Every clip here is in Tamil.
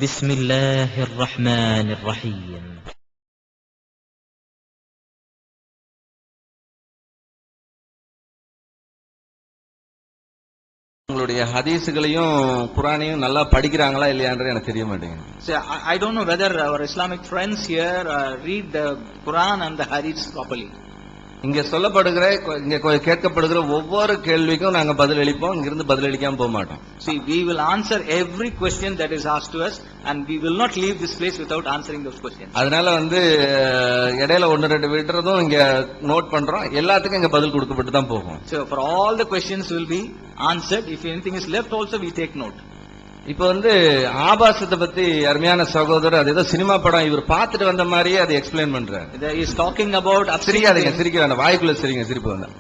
بسم الله الرحمن الرحيم. உங்களுடைய ஹதீஸ்களையும் குர்ஆனையும் நல்லா படிக்கிறாங்களா இல்லையான்றது எனக்கு தெரிய மாட்டேங்குது. So I don't know whether our Islamic friends here read the Quran and the Hadiths properly. இங்க சொல்லப்படுகிற இங்க கேட்கப்படுகிற ஒவ்வொரு கேள்விக்கும் நாங்க பதில் அளிப்போம். இங்கிருந்து பதில் அளிக்காம போக மாட்டோம். See, we will answer every question that is asked to us and we will not leave this place without answering those questions. அதனால இடையில ஒன்னு ரெண்டு விடுறதும் இங்க நோட் பண்றோம். எல்லாத்துக்கும் இங்க பதில் கொடுக்கப்பட்டு தான் போகும். So for all the questions will be answered. If anything is left also we take note. இப்ப ஆபாசத்தை பத்தி அருமையான சகோதரர் அது ஏதோ சினிமா படம் இவர் பார்த்துட்டு வந்த மாதிரியே அதை எக்ஸ்பிளைன் பண்றாரு. He is talking about சிரிக்காதீங்க, சிரிக்க வேண்டாம், வாய்க்குள்ள சிரிங்க, சிரிப்பு வேண்டாம்.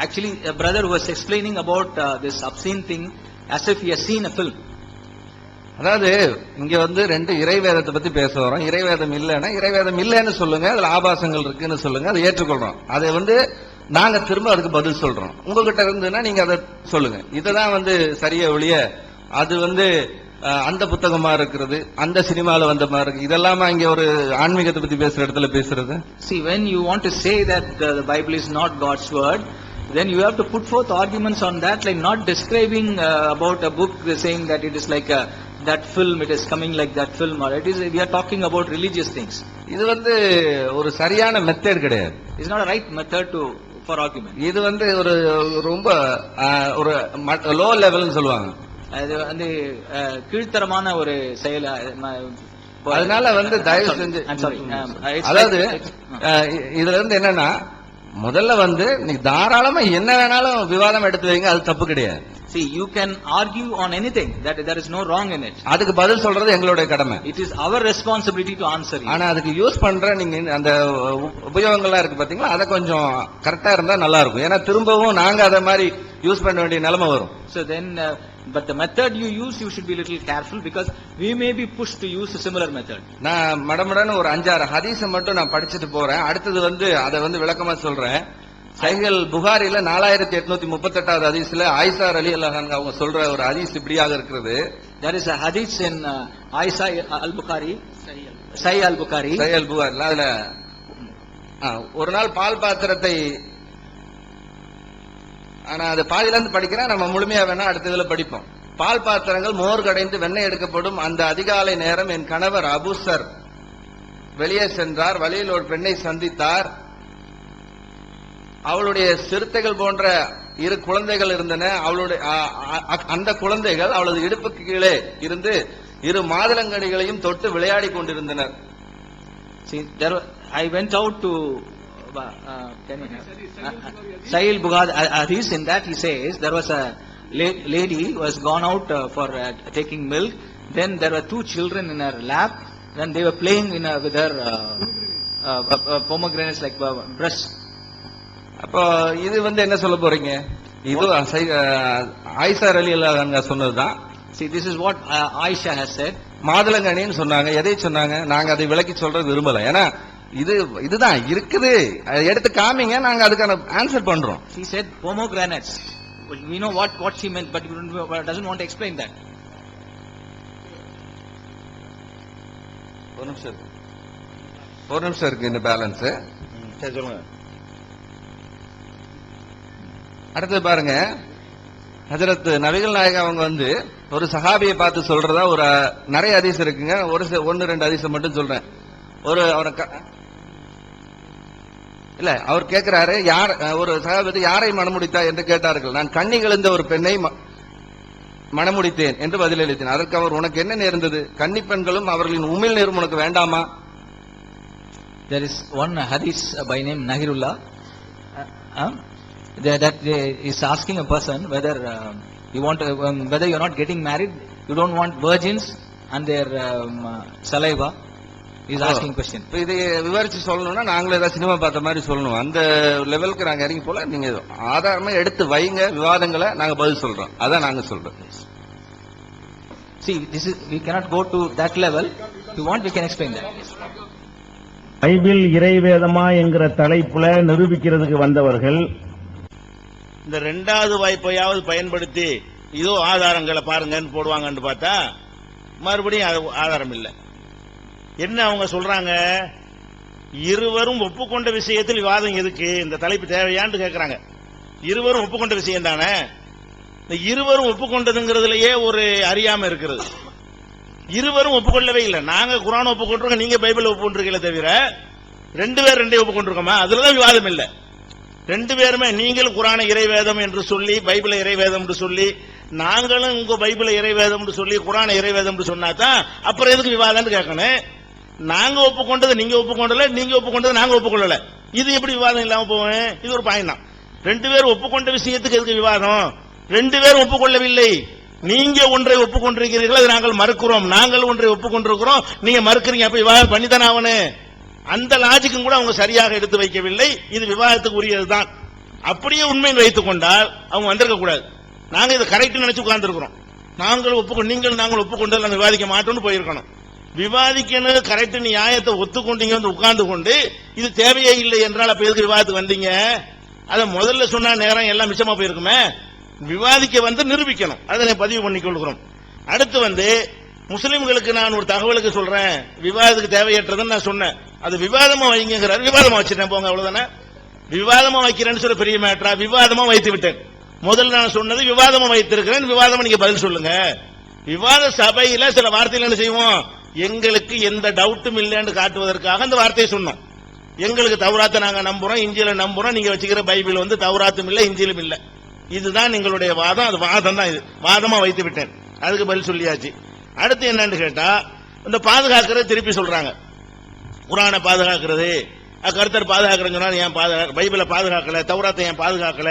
Actually a brother was explaining about this obscene thing as if he has seen a film. அதாவது இங்க ரெண்டு இறைவேதத்தை பத்தி பேச வரோம். இறைவேதம் இல்லைன்னா இறைவேதம் இல்லைன்னு சொல்லுங்க, அதுல ஆபாசங்கள் இருக்குன்னு சொல்லுங்க, அதை ஏற்றுக்கொள்றோம். அதை நாங்க திரும்ப அதுக்கு பதில் சொல்றோம். உங்ககிட்ட இருந்துன்னா நீங்க அதை சொல்லுங்க. இதுதான் சரியா ஒழிய அது அந்த புத்தகமா இருக்கிறது, அந்த சினிமால வந்த மாதிரி இருக்கு, இதெல்லாம் இங்க ஒரு ஆன்மீகத்தை பத்தி பேசுற இடத்துல பேசுறது. See, when you want to say that the Bible is not God's word, then you have to put forth arguments on that, like not describing about a book saying that it is like that film, it is coming like that film, or it is we are talking about religious things. இது ஒரு சரியான மெத்தட் கிடையாது. It's not a right method for argument. இது ஒரு ரொம்ப ஒரு லோ லெவல்னு சொல்லுவாங்க. அது கீழ்த்தரமான ஒரு செயல். அதனால தயவு செஞ்சு அதாவது இதுல என்னன்னா முதல்ல நீ தாராளமா என்ன வேணாலும் விவாதம் எடுத்து வைங்க, அது தப்பு கிடையாது. See, you can argue on anything, that there is no wrong in it. அதுக்கு பதில் சொல்றது எங்களுடைய கடமை. It is our responsibility to answer you. ஆனா அதுக்கு யூஸ் பண்ற நீங்க அந்த உபயோகங்கள்லாம் இருக்கு பாத்தீங்களா, அத கொஞ்சம் கரெக்டா இருந்தா நல்லா இருக்கும். ஏன்னா திரும்பவும் நாங்க அத மாதிரி யூஸ் பண்ண வேண்டிய நிலைமை வரும். So then but the method you use, you should be little careful because we may be pushed to use a similar method. நான் மடமடன்னு ஒரு 5-6 ஹதீஸ் மட்டும் நான் படிச்சிட்டு போறேன். அடுத்தது அத விளக்கமா சொல்றேன். சஹீஹ் புகாரில 4838வது ஹதீஸ்ல ஆயிஷா ரலியல்லாஹு அன்ஹா அவங்க சொல்ற ஒரு ஹதீஸ் இப்படியாக இருக்கிறது. There is a hadith in Aisha al-Bukhari, Sahih al-Bukhari. Sahih al-Bukhari அதுல ஒரு நாள் பால் பாத்திரத்தை, ஆனா அது பாதியில இருந்து படிக்கிறேன், நம்ம முழுமையா வேணா அடுத்ததுல படிப்போம். பால் பாத்திரங்கள் மோர் கடைந்து வெண்ணெய் எடுக்கப்படும் அந்த அதிகாலை நேரம் என் கணவர் அபூசர் வெளியே சென்றார். வழியில் ஒரு பெண்ணை சந்தித்தார். அவளுடைய சிறுத்தைகள் போன்ற 2 குழந்தைகள் இருந்தன. அவளுடைய அந்த குழந்தைகள் அவளது இடுப்புக்கு கீழே இருந்து 2 மாதுளங்கனிகளையும் தொட்டு விளையாடி கொண்டிருந்தனர். See, I went out to Sahih al-Bukhari hadith. In that he says there was a lady who has gone out for taking milk. Then there were 2 children in her lap. Then they were playing with her pomegranates like breast. அப்போ இது என்ன சொல்ல போறீங்க? இது ஆயிஷா ரலியல்லாஹு அன்ஹா சொன்னதுதான். See, this is what Aisha has said. மாதுளங்கனின்னு சொன்னாங்க. எதை சொன்னாங்க? நாங்க அதை விளக்கி சொல்றது விரும்பல. ஏன்னா இதுதான் இருக்குது, எடுத்து காமிங்க, நாங்க அதுக்கான ஆன்சர் பண்றோம். She said pomegranates. We know what she meant, but doesn't want to explain that. ஒரு நிமிஷம் இருக்கு இந்த பேலன்ஸ். சரி சொல்லுங்க. அடுத்து பாருங்க, ஹஜரத் நபிகள் நாயகம் அவங்க ஒரு சஹாபியை பார்த்து சொல்றதா ஒரு நிறைய ஹதீஸ் இருக்குங்க. 1-2 ஹதீஸ் மட்டும் சொல்றேன். இல்ல அவர் கேட்கிறாரு, ஒரு சஹாபி யாரை மணமுடித்தா என்று கேட்டார்கள். நான் கன்னிகள் இருந்த ஒரு பெண்ணை மணமுடித்தேன் என்று பதிலளித்தேன். அதற்கு அவர், உனக்கு என்ன நேர்ந்தது? கன்னி பெண்களும் அவர்களின் உமிழ் நீரும் உனக்கு வேண்டாமா? There is one hadith by name Nahirullah that is asking a person whether you want whether you are not getting married, you don't want virgins and their saliva. He is asking question. இதை விவரிச்சு சொல்லணும்னா நாங்களே ஏதாவது சினிமா பார்த்த மாதிரி சொல்லணும். அந்த லெவலுக்கு நாங்க இறங்கி போல. நீங்க ஆதாரமா எடுத்து வைங்க, விவாதங்களை நாங்க பதில் சொல்றோம். அதான் நாங்க சொல்றோம். See, we cannot go to that level. If you want, we can explain that. Bible இறைவேதமா என்கிற தலைப்புல நிரூபிக்கிறதுக்கு வந்தவர்கள் இந்த 2வது வாய்ப்பையாவது பயன்படுத்தி இதோ ஆதாரங்களை பாருங்கன்னு போடுவாங்கன்னு பார்த்தா மறுபடியும் அது ஆதாரம் இல்லை. என்ன அவங்க சொல்றாங்க, இருவரும் ஒப்புக்கொண்ட விஷயத்தில் விவாதம் எதுக்கு, இந்த தலைப்பு தேவையான்னு கேட்கிறாங்க. இருவரும் ஒப்புக்கொண்ட விஷயம் தானே, இந்த இருவரும் ஒப்புக்கொண்டதுங்கிறதுலயே ஒரு அறியாம இருக்கிறது. இருவரும் ஒப்புக்கொள்ளவே இல்லை. நாங்க குர்ஆன் ஒப்புக்கொண்டிருக்கோம், நீங்க பைபிள் ஒப்புக்கொண்டிருக்கீங்களே தவிர ரெண்டு பேர் ரெண்டே ஒப்புக்கொண்டிருக்கோமா, அதுலதான் விவாதம் இல்லை. ரெண்டு பேருமே நீங்கள் குர்ஆனை இறைவேதம் என்று சொல்லி பைபிளை இறைவேதம் என்று சொல்லி, நாங்களும் உங்க பைபிளை இறைவேதம் என்று சொல்லி குர்ஆனை இறைவேதம் என்று சொன்னாதான் அப்புறம் எதுக்கு விவாதம்னு கேட்கணும். நாங்க ஒப்புக்கொண்டது நீங்க ஒப்புக்கொண்டல, நீங்க ஒப்புக்கொண்டது நாங்க ஒப்புக்கொள்ளல, இது எப்படி விவாதம் இல்லாம போவேன்? இது ஒரு பாயிண்ட் தான். ரெண்டு பேரும் ஒப்புக்கொண்ட விஷயத்துக்கு எதுக்கு விவாதம்? ரெண்டு பேரும் ஒப்புக்கொள்ளவில்லை. நீங்க ஒன்றை ஒப்புக்கொண்டிருக்கிறீர்கள், அதை நாங்கள் மறுக்கிறோம். நாங்கள் ஒன்றை ஒப்புக்கொண்டிருக்கிறோம், நீங்க மறுக்கிறீங்க. அப்ப விவாதம் பண்ணித்தானே ஆகணும். அந்த லாஜிக்கும் கூட அவங்க சரியாக எடுத்து வைக்கவில்லை. இது விவாதத்துக்கு உரியதுதான். அப்படியே உண்மையை வைத்துக் கொண்டால் அவங்க வந்திருக்க கூடாது. நாங்க இதை கரெக்ட் நினைச்சு உட்கார்ந்துருக்கிறோம். நாங்கள் ஒப்புக்கொண்டு நாங்கள் விவாதிக்க மாட்டோம்னு போயிருக்கணும். விவாதிக்கணும் கரெக்ட் நியாயத்தை ஒத்துக்கொண்டீங்க வந்து உட்கார்ந்து கொண்டு இது தேவையே இல்லை என்றால் அப்ப எதுக்கு விவாதத்துக்கு வந்தீங்க? அதை முதல்ல சொன்னா நேரம் எல்லாம் மிச்சமா போயிருக்குமே. விவாதிக்க வந்து நிரூபிக்கணும். அதை பதிவு பண்ணிக் கொள்கிறோம். அடுத்து முஸ்லிம்களுக்கு நான் ஒரு தகவலுக்கு சொல்றேன், விவாதத்துக்கு தேவையற்றதுன்னு நான் சொன்னேன். அது விவாதமா வைங்கிறார், விவாதமா வச்சிருக்கேன் போங்க, அவ்வளவுதானே. விவாதமா வைக்கிறேன்னு சொல்ல பெரிய மேட்டரா? விவாதமா வைத்து விட்டேன். முதல்ல நான் சொன்னது விவாதமா வைத்திருக்கிறேன், விவாதமா நீங்க பதில் சொல்லுங்க. விவாத சபையில சில வார்த்தைகள் என்ன செய்வோம், எங்களுக்கு எந்த டவுட்டும் இல்லைன்னு காட்டுவதற்காக அந்த வார்த்தையை சொன்னோம். எங்களுக்கு தௌராத்தை நாங்க நம்புறோம், இஞ்சில நம்புறோம், நீங்க வச்சுக்கிற பைபிள் தௌராத்தும் இல்ல இஞ்சிலும் இல்ல. இதுதான் எங்களுடைய வாதம். அது வாதம் தான், இது வாதமா வைத்து விட்டேன். அதுக்கு பதில் சொல்லியாச்சு. அடுத்து என்னன்னு கேட்டா, இந்த பாதுகாக்கிறது திருப்பி சொல்றாங்க. குர்ஆனை பாதுகாக்கிறது, கர்த்தர் பாதுகாக்கிறேன்னு சொன்னா ஏன் பைபிளை பாதுகாக்கல, தௌராத்தை ஏன் பாதுகாக்கல,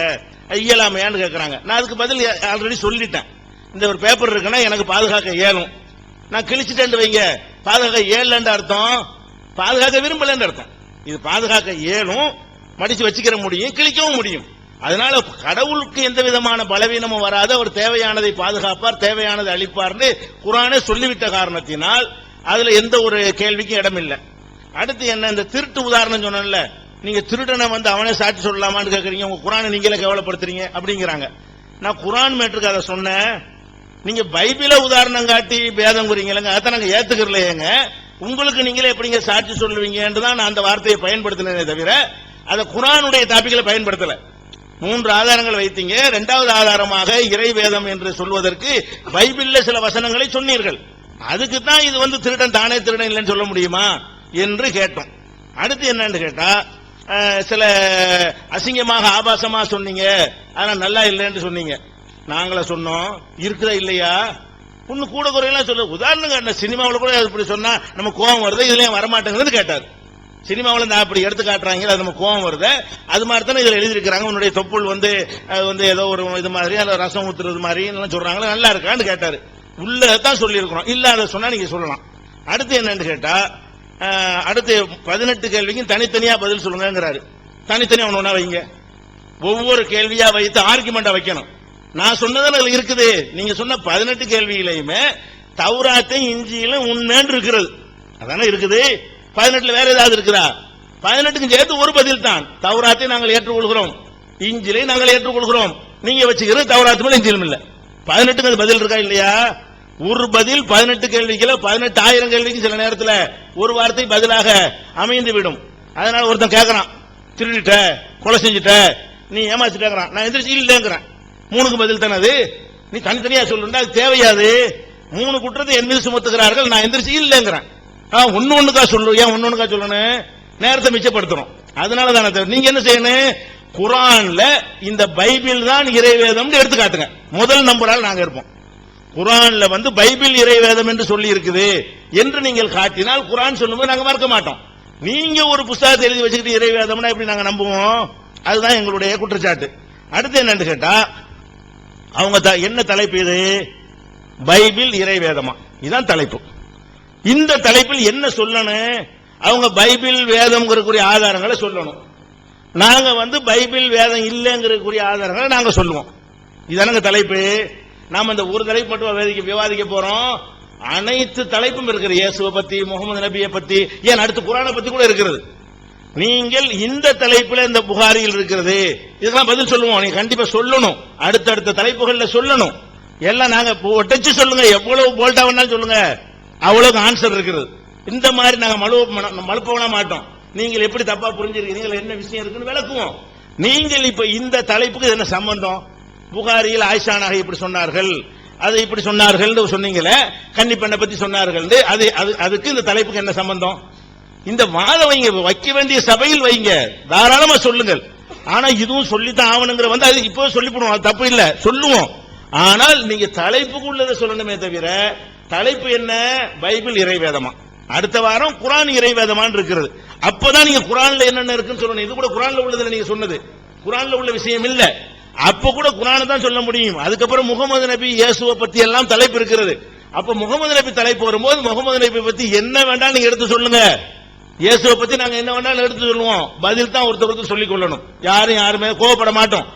இயலாமையான்னு கேட்கறாங்க. நான் அதுக்கு பதில் ஆல்ரெடி சொல்லிட்டேன். இந்த ஒரு பேப்பர் இருக்குன்னா எனக்கு பாதுகாக்க இயலும், நான் கிழிச்சிட்டேன் வைங்க, பாதுகாக்க இயலன்னு அர்த்தம் பாதுகாக்க விரும்பலன்னு அர்த்தம். இது பாதுகாக்க இயலும், மடிச்சு வச்சுக்கிற முடியும், கிழிக்கவும் முடியும். அதனால கடவுளுக்கு எந்த விதமான பலவீனமும் வராது, அவர் தேவையானதை பாதுகாப்பார், தேவையானதை அளிப்பார்னு குர்ஆனே சொல்லிவிட்ட காரணத்தினால் அதுல எந்த ஒரு கேள்விக்கும் இடம் இல்லை. அடுத்து என்ன, இந்த திருட்டு உதாரணம் சொன்னேன்ல, நீங்க திருடனை அவனே சாட்சி சொல்லலாமான்னு கேட்கறீங்க, உங்க குர்ஆனை நீங்களே கேவலப்படுத்துறீங்க அப்படிங்கிறாங்க. நான் குர்ஆன் மேட்டருக்கு அதை சொன்னேன். நீங்க பைபிள உதாரணம் காட்டி பேதம் கூறீங்களங்க, அதை நாங்க ஏத்துக்கலையேங்க. உங்களுக்கு நீங்களே எப்படிங்க சாட்சி சொல்லுவீங்கன்னு தான் நான் அந்த வார்த்தையை பயன்படுத்தினே தவிர அதை குர்ஆனுடைய டாபிக்ல பயன்படுத்தல. 3 ஆதாரங்கள் வைத்தீங்க. 2வது ஆதாரமாக இறைவேதம் என்று சொல்வதற்கு பைபிள்ல சில வசனங்களை சொன்னீர்கள். அதுக்கு தான் இது திருடன் தானே திருடன் இல்லைன்னு சொல்ல முடியுமா என்று கேட்டோம். அடுத்து என்னன்னு கேட்டா, சில அசிங்கமாக ஆபாசமா சொன்னீங்க, ஆனா நல்லா இல்லைன்னு சொன்னீங்க. நாங்கள சொன்னோம் இருக்குதா இல்லையா, ஒன்னு கூட குறையெல்லாம் சொல்ல. உதாரணம் சினிமாவில் கூட இப்படி சொன்னா நம்ம கோபம் வருது, இதுல வரமாட்டேங்கிறது கேட்டார். சினிமாவில் அப்படி எடுத்து காட்டுறாங்க, அது நம்ம கோபம் வருது. அது மாதிரி தானே இதுல எழுதியிருக்கிறாங்க, உன்னுடைய தொப்புள் ஏதோ ஒரு இது மாதிரி ரசம் ஊத்துறது மாதிரி சொல்றாங்களா, நல்லா இருக்கான்னு கேட்டாரு. உள்ளதான் சொல்லி இருக்கிறோம், இல்ல அதை சொன்னா நீங்க சொல்லலாம். அடுத்து என்னன்னு கேட்டா, அடுத்து 18 கேள்விக்கும் தனித்தனியா பதில் சொல்லுங்கிறாரு. தனித்தனியா ஒண்ணு வைங்க, ஒவ்வொரு கேள்வியா வைத்து ஆர்குமெண்டா வைக்கணும். நான் சொன்னதுல இருக்குது, நீங்க சொன்ன 18 கேள்வியிலையுமே தௌராத்தையும் இஞ்சியிலும் உண்மைன்னு இருக்கிறது, அதானே இருக்குது. 18 வேற ஏதாவது இருக்குதா? 18க்கும் சேர்த்து ஒரு பதில் தான். தௌராத்தை நாங்கள் ஏற்றுக்கொள்கிறோம், இஞ்சிலை நாங்கள் ஏற்றுக்கொள்கிறோம், நீங்க வச்சுக்கிறது தௌராத்து மேல இஞ்சிலும் இல்ல. 18க்கு அது பதில் இருக்கா இல்லையா? ஒரு பதில் 18 கேள்விக்கு 18,000 கேள்விக்கு சில நேரத்தில் ஒரு வார்த்தை பதிலாக அமைந்து விடும். அதனால ஒருத்தன் கேட்கறான், திருடிட்ட, கொலை செஞ்சுட்ட, நீ ஏமாச்சிட்டேங்கிறான், நான் எந்திரிச்சு இல்லைங்கிறேன். 3க்கு பதில் தானே அது. நீ தனித்தனியா சொல்லுண்டா அது தேவையாது. 3 குற்றத்தை என் மீது சுமத்துகிறார்கள், நான் எந்திரிச்சு இல்லைங்கிறேன். ஒண்ணுக்கா சொல்லு, ஏன் ஒண்ணுக்கா சொல்லணும்? நேரத்தை மிச்சப்படுத்துறோம். அதனால தானே நீங்க என்ன செய்யணும், குர்ஆன்ல இந்த பைபிள் தான் இறைவேதம் எடுத்து காட்டுங்க. முதல் நம்பரால் நாங்க இருப்போம். குர்ஆன்ல பைபிள் இறைவேதம் என்று சொல்லி இருக்குது என்று நீங்கள் காட்டினால் குர்ஆன் சொல்லும்போது நாங்க மறக்க மாட்டோம். நீங்க ஒரு புத்தகத்தை எழுதி வச்சுக்கிட்டு இறைவேதம்னா எப்படி நாங்க நம்புவோம்? அதுதான் எங்களுடைய குற்றச்சாட்டு. அடுத்து என்னன்னு கேட்டா, அவங்க என்ன தலைப்பு, இது பைபிள் இறைவேதமா, இதுதான் தலைப்பு. இந்த தலைப்பில் என்ன சொல்லணும், அவங்க பைபிள் வேதம்ங்கக்கூடிய ஆதாரங்களை சொல்லணும். நாங்க பைபிள் வேதம் இல்லைங்கிறக்கூடிய ஆதாரங்களை நாங்க சொல்லுவோம். இதானங்க தலைப்பு. நாம இந்த ஒரு தலைப்பு மட்டும் விவாதிக்க போறோம். அனைத்து தலைப்பும் இருக்கிற, இயேசுவை பத்தி, முகமது நபியை பத்தி, ஏன் அடுத்து குர்ஆனை பத்தி கூட இருக்கிறது. நீங்கள் இந்த தலைப்புல இந்த புகாரியில் இருக்கிறது, இதெல்லாம் பதில் சொல்லுவோம். நீங்க கண்டிப்பா சொல்லணும், அடுத்தடுத்த தலைப்புகள்ல சொல்லணும். எல்லாம் நாங்க ஒட்டச்சு சொல்லுங்க, எவ்வளவு போல்டா வேணாலும் சொல்லுங்க, அவ்வளவுக்கு ஆன்சர் இருக்குது. இந்த மாதிரி நாங்க மழுப்பவனா மாட்டோம். நீங்கள் எப்படி தப்பா புரிஞ்சிருக்கீங்க, என்ன விஷயம் இருக்குன்னு விளக்குவோம். நீங்கள் இப்ப இந்த தலைப்புக்கு என்ன சம்பந்தம்? புகாரியில் ஆயிஷா நகை இப்படி சொன்னார்கள், அது இப்படி சொன்னார்கள் சொன்னீங்களே, கன்னிப்பெண்ணை பத்தி சொன்னார்கள், அதுக்கு இந்த தலைப்புக்கு என்ன சம்பந்தம்? இந்த வாதம் வைங்க, வைக்க வேண்டிய சபையில் வைங்க, தாராளமா சொல்லுங்கள். ஆனா இதுவும் சொல்லித்தான் ஆவணுங்கிற அது இப்போ சொல்லிவிடுவோம், அது தப்பு இல்ல, சொல்லுவோம். ஆனால் நீங்க தலைப்புக்கு உள்ளதை சொல்லணுமே தவிர, தலைப்பு என்ன? பைபிள் இறைவேதமா, அடுத்த வாரம் குர்ஆன் இறைவேதமான் இருக்கிறது. அப்பதான் நீங்க குர்ஆன்ல என்னென்ன இருக்குன்னு சொல்லணும். இது கூட குர்ஆன்ல உள்ளதுல நீங்க சொன்னது குர்ஆன்ல உள்ள விஷயம் இல்ல. அப்ப கூட குர்ஆனை தான் சொல்ல முடியும். அதுக்கப்புறம் முகமது நபி இயேசுவை பத்தி எல்லாம் தலைப்பு இருக்கிறது. அப்ப முகமது நபி தலைப்பு வரும்போது முகமது நபி பத்தி என்ன வேண்டாம் நீங்க எடுத்து சொல்லுங்க. இயேசுவை பத்தி நாங்க என்ன வேண்டாலும் எடுத்து சொல்லுவோம். பதில் தான் ஒருத்தருக்கு சொல்லிக் கொள்ளணும். யாருமே கோபப்பட மாட்டோம்.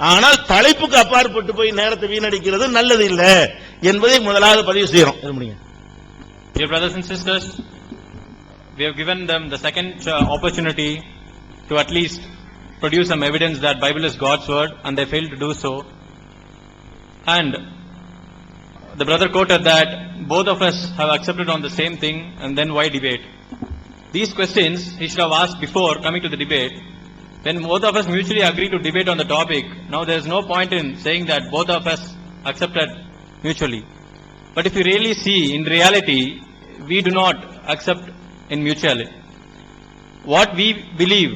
ஆனால் தலைப்புக்கு அப்பாற்பட்டு போய் நேரத்தை வீணடிக்கிறது நல்லது இல்ல என்பதை முதலாவது பதிவு செய்யறோம். Dear brothers and sisters, we have given them the second opportunity to at least produce some evidence that Bible is God's word, and they failed to do so. And the brother quoted that both of us have accepted on the same thing, and then why debate? These questions he should have asked before coming to the debate. When both of us mutually agree to debate on the topic, now there is no point in saying that both of us accepted mutually. But if you really see, in reality, we do not accept in mutually. What we believe,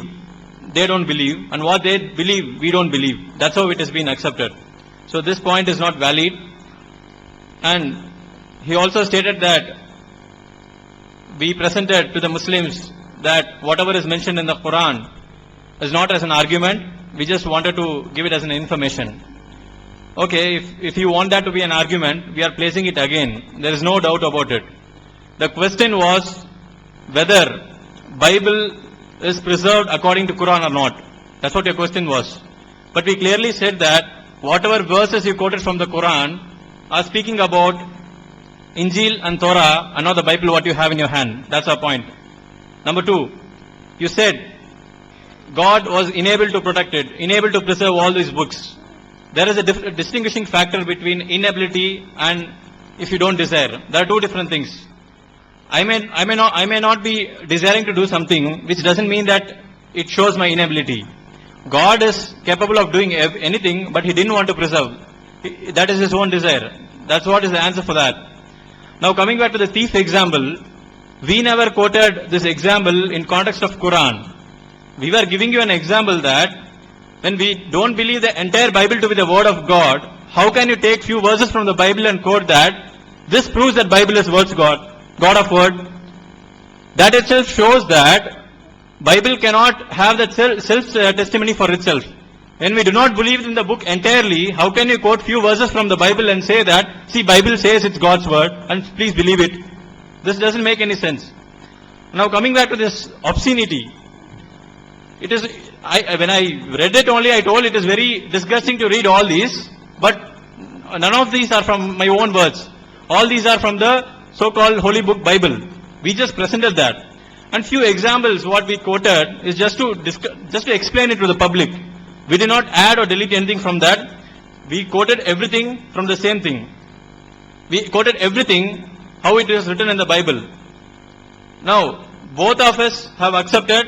they don't believe, and what they believe, we don't believe. That's how it has been accepted. So this point is not valid. And he also stated that we presented to the Muslims that whatever is mentioned in the Quran is not as an argument, we just wanted to give it as an information. Okay, if you want that to be an argument, we are placing it again. There is no doubt about it. The question was whether Bible is preserved according to Quran or not. That's what your question was. But we clearly said that whatever verses you quoted from the Quran are speaking about Injil and Torah and not the Bible what you have in your hand. That's our point. Number two, you said God was unable to protect it, unable to preserve all these books. There is a distinguishing factor between inability and if you don't desire. There are two different things. I may not be desiring to do something, which doesn't mean that it shows my inability. God is capable of doing anything, but He didn't want to preserve. That is His own desire. That's what is the answer for that. Now coming back to the thief example, we never quoted this example in context of Quran. We were giving you an example that when we don't believe the entire Bible to be the word of God, how can you take few verses from the Bible and quote that? This proves that Bible is words God of word. That itself shows that Bible cannot have that self testimony for itself. When we do not believe in the book entirely, how can you quote few verses from the Bible and say that, see, Bible says it's God's word and please believe it? This doesn't make any sense. Now coming back to this obscenity, it is, when I read it only, I told it is very disgusting to read all these, but none of these are from my own words. All these are from the so-called Holy Book Bible. We just presented that. And few examples what we quoted is just to explain it to the public. We did not add or delete anything from that. We quoted everything from the same thing. We quoted everything how it is written in the Bible. Now, both of us have accepted.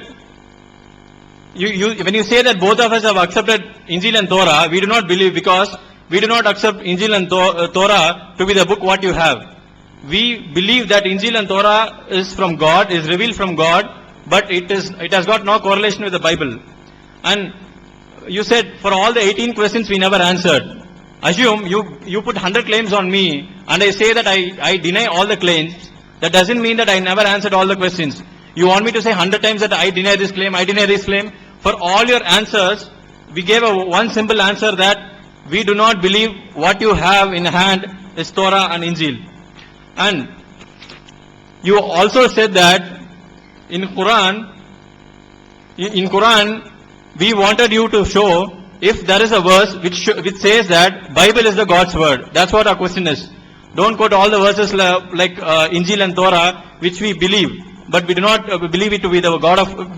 When you say that both of us have accepted Injil and Torah, we do not believe, because we do not accept Injil and Torah to be the book what you have. We believe that Injil and Torah is from God, is revealed from God, but it has got no correlation with the Bible. And you said for all the 18 questions we never answered. Assume you put 100 claims on me and I say that I deny all the claims. That doesn't mean that I never answered all the questions. You want me to say 100 times that I deny this claim, I deny this claim? For all your answers, we gave one simple answer that we do not believe what you have in hand is Torah and Injil. And you also said that in Quran, we wanted you to show if there is a verse which says that Bible is the God's word. That's what our question is. Don't quote all the verses like Injil and Torah, which we believe, but we do not believe it to be the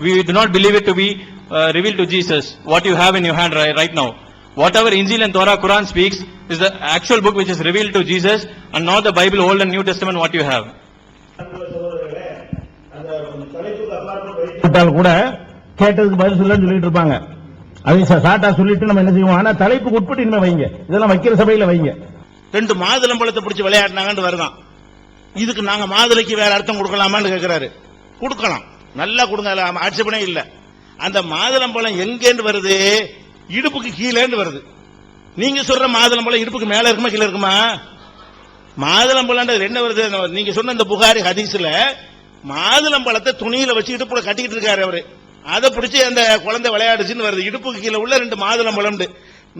we do not believe it to be revealed to Jesus, what you have in your hand right now. whatever Injil and Torah, Quran speaks is the actual book which is revealed to Jesus and not the Bible, Old and New Testament what you have. கூட கேட்டதுக்கு பதில் சொல்லன்னு சொல்லிட்டு இருப்பாங்க. அதை சாட்டா சொல்லிட்டு நம்ம என்ன செய்வோம்? ஆனா தலைப்புக்கு உட்பட்டு இனிமே வைங்க, இதெல்லாம் வைக்கிற சபையில வைங்க. 2 மாதுளம்பழத்தை பிடிச்சி விளையாடினாங்கன்னு வருதான். இதுக்கு நாங்க மாதுளைக்கு வேற அர்த்தம் கொடுக்கலாமான்னு கேட்கிறாரு. கொடுக்கலாம், நல்லா கொடுங்க, ஆட்சேபனே இல்ல. அந்த மாதுளம்பழம் எங்கேன்னு வருது? இடுப்புக்கு கீழேன்னு வருது. நீங்க சொல்ற மாதுளம்பழம் இடுப்புக்கு மேல இருக்குமா கீழே இருக்குமா? மாதுளம்பழம் என்ன வருது? நீங்க சொன்ன இந்த புகாரி ஹதீஸ்ல மாதுளம்பழத்தை துணியில வச்சு இடுப்புல கட்டிக்கிட்டு இருக்காரு அவரு. அதை பிடிச்சி அந்த குழந்தை விளையாடுச்சுன்னு வருது. இடுப்புக்கு கீழே உள்ள 2 மாதுளம்பழம்.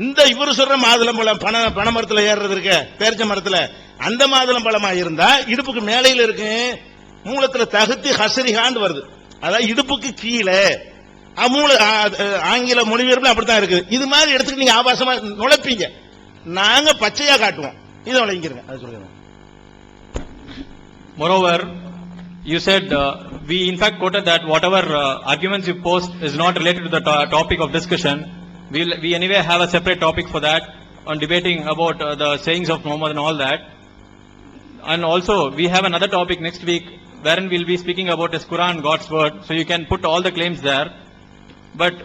இந்த இவரு சொல்ற மாதுளம்பழம் பனை மரத்துல ஏறுறது இருக்க, பேரிச்ச மரத்துல, அந்த மாதுளம்பழமா இருந்தா இடுப்புக்கு மேலையில இருக்கு, மூலத்துல தகுத்தி ஹசரிகான்னு வருது. அதாவது இடுப்புக்கு கீழே. ஆங்கில மொழிபெயர்ப்புல அப்படித்தான் இருக்கு. இது மாதிரி எடுத்துட்டு நீங்க ஆபாசமா நுழைப்பீங்க, நாங்க பச்சையா காட்டுவோம். இதை வழங்கிருங்க, அது சொல்லுங்க. Moreover, you said we in fact quoted that whatever arguments you post is not related to the topic of discussion. We anyway have a separate topic for that on debating about the sayings of Muhammad and all that. And also we have another topic next week wherein we'll be speaking about his Quran, God's word. So you can put all the claims there. But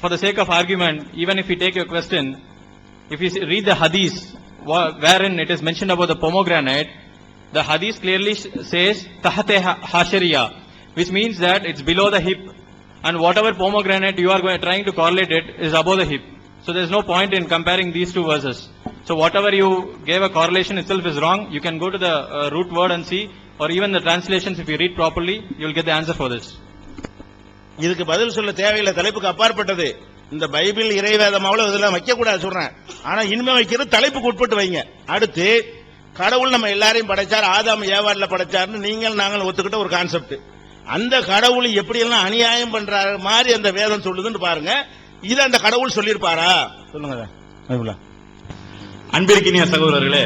for the sake of argument, even if we take your question, if you read the hadith wherein it is mentioned about the pomegranate, the hadith clearly says tahte hashariya, which means that it's below the hip, and whatever pomegranate you are trying to correlate it is above the hip. So there's no point in comparing these 2 verses. So whatever you gave a correlation itself is wrong. You can go to the root word and see, or even the translations, if you read properly, you'll get the answer for this. இதுக்கு பதில் சொல்ல தேவையில்லை, தலைப்புக்கு அப்பாற்பட்டது. இந்த பைபிள் இறைவேதமாவளோ இதெல்லாம் வைக்க கூடாது சொல்றேன். ஆனா இனிமே வைக்கிறது தலைப்புக்கு உட்பட்டு வைங்க. அடுத்து கடவுள் நம்ம எல்லாரையும் படைச்சார், ஆதாம் ஏவாள்ல படைச்சார்னு நீங்கள் நாங்கள் ஒத்துக்கிட்ட ஒரு கான்செப்ட். அந்த கடவுள் எப்படி எல்லாம் அநியாயம் பண்றாரு மாதிரி அந்த வேதம் சொல்லுதுன்னு பாருங்க. இது அந்த கடவுள் சொல்லியிருப்பாரா? சொல்லுங்க. அன்பிற்கினிய சகோதரர்களே,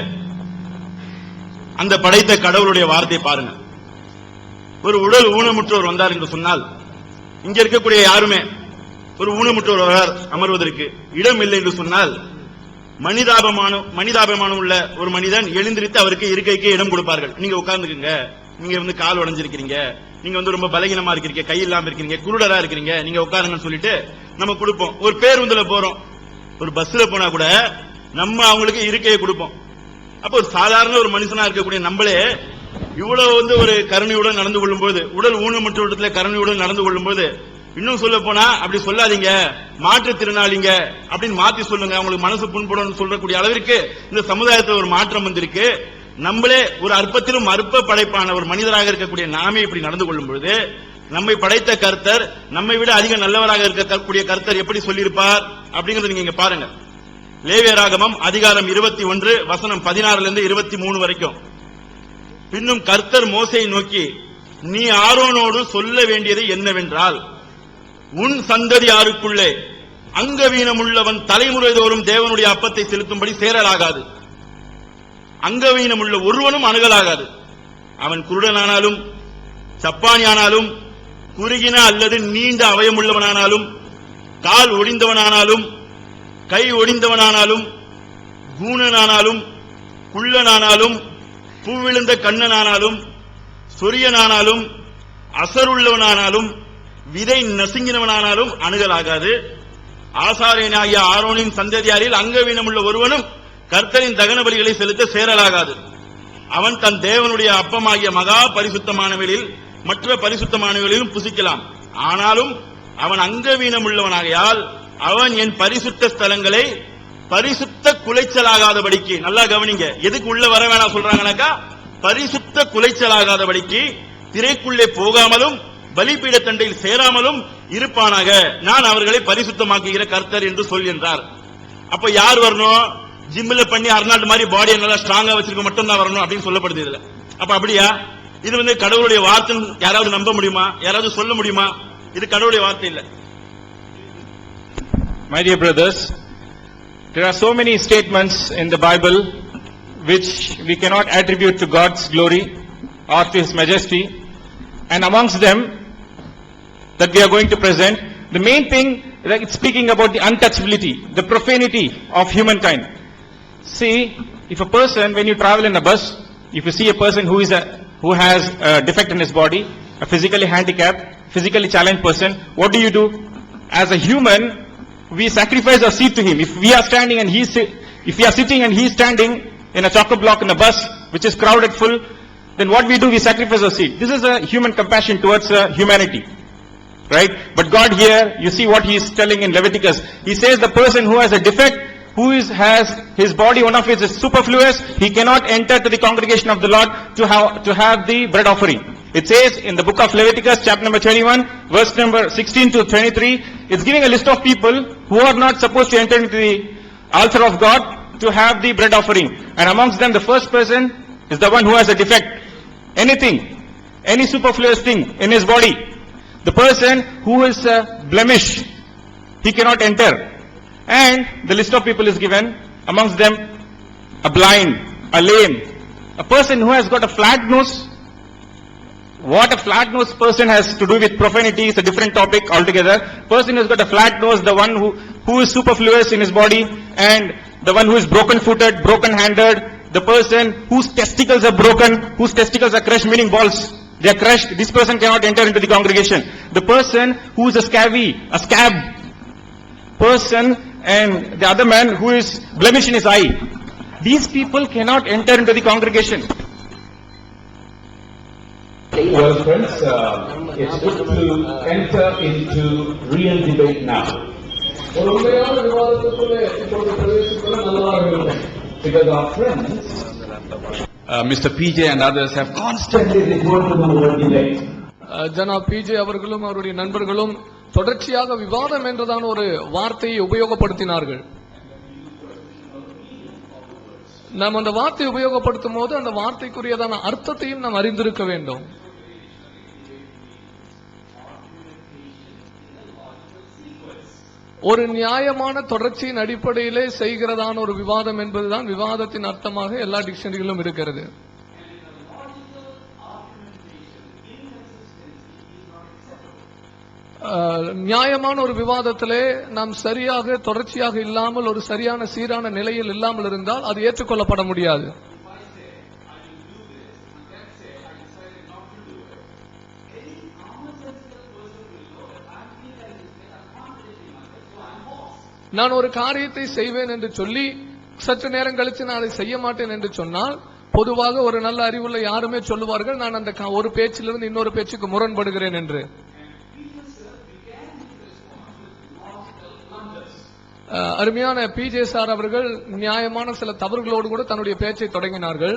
அந்த படைத்த கடவுளுடைய வார்த்தையை பாருங்க. ஒரு உடல் ஊனமுற்றோர் வந்தார் என்று சொன்னால், இங்க இருக்கக்கூடிய யாருமே ஒரு ஊனமுற்றோர் அமர்வதற்கு இடம் இல்லை என்று சொன்னால், மனிதாபமானம் உள்ள ஒரு மனிதன் எழுந்திருத்து அவருக்கு இருக்கைக்கு இடம் கொடுப்பார்கள். நீங்க உட்கார்ந்துக்குங்க, நீங்க கால் உடைஞ்சிருக்கீங்க, நீங்க ரொம்ப பலகீனமா இருக்கிறீங்க, கை இல்லாம இருக்கிறீங்க, குருடரா இருக்கிறீங்க, நீங்க உட்காருங்கன்னு சொல்லிட்டு நம்ம கொடுப்போம். ஒரு பேருந்துல போறோம், ஒரு பஸ்ல போனா கூட நம்ம அவங்களுக்கு இருக்கையை கொடுப்போம். அப்ப ஒரு சாதாரண ஒரு மனுஷனா இருக்கக்கூடிய நம்மளே இவ்வளவு ஒரு கருணையுடன் நடந்து கொள்ளும் போது, உடல் ஊனமுற்ற இடத்துல கருணையுடன் நடந்து கொள்ளும் போது, இன்னும் சொல்ல போனா அப்படி சொல்லாதீங்க, மாற்றுத்திறனாளிங்க அப்படின்னு மாத்தி சொல்லுங்க, அவங்களுக்கு மனசு புண்படும் சொல்லக்கூடிய அளவிற்கு இந்த சமுதாயத்தில் ஒரு மாற்றம் வந்திருக்கு. நம்மளே ஒரு அற்பத்திலும் அற்ப படைப்பான ஒரு மனிதராக இருக்கக்கூடிய நாமே இப்படி நடந்து கொள்ளும் பொழுது, நம்மை படைத்த கர்த்தர் நம்மை விட அதிக நல்லவராக இருக்கக்கூடிய கர்த்தர் எப்படி சொல்லியிருப்பார் அப்படிங்கறத நீங்க பாருங்க. லேவியராகமம் அதிகாரம் 21 வசனம் 16 23 வரைக்கும். பின்னும் கர்த்தர் மோசேயை நோக்கி, நீ ஆரோனோடு சொல்ல வேண்டியது என்னவென்றால், உன் சந்ததியாருக்குள்ளே அங்கவீனமுள்ளவன் தலைமுறை தோறும் தேவனுடைய அப்பத்தை செலுத்தும்படி சேரலாகாது. அங்கவீனமுள்ள ஒருவனும் அணுகலாகாது. அவன் குருடனானாலும், சப்பானியானாலும், குறுகின அல்லது நீண்ட அவயமுள்ளவனானாலும், கால் ஒடிந்தவனானாலும், கை ஒடிந்தவனானாலும், கூணனானாலும், குள்ளனானாலும், பூவிழுந்த கண்ணனானாலும், சொரியனானாலும், அசருள்ளவனானாலும், விதை நசுங்கினவனானாலும் அணுகலாகாது. ஆசாரியனாகிய ஆரோனின் சந்ததியாரில் அங்கவீனமுள்ள ஒருவனும் கர்த்தரின் தகன பலிகளை செலுத்த சேரலாகாது. அவன் தன் தேவனுடைய அப்பமாகிய மகா பரிசுத்தமானவர்களில் மற்ற பரிசுத்தமானவர்களிலும் புசிக்கலாம். ஆனாலும் அவன் அங்கவீனமுள்ளவனாகையால் அவன் என் பரிசுத்த ஸ்தலங்களை பரிசுத்த குலைச்சலாகாதபடிக்கு, நல்லா கவனிங்க, எதுக்கு உள்ள வர வேணாம் சொல்றாங்கன்னாக்கா, பரிசுத்த குலைச்சலாகாதபடிக்கு திரைக்குள்ளே போகாமலும் பலிபீட தண்டையில் சேராமலும் இருப்பானாக, நான் அவர்களை பரிசுத்தமாக்குகிற கர்த்தர் என்று சொல்கின்றார். அப்ப யார் வரணும்? ஜிம்ல பண்ணி அர்னால்ட் மாதிரி பாடியை நல்லா ஸ்ட்ராங்கா வச்சிருக்க மட்டும் தான் வரணும் அப்படின்னு சொல்லப்படுது இதுல. அப்ப அப்படியா? இது கடவுளுடைய வார்த்தை யாராவது நம்ப முடியுமா? யாராவது சொல்ல முடியுமா? இது கடவுளுடைய வார்த்தை இல்ல. My dear brothers, there are so many statements in the Bible which we cannot attribute to God's glory or to His majesty, and amongst them that we are going to present, the main thing like it's speaking about the untouchability, the profanity of humankind. See, if a person, when you travel in a bus, if you see a person who has a defect in his body, a physically handicapped, physically challenged person, what do? As a human, we sacrifice our seat to him. If we are standing and if we are sitting and he is standing in a chock block in a bus which is crowded full, then what we do? We sacrifice our seat. This is a human compassion towards humanity, right? But God here, you see what he is telling in Leviticus. He says the person who has a defect, has his body, one of his is superfluous, he cannot enter to the congregation of the Lord to have the bread offering. It says in the book of Leviticus, chapter number 21, verse number 16 to 23, it's giving a list of people who are not supposed to enter into the altar of God to have the bread offering. And amongst them, the first person is the one who has a defect. Anything, any superfluous thing in his body. The person who is blemish, he cannot enter. And the list of people is given, amongst them a blind, a lame, a person who has got a flat nose. What a flat nose person has to do with profanity is a different topic altogether. Person who's got a flat nose, the one who is superfluous in his body, and the one who is broken-footed, broken-handed, the person whose testicles are broken, whose testicles are crushed, meaning balls, they are crushed, this person cannot enter into the congregation. The person who is a scab person, and the other man who is blemish in his eye, these people cannot enter into the congregation. Well, friends, it's good to enter into real debate now. Because our friends, Mr. PJ and others have constantly referred to the word debate. ஜனாப் பிஜே அவர்களும் அவருடைய நண்பர்களும் தொடர்ச்சியாக விவாதம் என்றதான ஒரு வார்த்தையை உபயோகப்படுத்தினார்கள். நாம் அந்த வார்த்தையை உபயோகப்படுத்தும் போது அந்த வார்த்தைக்குரியதான அர்த்தத்தையும் நாம் அறிந்திருக்க வேண்டும். ஒரு நியாயமான தொடர்ச்சியின் அடிப்படையிலே செய்கிறதான ஒரு விவாதம் என்பதுதான் விவாதத்தின் அர்த்தமாக எல்லா டிக்ஷனரிகளிலும் இருக்கிறது. நியாயமான ஒரு விவாதத்திலே நாம் சரியாக தொடர்ச்சியாக இல்லாமல் ஒரு சரியான சீரான நிலையில் இல்லாமல் இருந்தால் அது ஏற்றுக்கொள்ளப்பட முடியாது. நான் ஒரு காரியத்தை செய்வேன் என்று சொல்லி சற்று நேரம் கழித்து நான் அதை செய்ய மாட்டேன் என்று சொன்னால் பொதுவாக ஒரு நல்ல அறிவுள்ள யாருமே சொல்லுவார்கள் நான் அந்த ஒரு பேச்சிலிருந்து இன்னொரு பேச்சுக்கு முரண்படுகிறேன் என்று. அருமையான பிஜே சார் அவர்கள் நியாயமான சில தவறுகளோடு கூட தன்னுடைய பேச்சை தொடங்கினார்கள்.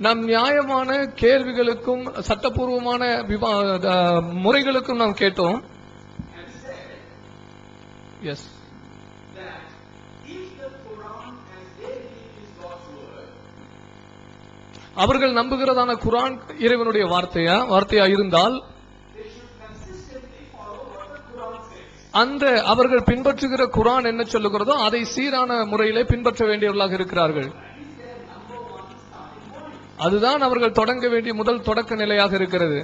நாம் நியாயமான கேள்விகளுக்கும் சட்டப்பூர்வமான முறைகளுக்கும் நாம் கேட்டோம். எஸ், அவர்கள் நம்புகிறதான குர்ஆன் இறைவனுடைய வார்த்தையா இருந்தால் அந்த அவர்கள் பின்பற்றுகிற குர்ஆன் என்ன சொல்லுகிறதோ அதை சீரான முறையிலே பின்பற்ற வேண்டியவர்களாக இருக்கிறார்கள். அதுதான் அவர்கள் தொடங்க வேண்டிய முதல் தொடக்க நிலையாக இருக்கிறது.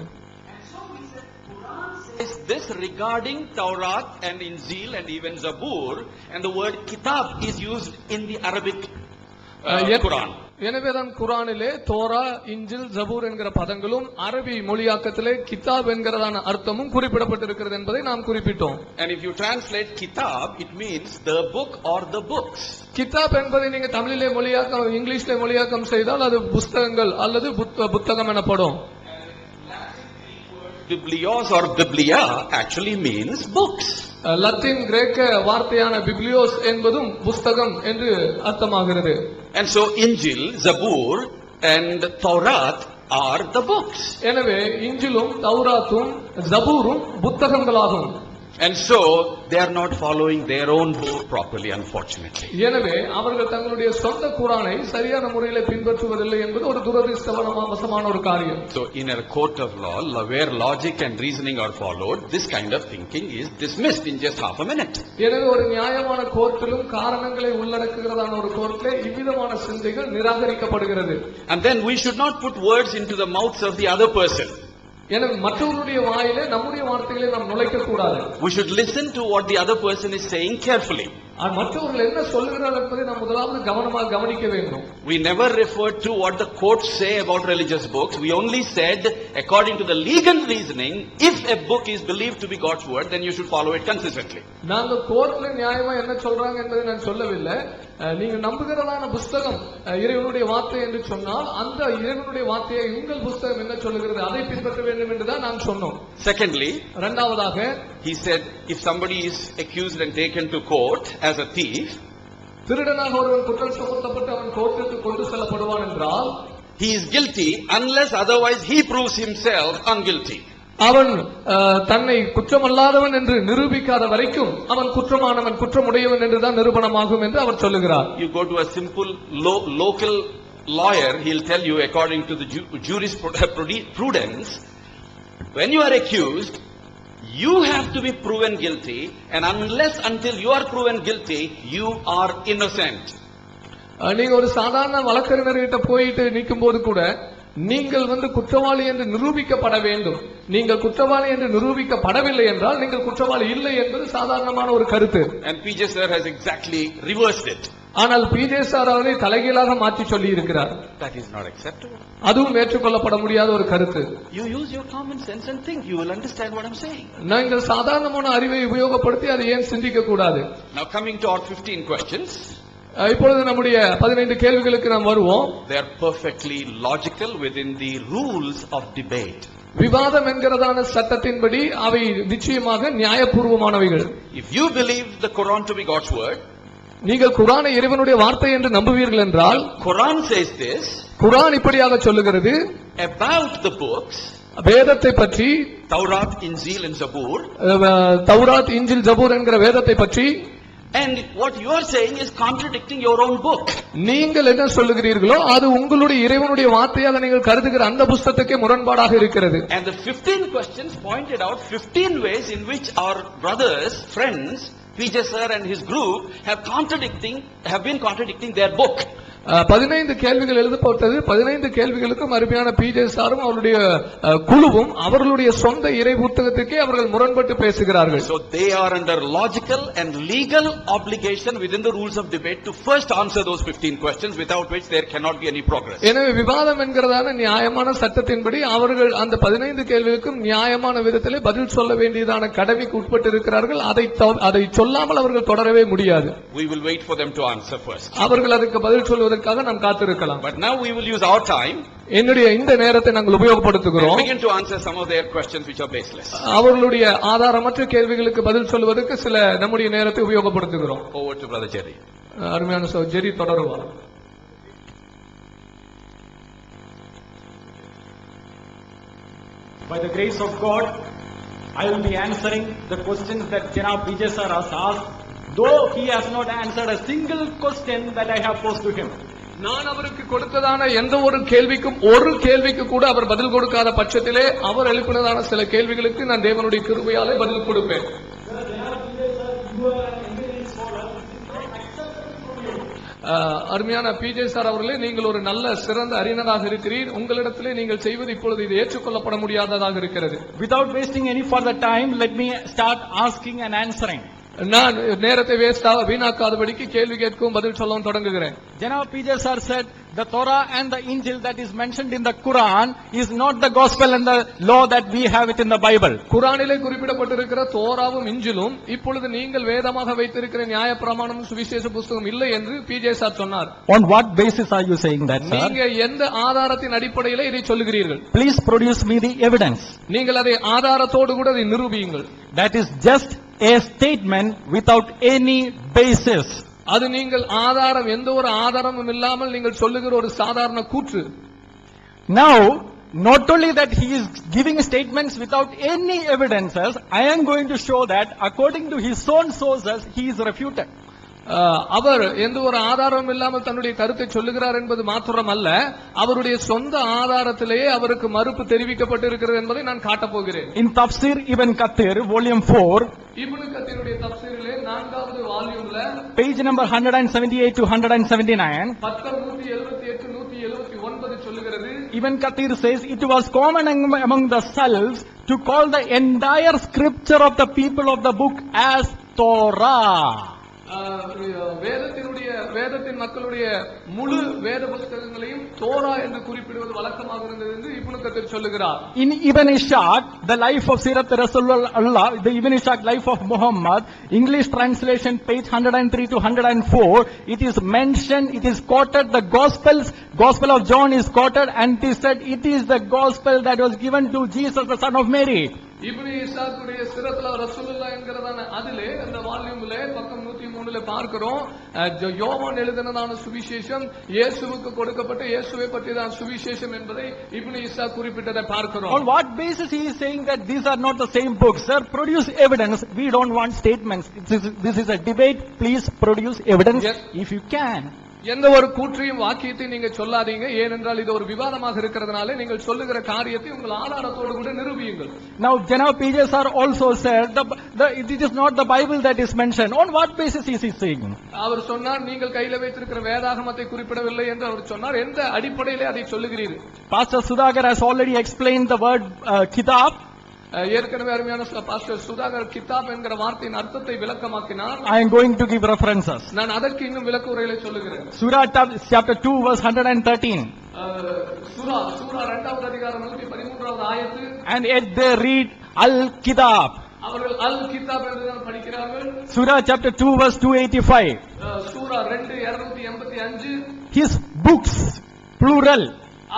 This regarding Taurat and Injil and even Zabur, and the word kitab is used in the Arabic Quran. எனவேதான் குர்ஆனிலே தோரா, இன்ஜில், ஜபூர் என்கிற பதங்களும் அரபி மொழியாக்கத்திலே கிதாப் என்கிறதான அர்த்தமும் குறிப்பிடப்பட்டிருக்கிறது என்பதை நாம் குறிப்பிட்டோம். And if you translate kitab, it means the book or the books. கிதாப் என்பதை நீங்க தமிழிலே மொழியாக்கம், இங்கிலீஷ்ல மொழியாக்கம் செய்தால் அது புத்தகங்கள் அல்லது புத்தகம் எனப்படும். Biblios or biblia actually means books. Latin கிரேக்க வார்த்தையான பிப்லியோஸ் என்பதும் புத்தகம் என்று அர்த்தமாகிறது. And so Injil, Zabur and Taurat are the books. எனவே இன்ஜிலும் தௌராத்தும் ஜபூரும் புத்தகங்களாகும். And so they are not following their own book properly, unfortunately. எனவே அவர்கள் தங்களுடைய சொந்த குர்ஆனை சரியான முறையில் பின்பற்றுவதில்லை என்பது ஒரு துரதிர்ஷ்டவசமான ஒரு காரியம். So in a court of law, where logic and reasoning are followed, this kind of thinking is dismissed in just half a minute. எனவே ஒரு நியாயமான கோர்ட்டிலும் காரணங்களை உள்ளடக்குகிறதான ஒரு கோர்ட்டிலே இவ்விதமான சிந்தைகள் நிராகரிக்கப்படுகிறது. And then we should not put words into the mouths of the other person. எனவே மற்றவருடைய வாயிலே நம்முடைய வார்த்தைகளை நாம் நுழைக்க கூடாது. We should listen to what the other person is saying carefully. மற்றவர்கள் என்ன சொல்லுகிறார்கள் என்பதை நாம் முதலாவது கவனமாக கவனிக்க வேண்டும். We never referred to what the courts say about religious books. We only said, according to the legal reasoning, if a book is believed to be God's word, then you should follow it consistently. நாங்க கோர்ட்ல நியாயமா என்ன சொல்றாங்க என்பதை நான் சொல்லவில்லை. நீங்க நம்புகிறதான புத்தகம் இறைவனுடைய வார்த்தை என்று சொன்னால் அந்த இறைவனுடைய வார்த்தையை உங்கள் புத்தகம் என்ன சொல்லுகிறது அதை பின்பற்ற வேண்டும் என்றுதான் நாம் சொன்னோம். Secondly, இரண்டாவதாக he said, if somebody is accused and taken to court as a thief, திருடனாக ஒருவன் குற்றம் சுமத்தப்பட்டு அவன் கோர்ட்டுக்கு கொண்டு செல்லப்படுவான் என்றால், he is guilty unless otherwise he proves himself unguilty. அவன் தன்னை குற்றமல்லாதவன் என்று நிரூபிக்காத வரைக்கும் அவன் குற்றமானவன் குற்றமுடையவன் என்றுதான் நிரூபணமாகும் என்று அவர் சொல்லுகிறார். You go to a simple local lawyer, he'll tell you according to the jurisprudence, when you are accused, you have to be proven guilty, and until you are proven guilty, you are innocent. நீங்க ஒரு சாதாரண வழக்கறிஞர்கிட்ட போயிட்டு நிற்கும் போது கூட நீங்கள் குற்றவாளி என்று நிரூபிக்கப்பட வேண்டும். நீங்கள் குற்றவாளி என்று நிரூபிக்கப்படவில்லை என்றால் நீங்கள் குற்றவாளி இல்லை என்பது சாதாரணமான ஒரு கருத்து. And PJ sir has exactly reversed it. ஆனால் PJ சார் அவரை தலைகீழாக மாற்றி சொல்லி இருக்கிறார். That is not acceptable. அதுவும் ஏற்றுக்கொள்ளப்பட முடியாத ஒரு கருத்து. You use your common sense and think, you will understand what I'm saying. நீங்கள் சாதாரணமான அறிவை உபயோகப்படுத்தி அதை ஏன் சிந்திக்க கூடாது? Now coming to our 15 questions. இப்பொழுது நம்முடைய 15 கேள்விகளுக்கு நாம் வருவோம். They are perfectly logical within the rules of debate. விவாதம் என்கிறதான சட்டத்தின்படி அவை நிச்சயமாக நியாயபூர்வமானவைகள். If you believe the Quran to be God's word, நீங்கள் குர்ஆனை இறைவனுடைய வார்த்தை என்று நம்புவீர்கள் என்றால், Quran says this, குர்ஆன் இப்படியாக சொல்லுகிறது about the books, வேதத்தை பற்றி, Taurat, Injil and Zabur, தௌராத், இன்ஜில், ஜபூர் என்கிற வேதத்தை பற்றி, and what you are saying is contradicting your own book. நீங்கள் என்ன சொல்லுகிறீர்களோ அது உங்களுடைய இறைவனுடைய வார்த்தையாக நீங்கள் கருதுகிற அந்த புத்தகத்துக்கே முரண்பாடாக இருக்கிறது. And the 15 questions pointed out 15 ways in which our brothers, friends, PJ sir and his group have been contradicting their book. 15 கேள்விகள் எழுதப்பட்டது. 15 கேள்விகளுக்கும் அருமையான PJ சாரும் அவருடைய குழுவும் அவர்களுடைய சொந்த இறை புத்தகத்துக்கே அவர்கள் முரண்பட்டு பேசுகிறார்கள். So they are under logical and legal obligation within the rules of debate to first answer those 15 questions, without which there cannot be any progress. எனவே விவாதம் என்கிறதான நியாயமான சட்டத்தின்படி அவர்கள் அந்த 15 கேள்விகளுக்கும் நியாயமான விதத்திலே பதில் சொல்ல வேண்டியதான கடமைக்கு உட்பட்டு இருக்கிறார்கள். அதை சொல்லாமல் அவர்கள் தொடரவே முடியாது. We will wait for them to answer first. அவர்கள் அதற்கு பதில் சொல்வதற்காக நாம் காத்திருக்கலாம். But now we will use our time. என்னுடைய இந்த நேரத்தை நாங்கள் உபயோகப்படுத்துகிறோம். Begin to answer some of their questions which are baseless. அவர்களுடைய ஆதாரமற்ற கேள்விகளுக்கு பதில் சொல்வதற்கு சில நம்முடைய நேரத்தை உபயோகப்படுத்துகிறோம். Over to Brother Jerry. அருமையான சகோதரர் ஜெரி தொடருவார். By the grace of God, I will be answering the questions that Janab PJ sir has asked, though he has not answered a single question that I have posed to him. நான் அவருக்கு கொடுத்ததான எந்த ஒரு கேள்விக்கும் ஒரு கேள்விக்கு கூட அவர் பதில் கொடுக்காத பட்சத்திலே அவர் எழுப்பினதான சில கேள்விகளுக்கு நான் தேவனுடைய கிருபையாலே பதில் கொடுப்பேன். அருமையான PJ சார் அவர்களே, நீங்கள் ஒரு நல்ல சிறந்த அறிஞராக இருக்கிறீர். உங்களிடத்திலே நீங்கள் செய்வது இப்பொழுது இது ஏற்றுக்கொள்ளப்பட முடியாததாக இருக்கிறது. Without wasting any further time, let me start asking and answering. நான் நேரத்தை வீணாக்காதபடிக்கு கேள்வி கேட்கவும் பதில் சொல்லவும் தொடங்குகிறேன். Janab PJ sir said the Torah and the Injil that is mentioned in the Quran is not the gospel and the law that we have it in the Bible. குர்ஆனிலே குறிப்பிடப்பட்டிருக்கிற தோராவும் இன்ஜிலும் இப்பொழுது நீங்கள் வேதமாக வைத்திருக்கிற நியாயப்பிரமாணமும் சுவிசேஷ புத்தகம் இல்லை என்று PJ சார் சொன்னார். On what basis are you saying that, sir? நீங்க எந்த ஆதாரத்தின் அடிப்படையில் இதை சொல்லுகிறீர்கள்? Please produce me the evidence. நீங்கள் அதை ஆதாரத்தோடு கூட அதை நிரூபியுங்கள். That is just a statement without any basis. அது நீங்கள் ஆதாரம் எந்த ஒரு ஆதாரமும் இல்லாமல் நீங்கள் சொல்லுகிற ஒரு சாதாரண கூற்று. Now, not only that he is giving statements without any evidences, I am going to show that according to his own sources he is refuted. அவர் எந்த ஒரு ஆதாரமும் இல்லாமல் தன்னுடைய கருத்தை சொல்லுகிறார் என்பது மாத்திரம் அல்ல, அவருடைய சொந்த ஆதாரத்திலேயே அவருக்கு மறுப்பு தெரிவிக்கப்பட்டிருக்கிறது என்பதை நான் காட்டப் போகிறேன். In Tafsir Ibn Kathir, volume 4, இப்னு கத்தீருடைய தப்சீரிலே 4வது வால்யூம்ல page number 178 to 179, பக்கம் 178 179 சொல்லுகிறது. Ibn Kathir says it was common among the Salafs to call the entire scripture of the people of the book as Torah. வேதத்தின் மக்களுடைய முழு வேத புத்தகங்களையும் தோரா என்று குறிப்பிடுவது வழக்கமாக இருந்தது என்று இப்னு கத்தீர் சொல்லுகிறார். In Ibn Ishaq, the life of Sirat Rasulullah, the Ibn Ishaq life of Muhammad, English translation page 103 to 104, it is mentioned, it is quoted, the Gospel of John is quoted, and it is said it is the gospel that was given to Jesus, the son of Mary. இப்னு இசாக்குடைய சிரத்ல ரசூலுல்லா என்கிறதான அதிலே அந்த வால்யூம்ல பக்கம் 103ல பார்க்கிறோம் யோவான் எழுதினதான சுவிசேஷம் இயேசுவுக்கு கொடுக்கப்பட்ட இயேசுவை பற்றியதான சுவிசேஷம் என்பதை இப்னு இசாக் குறிப்பிட்டதை பார்க்கிறோம். On what basis he is saying that these are not the same books? Sir, produce evidence. We don't want statements. This is a debate. Please produce evidence if you can. எந்த ஒரு கூற்றையும் வாக்கியத்தையும் நீங்க சொல்லாதீங்க, ஏனென்றால் இது ஒரு விவாதமாக இருக்கிறதுனால நீங்கள் சொல்லுகிற காரியத்தை உங்கள் ஆதாரத்தோடு கூட நிரூபியுங்கள். Now Janab PJ sir also said it is not the Bible that is mentioned. On what basis is he saying? அவர் சொன்னார் நீங்கள் கையில வைத்திருக்கிற வேதாகமத்தை குறிப்பிடவில்லை என்று அவர் சொன்னார். எந்த அடிப்படையிலே அதை சொல்லுகிறீர்கள்? Pastor Sudhakar has already explained the word kitab. ஏற்கனவே அருமையான பாஸ்டர் சுதாகர் கிதாப் என்கிற வார்த்தையின் அர்த்தத்தை விளக்கமாக்கினார். I am going to give references. நான் அதற்கு இன்னும் விளக்க உரைகளை சொல்லுகிறேன். Surah chapter 2 verse 113. சூரா 2வது அதிகாரம் 113வது ஆயத்து. And yet they read al-kitab. அவர்கள் அல்-கிதாப் என்று படிக்கிறார்கள். Surah chapter 2 verse 285. சூரா 2:285. His books plural.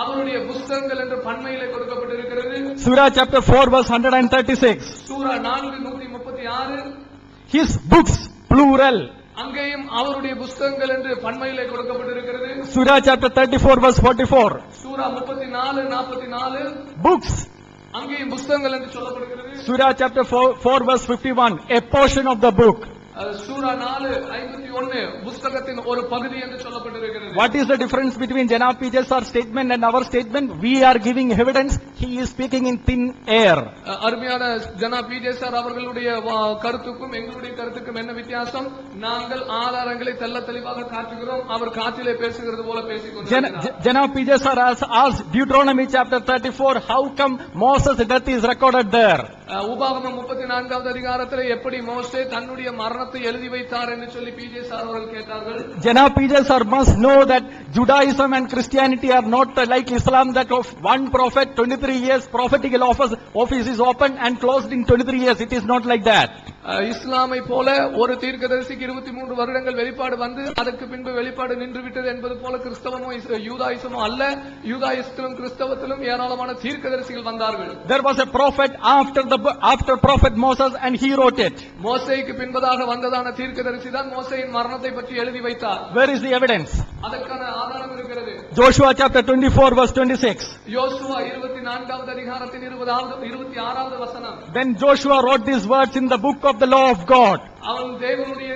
அவருடைய புத்தகங்கள் என்று பன்மையிலே கொடுக்கப்பட்டிருக்கிறது. Surah chapter 4 verse 136. சூரா 4:136. His books plural. அங்கேயும் அவருடைய புத்தகங்கள் என்று பன்மையிலே கொடுக்கப்பட்டிருக்கிறது. Surah chapter 34 verse 44. சூரா 34:44. Books. அங்கேயும் புத்தகங்கள் என்று சொல்லப்படுகிறது. Surah chapter 4 verse 51. A portion of the book. சூரா 4:51 புத்தகத்தின் ஒரு பகுதி என்று சொல்லப்பட்டிருக்கிறது. What is the difference between Janab PJ sir statement and our statement? We are giving evidence. He is speaking in thin air. அருமையான ஜனாப் PJ சார் அவர்களுடைய கருத்துக்கும் எங்களுடைய கருத்துக்கும் என்ன வித்தியாசம்? நாங்கள் ஆதாரங்களை தெளிவாக காட்டுகிறோம், அவர் காற்றிலே பேசுகிறது போல பேசிக்கொண்டிருக்கிறார். Janab PJ sir has asked Deuteronomy chapter 34, how come Moses' death is recorded there? உபாகமம் 34வது அதிகாரத்தில் எப்படி மோசே தன்னுடைய மரணத்தை எழுதி வைத்தார் என்று சொல்லி PJ சார் அவர்கள் கேட்டார்கள். Janab PJ sir must know that Judaism and Christianity are not like Islam, that of one prophet 23 years prophetical office is opened and closed in 23 years. It is not like that. இஸ்லாமை போல ஒரு தீர்க்கதரிசிக்கு 23 வருடங்கள் வெளிப்பாடு வந்து அதற்கு பின்பு வெளிப்பாடு நின்று விட்டது என்பது போல கிறிஸ்தவமோ யூதாயிசமோ அல்ல. யூதாயிசத்திலும் கிறிஸ்தவத்திலும் ஏராளமான தீர்க்கதரிசிகள் வந்தார்கள். There was a prophet after prophet Moses and he wrote it. மோசேக்கு பின்பதாக வந்ததான தீர்க்கதரிசி தான் மோசேயின் மரணத்தை பற்றி எழுதி வைத்தார். Where is the evidence? அதற்கான ஆதாரம் இருக்கிறது. Joshua chapter 24 verse 26. யோசுவா 24வது அதிகாரத்தின் 26வது வசனம். Then Joshua wrote these words in the book of the law of God. அவன் தேவனுடைய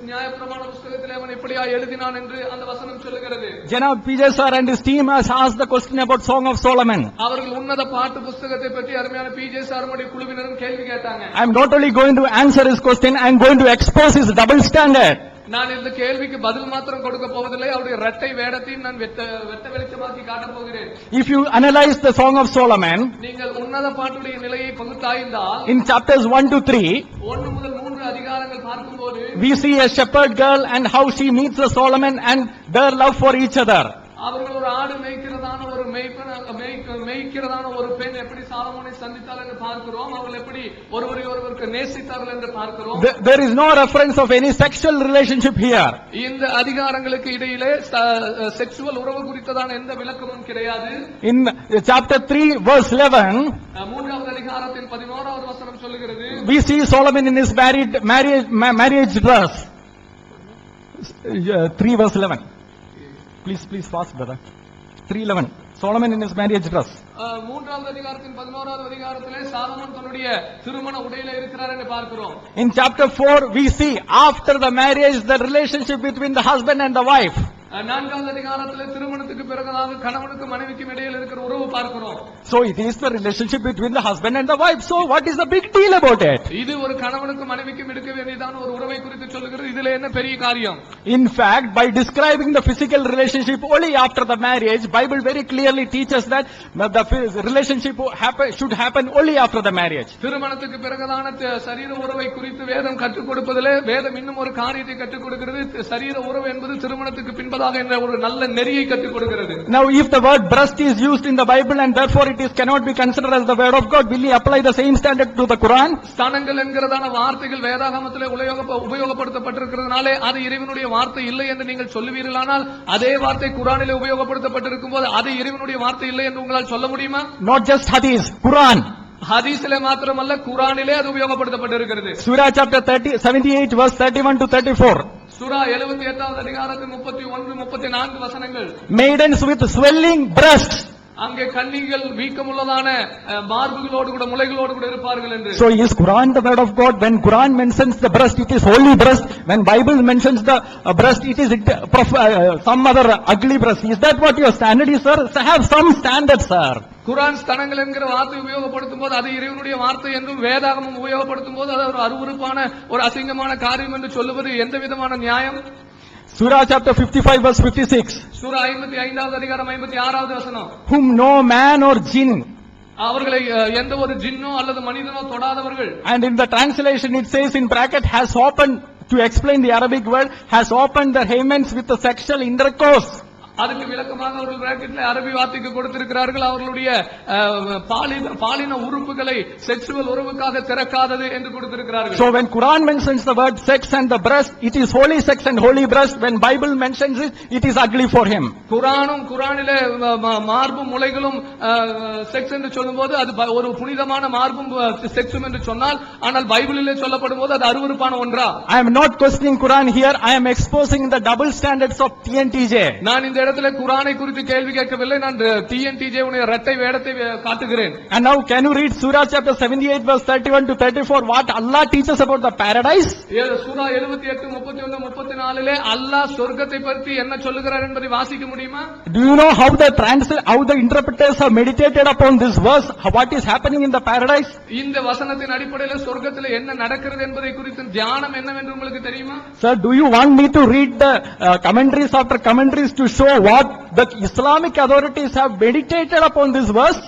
நியாயப்பிரமாண புத்தகத்திலே அவன் எப்படியா எழுதினான் என்று அந்த வசனம் சொல்லுகிறது. Janab PJ sir and his team has asked the question about Song of Solomon. அவர்கள் உன்னத பாட்டு புத்தகத்தை பற்றி அருமையான PJ சாருடைய குழுவினரும் கேள்வி கேட்டாங்க. I am not only going to answer his question, I am going to expose his double standard. நான் இந்த கேள்விக்கு பதில் மாத்திரம் கொடுக்க போவதில்லை, அவருடைய இரட்டை வேடத்தையும் நான் வெட்ட வெளிச்சமாக்கி காட்டப் போகிறேன். If you analyze the Song of Solomon, நீங்கள் உன்னத பாட்டுடைய நிலையை பகுத்தாய்ந்தால் in chapters 1 to 3, 1 முதல் 3 அதிகாரங்கள் பார்க்கும்போது we see a shepherd girl and how she meets the Solomon and their love for each other. அவர்கள் ஒரு ஆடு மேய்க்கிறதான ஒரு மேய்க்கிறதான ஒரு பெண் எப்படி சாலமோனை சந்தித்தார் என்று பார்க்கிறோம். அவர்கள் எப்படி ஒருவரை ஒருவருக்கு நேசித்தார்கள் என்று பார்க்கிறோம். There is no reference of any sexual relationship here. இந்த அதிகாரங்களுக்கு இடையிலே செக்சுவல் உறவு குறித்ததான எந்த விளக்கமும் கிடையாது. In chapter 3 verse 11, 3வது அதிகாரத்தின் 11வது வசனம் சொல்லுகிறது, we see Solomon in his marriage dress. 3 verse 11. Please fast, brother. 3:11. Solomon in his marriage dress. 3வது அதிகாரத்தின் 11வது அதிகாரத்திலே சாலமோன் தன்னுடைய திருமண உடையிலே இருக்கிறார் என்று பார்க்கிறோம். In chapter 4 we see after the marriage the relationship between the husband and the wife. 4வது அதிகாரத்திலே திருமணத்துக்கு பிறகுதாக கணவனுக்கு மனைவிக்கும் இடையில் இருக்கிற உறவு பார்க்கிறோம். So it is the relationship between the husband and the wife. So what is the big deal about it? இது ஒரு கணவனுக்கு மனைவிக்கும் இருக்க வேண்டியதான ஒரு உறவை குறித்து சொல்லுகிறது. இதுல என்ன பெரிய காரியம்? In fact, by describing the physical relationship only after the marriage, Bible very clearly teaches that the relationship should happen only after the marriage. திருமணத்துக்கு பிறகுதான சரீர உறவை குறித்து வேதம் கற்றுக் கொடுப்பதிலே வேதம் இன்னும் ஒரு காரியத்தை கற்றுக் கொடுக்கிறது. சரீர உறவு என்பது திருமணத்துக்கு பின்பதாக என்ற ஒரு நல்ல நெறியை கற்றுக் கொடுக்கிறது. Now if the word breast is used in the Bible and therefore it is cannot be considered as the word of God, will you apply the same standard to the Quran? ஸ்தானங்கள் என்கிறதான வார்த்தைகள் வேதாகமத்திலே உபயோகப்படுத்தப்பட்டிருக்கிறதுனாலே அது இறைவனுடைய வார்த்தை இல்லை என்று நீங்கள் சொல்லுவீர்களானால் அதே வார்த்தை குர்ஆனிலே உபயோகப்படுத்தப்பட்டிருக்கும் போது அது இறைவனுடைய வார்த்தை இல்லை என்று உங்களால் சொல்ல முடியுமா? Not just hadith, Quran. ஹதீஸிலே மாத்திரமல்ல குர்ஆனிலே அது உபயோகப்படுத்தப்பட்டிருக்கிறது. Surah chapter 78 verse 31 to 34. சூரா 78வது அதிகாரத்தின் 31 34 வசனங்கள். Maidens with swelling breasts. அங்கே கன்னிகள் வீக்கமுள்ளதான மார்புகளோடு கூட முலைகளோடு கூட இருப்பார்கள் என்று. So is Quran the word of God? When Quran mentions the breast, it is holy breast. When Bible mentions the breast, it is some other ugly breast. Is that what your standard is, sir? Have some standard, sir. குர்ஆன் ஸ்தனங்கள் என்கிற வார்த்தை உபயோகப்படுத்தும் போது அது இறைவனுடைய வார்த்தை என்றும் வேதாகமம் உபயோகப்படுத்தும் போது அது ஒரு அருவருப்பான ஒரு அசிங்கமான காரியம் என்று சொல்லுவது எந்த விதமான நியாயம்? Surah chapter 55 verse 56. சூரா 55வது அதிகாரம் 56வது வசனம். Whom no man or jinn. அவர்களை எந்த ஒரு ஜின்னோ அல்லது மனிதனோ தொடாதவர்கள். And in the translation it says in bracket has opened, to explain the Arabic word, has opened their hymens with the sexual intercourse. அதுக்கு விளக்கமாக அவர்கள் பிராக்கெட்ல அரபி வார்த்தைக்கு கொடுத்திருக்கிறார்கள். அவர்களுடைய பாலின உறுப்புகளை செக்சுவல் உறவுக்காக திறக்காதது என்று கொடுத்திருக்கிறார்கள். So when Quran mentions the word sex and the breast, it is holy sex and holy breast. When Bible mentions it, it is ugly for him. குர்ஆனிலே மார்பும் முலைகளும் செக்ஸ் என்று சொல்லும்போது அது ஒரு புனிதமான மார்பும் செக்ஸும் என்று சொன்னால், ஆனால் பைபிளிலே சொல்லப்படும் போது அது அருவருப்பான ஒன்றா? I am not questioning Quran here. I am exposing the double standards of TNTJ. நான் இந்த இடத்துல குர்ஆனை குறித்து கேள்வி கேட்கவில்லை, நான் TNTJ உடைய இரட்டை வேடத்தை காட்டுகிறேன். And now can you read Surah chapter 78 verse 31 to 34 what Allah teaches about the paradise? சூரா 78 31 34லே அல்லாஹ் சொர்க்கத்தை பற்றி என்ன சொல்லுகிறார் என்பதை வாசிக்க முடியுமா? Do you know how the interpreters have meditated upon this verse, what is happening in the paradise? இந்த வசனத்தின் அடிப்படையில் சொர்க்கத்தில் என்ன நடக்கிறது என்பதை குறித்து தியானம் என்னவென்று உங்களுக்கு தெரியுமா? Sir, do you want me to read the commentaries after commentaries to show what the Islamic authorities have meditated upon this verse?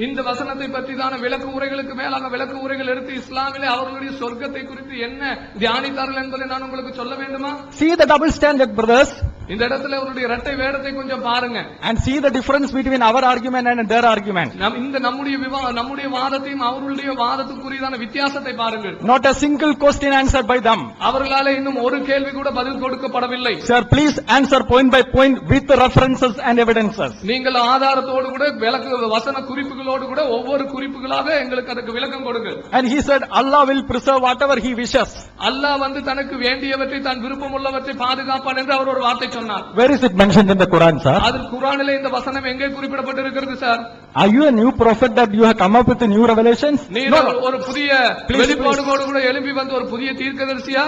இந்த வசனத்தை பற்றிதான விளக்க உரைகளுக்கு மேலாக விளக்க உரைகள் எடுத்து இஸ்லாமிலே அவர்களுடைய சொர்க்கத்தை குறித்து என்ன தியானித்தார்கள் என்பதை நான் உங்களுக்கு சொல்ல வேண்டுமா? See the double standard, brothers. இந்த இடத்துல அவருடைய இரட்டை வேடத்தை கொஞ்சம் பாருங்க. And see the difference between our argument and their argument. இந்த நம்முடைய வாதத்தையும் அவர்களுடைய வாதத்துக்குரியதான வித்தியாசத்தை பாருங்கள். Not a single question answered by them. அவர்களால இன்னும் ஒரு கேள்வி கூட பதில் கொடுக்கப்படவில்லை. Sir, please answer point by point with the references and evidences. நீங்கள் ஆதாரத்தோடு கூட விளக்க வசன குறிப்புகளோடு கூட ஒவ்வொரு குறிப்புகளாக எங்களுக்கு அதுக்கு விளக்கம் கொடுங்கள். And he said Allah will preserve whatever he wishes. அல்லாஹ் வந்து தனக்கு வேண்டியவற்றை தான் விருப்பமுள்ளவற்றை பாதுகாப்பான் என்று அவர் ஒரு வார்த்தை சொன்னார். Where is it mentioned in the Quran, sir? அது குர்ஆனிலே இந்த வசனம் எங்கே குறிப்பிடப்பட்டிருக்கிறது sir? Are you a new prophet that you have come up with new revelations? நீங்க ஒரு புதிய வெளிப்பாடுகளோடு கூட எழும்பி வந்த ஒரு புதிய தீர்க்கதரிசியா?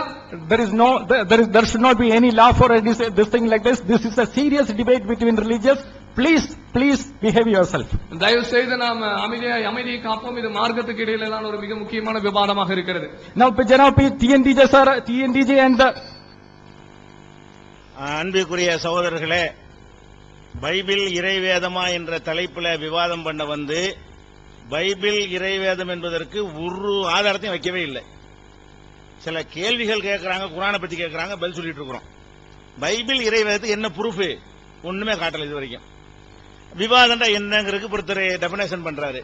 There should not be any law for this thing like this. This is a serious debate between religions. Please behave yourself. தயவு செய்து நாம் அமைதியை காப்போம். இது மார்க்கத்துக்கு இடையிலான ஒரு மிக முக்கியமான விவாதமாக இருக்கிறது. Now TNTJ sir, TNTJ and the அன்பிற்குரிய சகோதரர்களே, பைபிள் இறைவேதமா என்ற தலைப்புல விவாதம் பண்ண வந்து பைபிள் இறைவேதம் என்பதற்கு ஒரு ஆதாரத்தையும் வைக்கவே இல்லை. சில கேள்விகள் கேட்கறாங்க, குர்ஆனை பத்தி கேட்கறாங்க, பதில் சொல்லிட்டு இருக்கிறோம். பைபிள் இறைவேதத்துக்கு என்ன ப்ரூஃப்? ஒண்ணுமே காட்டல இது வரைக்கும். விவாதம்டா என்னங்கிறதுக்கு ஒருத்தர் டெபினேஷன் பண்றாரு.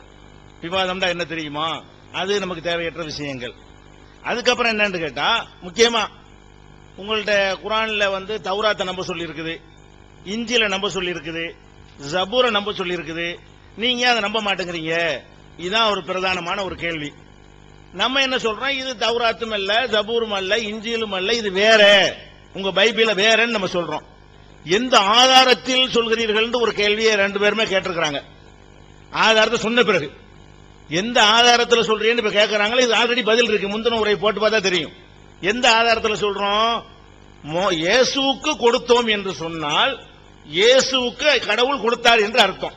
விவாதம்டா என்ன தெரியுமா? அது நமக்கு தேவையற்ற விஷயங்கள். அதுக்கப்புறம் என்னன்னு கேட்டா, முக்கியமா உங்கள்ட்ட குர்ஆன்ல வந்து தௌராத்தை நம்ப சொல்லி இருக்குது, இஞ்சில நம்ப சொல்லி இருக்குது, ஜபூரை நம்ப சொல்லி இருக்குது. நீங்க அதை நம்ப மாட்டேங்கிறீங்க. இதுதான் ஒரு பிரதானமான ஒரு கேள்வி. நம்ம என்ன சொல்றோம்? இது தௌராத்தும் அல்ல, ஜபூரும் அல்ல, இஞ்சிலும் அல்ல, இது வேற, உங்க பைபிள வேறன்னு நம்ம சொல்றோம். எந்த ஆதாரத்தில் சொல்கிறீர்கள் ஒரு கேள்வியை ரெண்டு பேருமே கேட்டிருக்கிறாங்க. ஆதாரத்தை சொன்ன பிறகு எந்த ஆதாரத்தில் சொல்றீங்கன்னு இப்ப கேட்கறாங்களோ, இது ஆல்ரெடி பதில் இருக்கு. முந்தின உரை போட்டு பார்த்தா தெரியும். எந்த ஆதாரத்தில் சொல்றோம்? இயேசுவுக்கு கொடுத்தோம் என்று சொன்னால் இயேசுவுக்கு கடவுள் கொடுத்தார் என்று அர்த்தம்.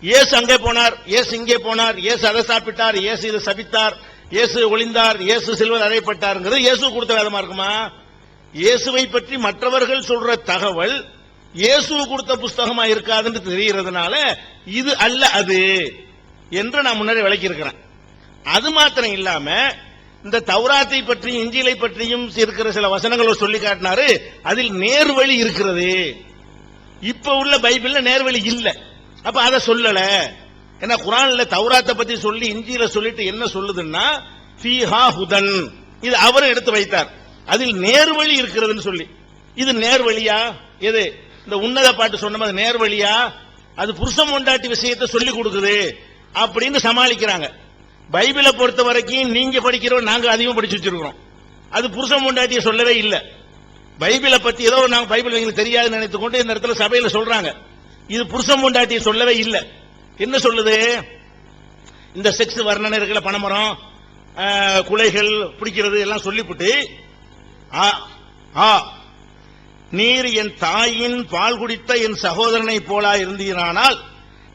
இயேசு அங்கே போனார், இயேசு இங்கே போனார், இயேசு அதை சாப்பிட்டார், இயேசு இதை சபித்தார், இயேசு ஒளிந்தார், இயேசு சிலுவையில் அறையப்பட்டார்ங்கிறது இயேசு கொடுத்த வேதமா இருக்குமா? இயேசுவை பற்றி மற்றவர்கள் சொல்ற தகவல் இயேசு கொடுத்த புஸ்தகமா இருக்காதுன்னு தெரிகிறதுனால இது அல்ல அது என்று நான் முன்னாடி விளக்கி இருக்கிறேன். அது மாத்திரம் இல்லாம இந்த தௌராத்தை பற்றியும் இஞ்சிலை பற்றியும் இருக்கிற சில வசனங்களை சொல்லி காட்டினாரு. அதில் நேர்வழி இருக்கிறது. இப்ப உள்ள பைபிள்ல நேர்வழி இல்ல. அப்ப அதை சொல்லல. ஏன்னா குர்ஆன்ல தௌராத்தை பத்தி சொல்லி இஞ்சில சொல்லிட்டு என்ன சொல்லுதுன்னா ஃபீஹா ஹுதன், இது அவரும் எடுத்து வைத்தார். அதில் நேர்வழி இருக்கிறதுன்னு சொல்லி, இது நேர்வழியா? எது இந்த உன்னத பாட்டு சொன்ன மாதிரி நேர்வழியா? அது புருஷன் பொண்டாட்டி விஷயத்தை சொல்லி கொடுக்குது அப்படின்னு சமாளிக்கிறாங்க. பைபிளை பொறுத்த வரைக்கும் நீங்க படிக்கிறோம், நாங்க அதிகம் படிச்சு வச்சிருக்கிறோம். அது புருஷன் பொண்டாட்டியை சொல்லவே இல்லை. பைபிளை பத்தி ஏதோ நாங்க பைபிள் எங்களுக்கு தெரியாதுன்னு நினைத்து கொண்டு இந்த இடத்துல சபையில சொல்றாங்க. இது புருஷன் பொண்டாட்டியை சொல்லவே இல்லை. என்ன சொல்லுது? இந்த செக்ஸ் வர்ணனை இருக்கிற பனைமரம், குலைகள் பிடிக்கிறது எல்லாம் சொல்லிவிட்டு, நீர் என் தாயின் பால் குடித்த என் சகோதரனை போலா இருந்தீரானால்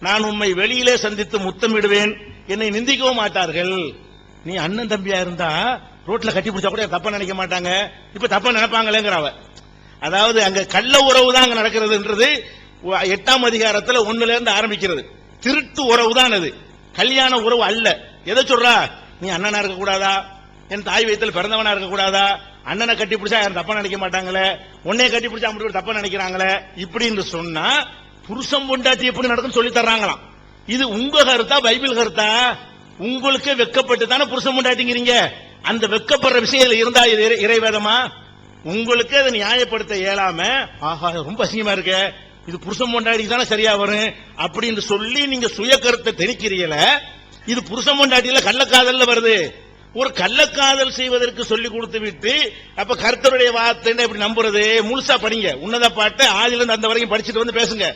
நான் உம்மை வெளியிலே சந்தித்து முத்தமிடுவேன், என்னை நிந்திக்கவும் மாட்டார்கள். நீ அண்ணன் தம்பியா இருந்தா ரோட்ல கட்டி பிடிச்சா கூட தப்பா நினைக்க மாட்டாங்க, இப்ப தப்பா நினைப்பாங்களேங்கிறவ. அதாவது அங்க கள்ள உறவு தான் அங்க நடக்கிறதுன்றது 8ஆம் அதிகாரத்துல 1ல இருந்து ஆரம்பிக்கிறது. திருட்டு உறவு தான் அது, கல்யாண உறவு அல்ல. எதை சொல்றா? நீ அண்ணனா இருக்க கூடாதா, என் தாய் வயிற்றில் பிறந்தவனா இருக்க கூடாதா, அண்ணனை கட்டி பிடிச்சா யாரும் தப்பா நினைக்க மாட்டாங்களே, உன்னைய கட்டி பிடிச்சா அப்படி தப்பா நினைக்கிறாங்களே, இப்படின்னு சொன்னா புருஷன் பொண்டாட்டி எப்படி நடக்குன்னு சொல்லி தர்றாங்களாம். இது உங்க கருத்தா பைபிள் கருத்தா? உங்களுக்கு வெக்கப்பட்டு தானே புருஷன் பொண்டாட்டிங்கிறீங்க. அந்த வெக்கப்படுற விஷயம் இருந்தா இது இறைவேதமா? உங்களுக்கு அதை நியாயப்படுத்த இயலாம, ஆஹா ரொம்ப அசிங்கமா இருக்க, இது புருஷன் பொண்டாட்டி தானே சரியா வரும் அப்படின்னு சொல்லி நீங்க சுய கருத்தை திணிக்கிறீங்கள. இது புருஷன் பொண்டாட்டியில கள்ளக்காதல்ல வருது. ஒரு கள்ளக்காதல் செய்வதற்கு சொல்லி கொடுத்து விட்டு அப்ப கர்த்தருடைய வார்த்தை எப்படி நம்புறது? முழுசா படிங்க, உன்னத பாட்டு ஆதிலிருந்து அந்த வரைக்கும் படிச்சுட்டு வந்து பேசுங்க.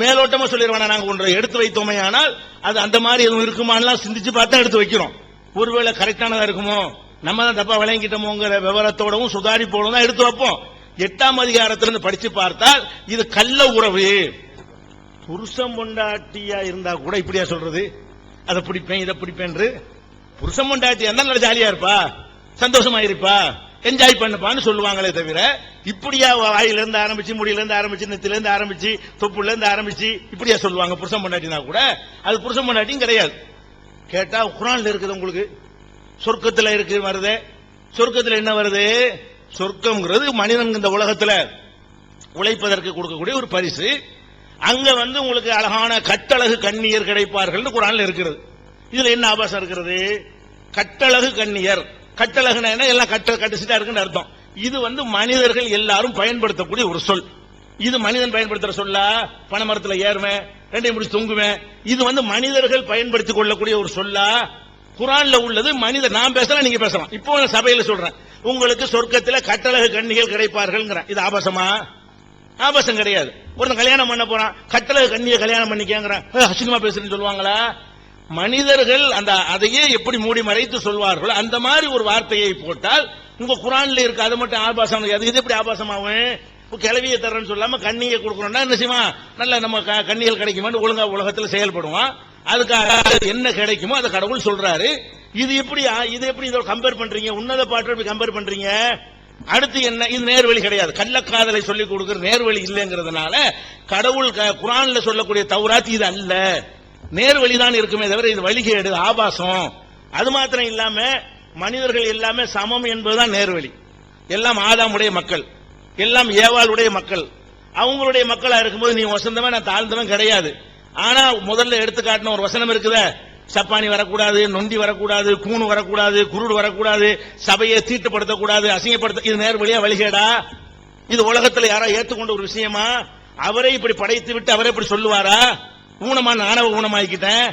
மேலோட்டமா சொல்லிடுவானா நாங்க ஒன்றை எடுத்து வைத்தோமே, ஆனால் அது அந்த மாதிரி எதுவும் இருக்குமான்னு சிந்திச்சு பார்த்தா எடுத்து வைக்கிறோம். ஒருவேளை கரெக்டானதா இருக்குமோ, நம்ம தான் தப்பா விளங்கிட்டோமோங்கிற விவரத்தோடவும் சுதாரிப்போடும் தான் எடுத்து வைப்போம். 8ஆம் அதிகாரத்திலிருந்து படிச்சு பார்த்தால் இது கள்ள உறவு. புருஷன் பொண்டாட்டியா இருந்தா கூட இப்படியா சொல்றது? அதை பிடிப்பேன் இதை பிடிப்பேன். புருஷன் பொண்டாட்டியா இருந்தா நல்ல ஜாலியா இருப்பா, சந்தோஷமா இருப்பா, என்ஜாய் பண்ணுப்பான்னு சொல்லுவாங்களே தவிர இப்படியா வாயிலிருந்து ஆரம்பிச்சு முடியிலிருந்து ஆரம்பிச்சு நெத்திலிருந்து ஆரம்பிச்சு தொப்புல இருந்து ஆரம்பிச்சு இப்படியா சொல்லுவாங்க? புருஷன் பொண்டாட்டினா கூட அது புருஷன் பொண்டாட்டியும் கிடையாது. கேட்டா குர்ஆன்ல இருக்குது, உங்களுக்கு சொர்க்கத்துல இருக்கு வருது. சொர்க்கத்துல என்ன வருது? சொர்க்கம்ங்கிறது மனிதன் இந்த உலகத்துல உழைப்பதற்கு கொடுக்கக்கூடிய ஒரு பரிசு. அங்க உங்களுக்கு அழகான கட்டழகு கண்ணியர் கிடைப்பார்கள் குர்ஆன்ல இருக்கிறது. இதுல என்ன ஆபாசம் இருக்கிறது? கட்டழகு கண்ணியர், கட்டழகுனா என்ன? எல்லாம் கட்டிச்சிட்டா இருக்குன்னு அர்த்தம். இது மனிதர்கள் எல்லாரும் பயன்படுத்தக்கூடிய ஒரு சொல். இது மனிதன் பயன்படுத்துற சொல்லா? பனைமரத்துல ஏறுவேன், ரெண்டையும் முடிச்சு தொங்குவேன், இது மனிதர்கள் பயன்படுத்திக் கொள்ளக்கூடிய ஒரு சொல்லா? குர்ஆன்ல உள்ளது மனிதர். நான் பேசலாம், நீங்க பேசலாம். இப்போ சபையில சொல்றேன், உங்களுக்கு சொர்க்கத்துல கட்டழகு கண்ணிகள் கிடைப்பார்கள். இது ஆபாசமா? ஆபாசம் கிடையாது. ஒருத்தன் கல்யாணம் பண்ண போறான், கட்டழகு கண்ணியை கல்யாணம் பண்ணிக்கங்கிறான், அசிங்கமா பேசுறேன்னு சொல்லுவாங்களா? மனிதர்கள் அந்த அதையே எப்படி மூடி மறைத்து சொல்வார்கள், அந்த மாதிரி ஒரு வார்த்தையை போட்டால் உங்க குர்ஆன்ல இருக்கு. அது மட்டும் ஆபாசம். அது எப்படி ஆபாசமாகும்? கிளவியை தர்றேன்னு சொல்லாம கண்ணியை கொடுக்கணும்னா என்ன செய்வான்? நல்ல நம்ம கண்ணிகள் கிடைக்குமான்னு ஒழுங்கா உலகத்தில் செயல்படுவான். அதுக்காக என்ன கிடைக்குமோ அதை கடவுள் சொல்றாரு. இது எப்படி இதோட கம்பேர் பண்றீங்க? உன்னத பாட்டு கம்பேர் பண்றீங்க? அடுத்து என்ன? இது நேர்வழி கிடையாது. கள்ளக்காதலை சொல்லிக் கொடுக்கிற நேர்வழி இல்லைங்கிறதுனால கடவுள் குர்ஆன்ல சொல்லக்கூடிய தௌராத் இது அல்ல, நேர்வழிதான் இருக்குமே தவிர இது வழிகேடு, ஆபாசம். அது மாத்திரம் இல்லாம மனிதர்கள் எல்லாமே சமம் என்பதுதான் நேர்வழி. எல்லாம் ஆதாமுடைய மக்கள், எல்லாம் ஏவாளுடைய மக்கள். அவங்களுடைய மக்களா இருக்கும்போது நீ வசந்தவன் நான் தாழ்ந்தவன் கிடையாது. ஆனா முதல்ல எடுத்து காட்டின ஒரு வசனம் இருக்குதே, சப்பானி வரக்கூடாது, நொண்டி வரக்கூடாது, கூணு வரக்கூடாது, குருடு வரக்கூடாது, சபையை தீட்டுப்படுத்தக்கூடாது, அசிங்கப்படுத்த. இது நேர்வழியா வழிகேடா? இது உலகத்தில் யாரா ஏற்றுக்கொண்ட ஒரு விஷயமா? அவரை இப்படி படைத்து விட்டு அவரை இப்படி சொல்லுவாரா? ஊனமா நானவ ஊனமாக்கிட்டேன்,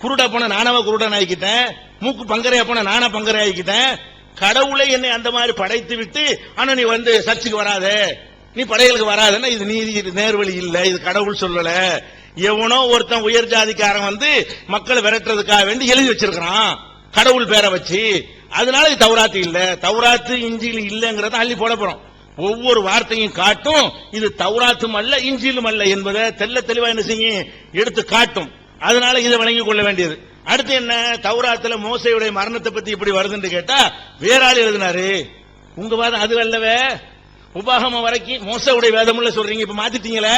குருடா போன நானவ குருடன் ஆகிக்கிட்டேன், மூக்கு பங்கரையா போன நானா பங்கரை ஆகிக்கிட்டேன். கடவுளை என்னை அந்த மாதிரி படைத்து விட்டு ஆனா நீ சர்ச்சுக்கு வராத, நீ படைகளுக்கு வராதுன்னா இது நீதி நேர்வழி இல்ல, இது கடவுள் சொல்லல. எவனோ ஒருத்தன் உயர் ஜாதிக்காரன் மக்களை விரட்டுறதுக்காக வேண்டி எழுதி வச்சிருக்கான் கடவுள் பேரை வச்சு. அதனால இது தௌராத்து இல்ல, தௌராத்து இஞ்சில் இல்லங்கிறத அள்ளி போட போறோம். ஒவ்வொரு வார்த்தையும் காட்டும் இது தௌராத்தும் அல்ல இஞ்சிலும் அல்ல என்பதை தெல்ல தெளிவா என்ன செய்யும் எடுத்து காட்டும். அதனால இதை வழங்கிக் கொள்ள வேண்டியது. அடுத்து என்ன, தௌராத்துல மோசையுடைய மரணத்தை பத்தி இப்படி வருதுன்னு கேட்டா வேற ஆள் எழுதினாரு. உங்க வாதம் அது அல்லவே. உபாகமம் வரைக்கும் மோசையுடைய வேதமுள்ள சொல்றீங்க, இப்ப மாத்திட்டீங்களே.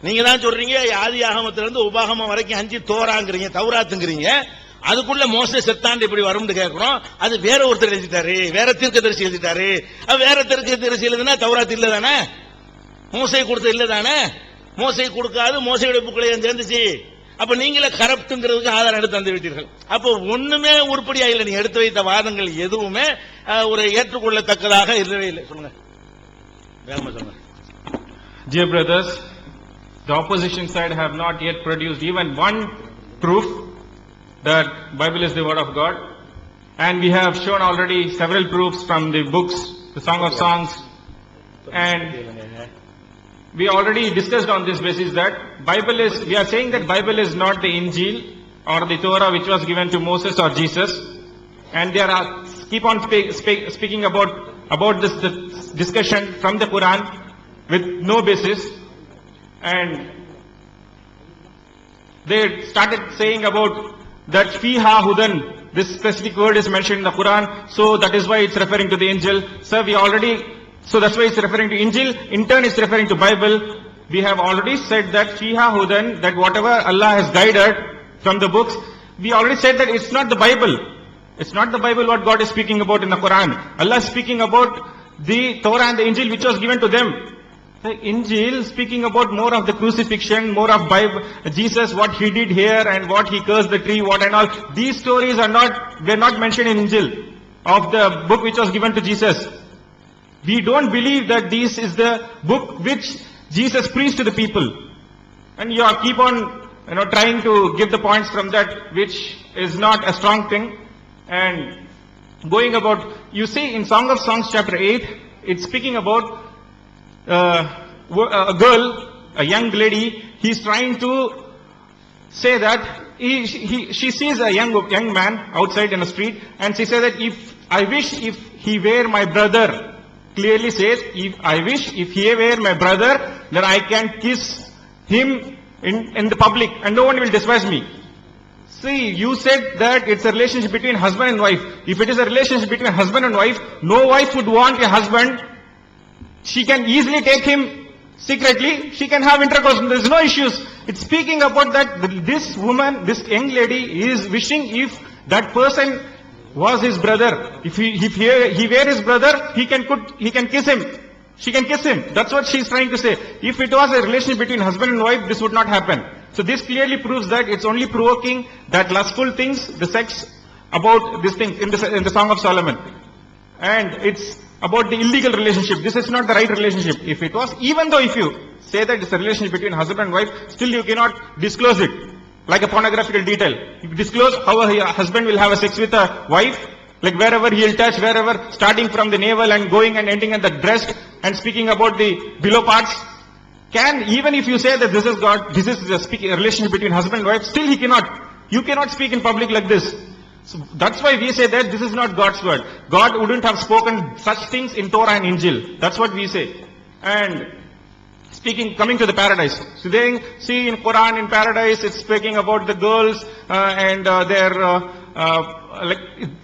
நீங்க தான் சொல்றீங்க ஆதி ஆகமத்திலிருந்து உபாகமம் வரைக்கும் 5 தோராங்கிறீங்க, தௌராத்துங்கிறீங்க. அதுக்குள்ள மோசே செத்தாண்டு இப்படி வரும்னு கேட்கிறோம். அது வேற ஒருத்தர் எழுதிட்டாரு, வேற தீர்க்கதரிசி எழுதிட்டாரு. வேற தீர்க்கதரிசி எழுதுனா தௌராத் இல்ல தானே, மோசை கொடுத்த இல்ல தானே, மோசை கொடுக்காது மோசையுடைய புக்களை சேர்ந்துச்சு. அப்ப நீங்களே கரப்ட்ங்கிறதுக்கு ஆதாரம் எடுத்து தந்து விட்டீர்கள். அப்போ ஒண்ணுமே உருப்படியா இல்லை. நீங்க எடுத்து வைத்த வாதங்கள் எதுவுமே ஒரு ஏற்றுக்கொள்ளத்தக்கதாக இல்லவே இல்லை. சொல்லுங்க, வேகமா சொல்லுங்க. Dear brothers, the opposition side have not yet produced even one proof that Bible is the word of God, and we have shown already several proofs from the books, the Song of Songs, and we already discussed on this basis that Bible is, we are saying that Bible is not the Injil or the Torah which was given to Moses or Jesus, and they are keep on speaking about this discussion from the Quran with no basis, and they started saying about that fiha hudan, this specific word is mentioned in the Quran, so that is why it's referring to the Injil. Sir, so that's why it's referring to Injil, in turn it's referring to Bible. We have already said that fiha hudan, that whatever Allah has guided from the books, we already said that it's not the Bible. It's not the Bible what God is speaking about in the Quran. Allah is speaking about the Torah and the Injil which was given to them. The Injil speaking about more of the crucifixion, more of Bible, Jesus, what he did here and what he cursed the tree, what and all. These stories are they're not mentioned in Injil of the book which was given to Jesus. We don't believe that this is the book which Jesus preached to the people. And you are keep on, trying to give the points from that which is not a strong thing. And going about, you see in Song of Songs chapter 8, it's speaking about a girl, a young lady. He's trying to say that she sees a young man outside in the street, and she says that I wish if he were my brother. Clearly says, I wish if he were my brother, then I can kiss him in the public and no one will despise me. See, you said that it's a relationship between husband and wife. If it is a relationship between husband and wife, no wife would want a husband. She can easily take him secretly. She can have intercourse. There's no issues. It's speaking about that this woman, this young lady is wishing if that person was his brother. If he were his brother, he can kiss him. She can kiss him. That's what she's trying to say. If it was a relationship between husband and wife, this would not happen. So this clearly proves that it's only provoking that lustful things, the sex, about this thing in the Song of Solomon. And it's about the illegal relationship. This is not the right relationship. If it was, even though if you say that it's a relationship between husband and wife, still you cannot disclose it like a pornographical detail. You disclose how a husband will have a sex with a wife, like wherever he'll touch, wherever, starting from the navel and going and ending at the breast and speaking about the below parts. Even if you say that this is God, this is a relationship between husband and wife, still you cannot speak in public like this. So that's why we say that this is not God's word. God wouldn't have spoken such things in Torah and Injil. That's what we say. And coming to the paradise. So they see in Quran, in paradise, it's speaking about the girls and their,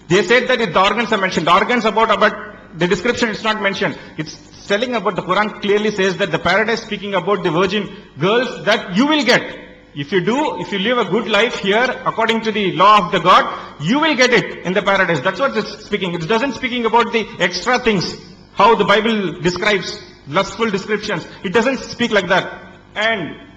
they said that the organs are mentioned. The organs but the description is not mentioned. It's telling about, the Quran clearly says that the paradise speaking about the virgin girls that you will get. If you live a good life here, according to the law of the God, you will get it in the paradise. That's what it's speaking. It doesn't speaking about the extra things, how the Bible describes, lustful descriptions. It doesn't speak like that. And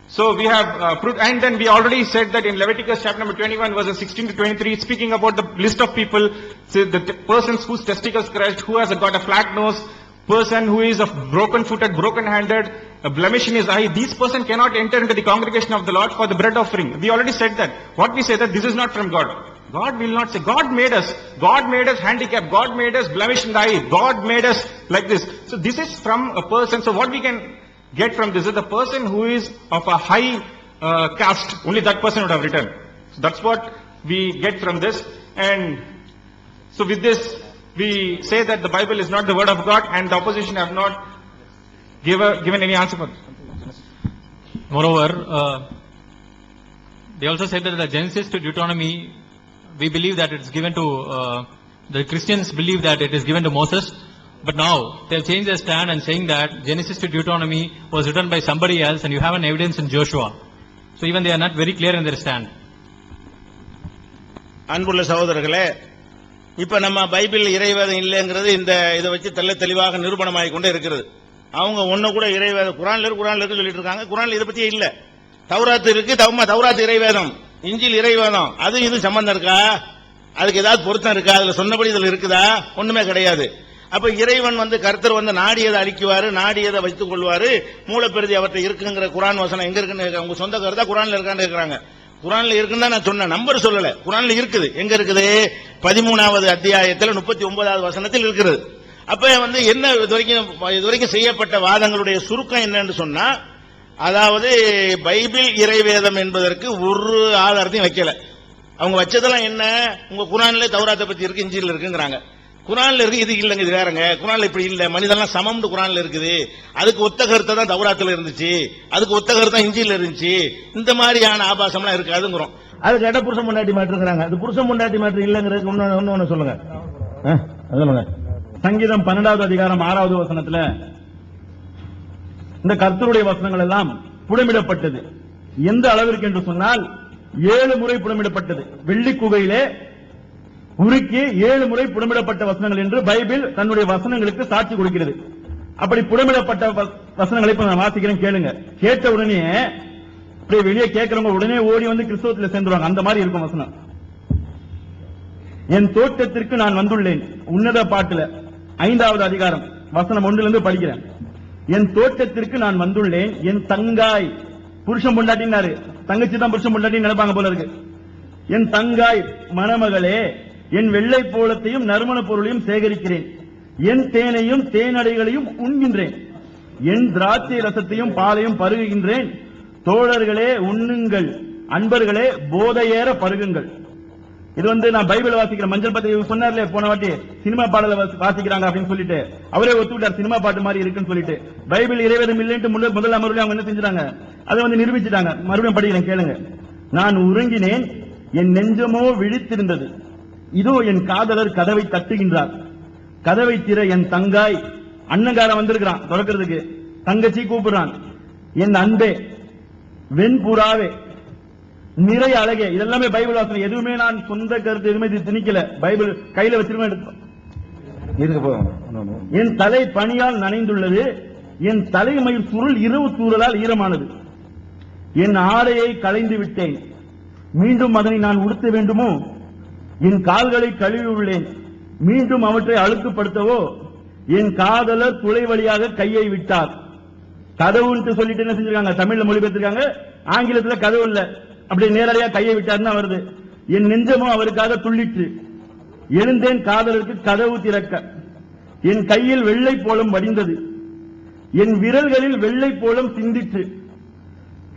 so we have and then we already said that in Leviticus chapter number 21 verses 16 to 23, it's speaking about the list of people, so the persons whose testicles crushed, who has got a flat nose, person who is broken-footed, broken-handed, a blemish in his eye, these person cannot enter into the congregation of the Lord for the bread offering. We already said that. What we say that this is not from God. God will not say. God made us handicapped. God made us blemish in the eye. God made us like this. So this is from a person. So what we can get from this is the person who is of a high caste. Only that person would have returned. So that's what we get from this. And so with this, we say that the Bible is not the word of God, and the opposition have not given any answer for this. Moreover, they also said that the Genesis to Deuteronomy, we believe that it's given to, the Christians believe that it is given to Moses, but now they've changed their stand and saying that Genesis to Deuteronomy was written by somebody else, and you have an evidence in Joshua. So even they are not very clear in their stand. அன்புள்ள சகோதரர்களே, இப்ப நம்ம பைபிள் இறைவேதம் இல்லைங்கிறது இந்த இதை வச்சு தெளிவாக நிரூபணமாகி கொண்டே இருக்கிறது. அவங்க ஒண்ணு கூட இறைவேதம் குர்ஆன்ல இருக்கு சொல்லிட்டு இருக்காங்க. குர்ஆன்ல இத பத்தி இல்ல. தௌராத் இருக்கு, தௌராத் இறைவேதம், இஞ்சில் இறைவேதம், அது இது சம்பந்தம் இருக்கா? அதுக்கு ஏதாவது பொருத்தம் இருக்கா? அதுல சொன்னபடி இதுல இருக்குதா? ஒண்ணுமே கிடையாது. அப்ப இறைவன் கர்த்தர் நாடியதை அழிக்குவாரு, நாடியதை வைத்துக் கொள்வாரு, மூலப்பிரதி அவர்கிட்ட இருக்குங்கிற குர்ஆன் வசனம் எங்க இருக்குன்னு உங்க சொந்த கருத்தா குர்ஆன்ல இருக்கான்னு கேக்குறாங்க. குர்ஆன்ல இருக்குன்னு நான் சொன்னேன், நம்பர் சொல்லல. குர்ஆன்ல இருக்குது. எங்க இருக்குது? 13வது அத்தியாயத்தில் 39வது வசனத்தில் இருக்கிறது. அப்ப என்ன இதுவரைக்கும் செய்யப்பட்ட வாதங்களுடைய சுருக்கம் என்னன்னு சொன்னா, அதாவது பைபிள் இறைவேதம் என்பதற்கு ஒரு ஆதாரத்தையும் வைக்கல. அவங்க வச்சதெல்லாம் என்ன? உங்க குர்ஆன்ல தௌராத்தை பத்தி இருக்கு, இஞ்சில் இருக்குங்கறாங்க. குர்ஆன்ல இருக்கு, இது இல்லங்க, இது வேறங்க. குர்ஆன்ல இப்படி இல்ல, மனிதெல்லாம் சமம்னு குர்ஆன்ல இருக்குது. அதுக்கு ஒத்த கருத்து தான் தௌராத்துல இருந்துச்சு, அதுக்கு ஒத்த கருத்து தான் இஞ்சில இருந்துச்சு. இந்த மாதிரியான ஆபாசம்லாம் இருக்காதுங்கறோம். அது கேட்ட புருஷன் முன்னாடி மாற்றுங்கறாங்க. அது புருஷன் முன்னாடி மாற்று இல்லங்கிறது ஒன்னு சொல்லுங்க. சொல்லுங்க. சங்கீதம் 12வது அதிகாரம் 6வது வசனத்துல இந்த கர்த்தருடைய வசனங்கள் எல்லாம் புடமிடப்பட்டது. எந்த அளவிற்கு என்று சொன்னால் 7 முறை புடமிடப்பட்டது. வெள்ளி குகையிலே உருக்கி 7 முறை புடமிடப்பட்ட வசனங்கள் என்று பைபிள் தன்னுடைய வசனங்களுக்கு சாட்சி கொடுக்கிறது. அப்படி புடமிடப்பட்ட வசனங்களை இப்ப நான் வாசிக்கிறேன், கேளுங்க. கேட்ட உடனே அப்படியே வெளியே கேட்கிறவங்க உடனே ஓடி கிறிஸ்தவத்தில் சேர்ந்துருவாங்க. அந்த மாதிரி இருக்கும் வசனம். என் தோட்டத்திற்கு நான் வந்துள்ளேன். உன்னத பாட்டுல 5வது அதிகாரம் வசனம் 1 படிக்கிறேன். என் தோட்டத்திற்கு நான் வந்துள்ளேன், என் தங்காய், புருஷன் பொண்டாட்டினாரு, தங்கச்சி தான் புருஷன் பொண்டாட்டி நினைப்பாங்க போல இருக்கு. என் தங்காய் மணமகளே, என் வெள்ளை போலத்தையும் நறுமண பொருளையும் சேகரிக்கிறேன், என் தேனையும் தேனடைகளையும் உண்கின்றேன், என் திராட்சை ரசத்தையும் பாலையும் பருகுகின்றேன். தோழர்களே உண்ணுங்கள், அன்பர்களே போதையேற பருகுங்கள். இது நான் பைபிள் வாசிக்கிற மஞ்சள் பத்தி சொன்னார்ல போன வாட்டி, சினிமா பாடல வாசிக்கிறாங்க அப்படின்னு சொல்லிட்டு அவரே ஒத்துக்கிட்டார், சினிமா பாட்டு மாதிரி இருக்குன்னு சொல்லிட்டு. பைபிள் இறைவேதம் இல்லைன்னு முதல் அமர்வுல அவங்க என்ன செஞ்சாங்க, அதை நிரூபிச்சுட்டாங்க. மறுபடியும் படிக்கிறேன், கேளுங்க. நான் உறங்கினேன், என் நெஞ்சமோ விழித்திருந்தது. இதோ என் காதலர் கதவை தட்டுகின்றார். கதவை திற என் தங்காய். அண்ணங்காரன் வந்திருக்கிறான் திறக்கிறதுக்கு. தங்கச்சி கூப்பிடுறான், என் அன்பே, வெண்புறாவே, நிறைய அழகே. இதெல்லாமே பைபிள் வாசனை. எதுவுமே நான் சொந்த கருத்து எதுவுமே திணிக்கல. பைபிள் கையில வச்சிருக்கேன், எடுத்தோம். என் தலை பனியால் நனைந்துள்ளது, என் தலைமயில் சுருள் இரவு தூறலால் ஈரமானது. என் ஆடையை களைந்து விட்டேன், மீண்டும் அதனை நான் உடுத்த வேண்டுமோ? என் கால்களை கழுவி உள்ளேன், மீண்டும் அவற்றை அழுக்குப்படுத்தவோ? என் காதலர் துளை வழியாக கையை விட்டார். கதவுன்னு சொல்லிட்டு என்ன செஞ்சிருக்காங்க, தமிழ்ல மொழிபெயர்த்திருக்காங்க. ஆங்கிலத்தில் கதவு இல்ல, அப்படி நேரடியாக கையை விட்டார்னு வருது. என் நெஞ்சமோ அவருக்காக துள்ளிற்று. எழுந்தேன் காதலருக்கு கதவு திறக்க. என் கையில் வெள்ளை போலம் வடிந்தது, என் விரல்களில் வெள்ளை போலம் சிந்திற்று,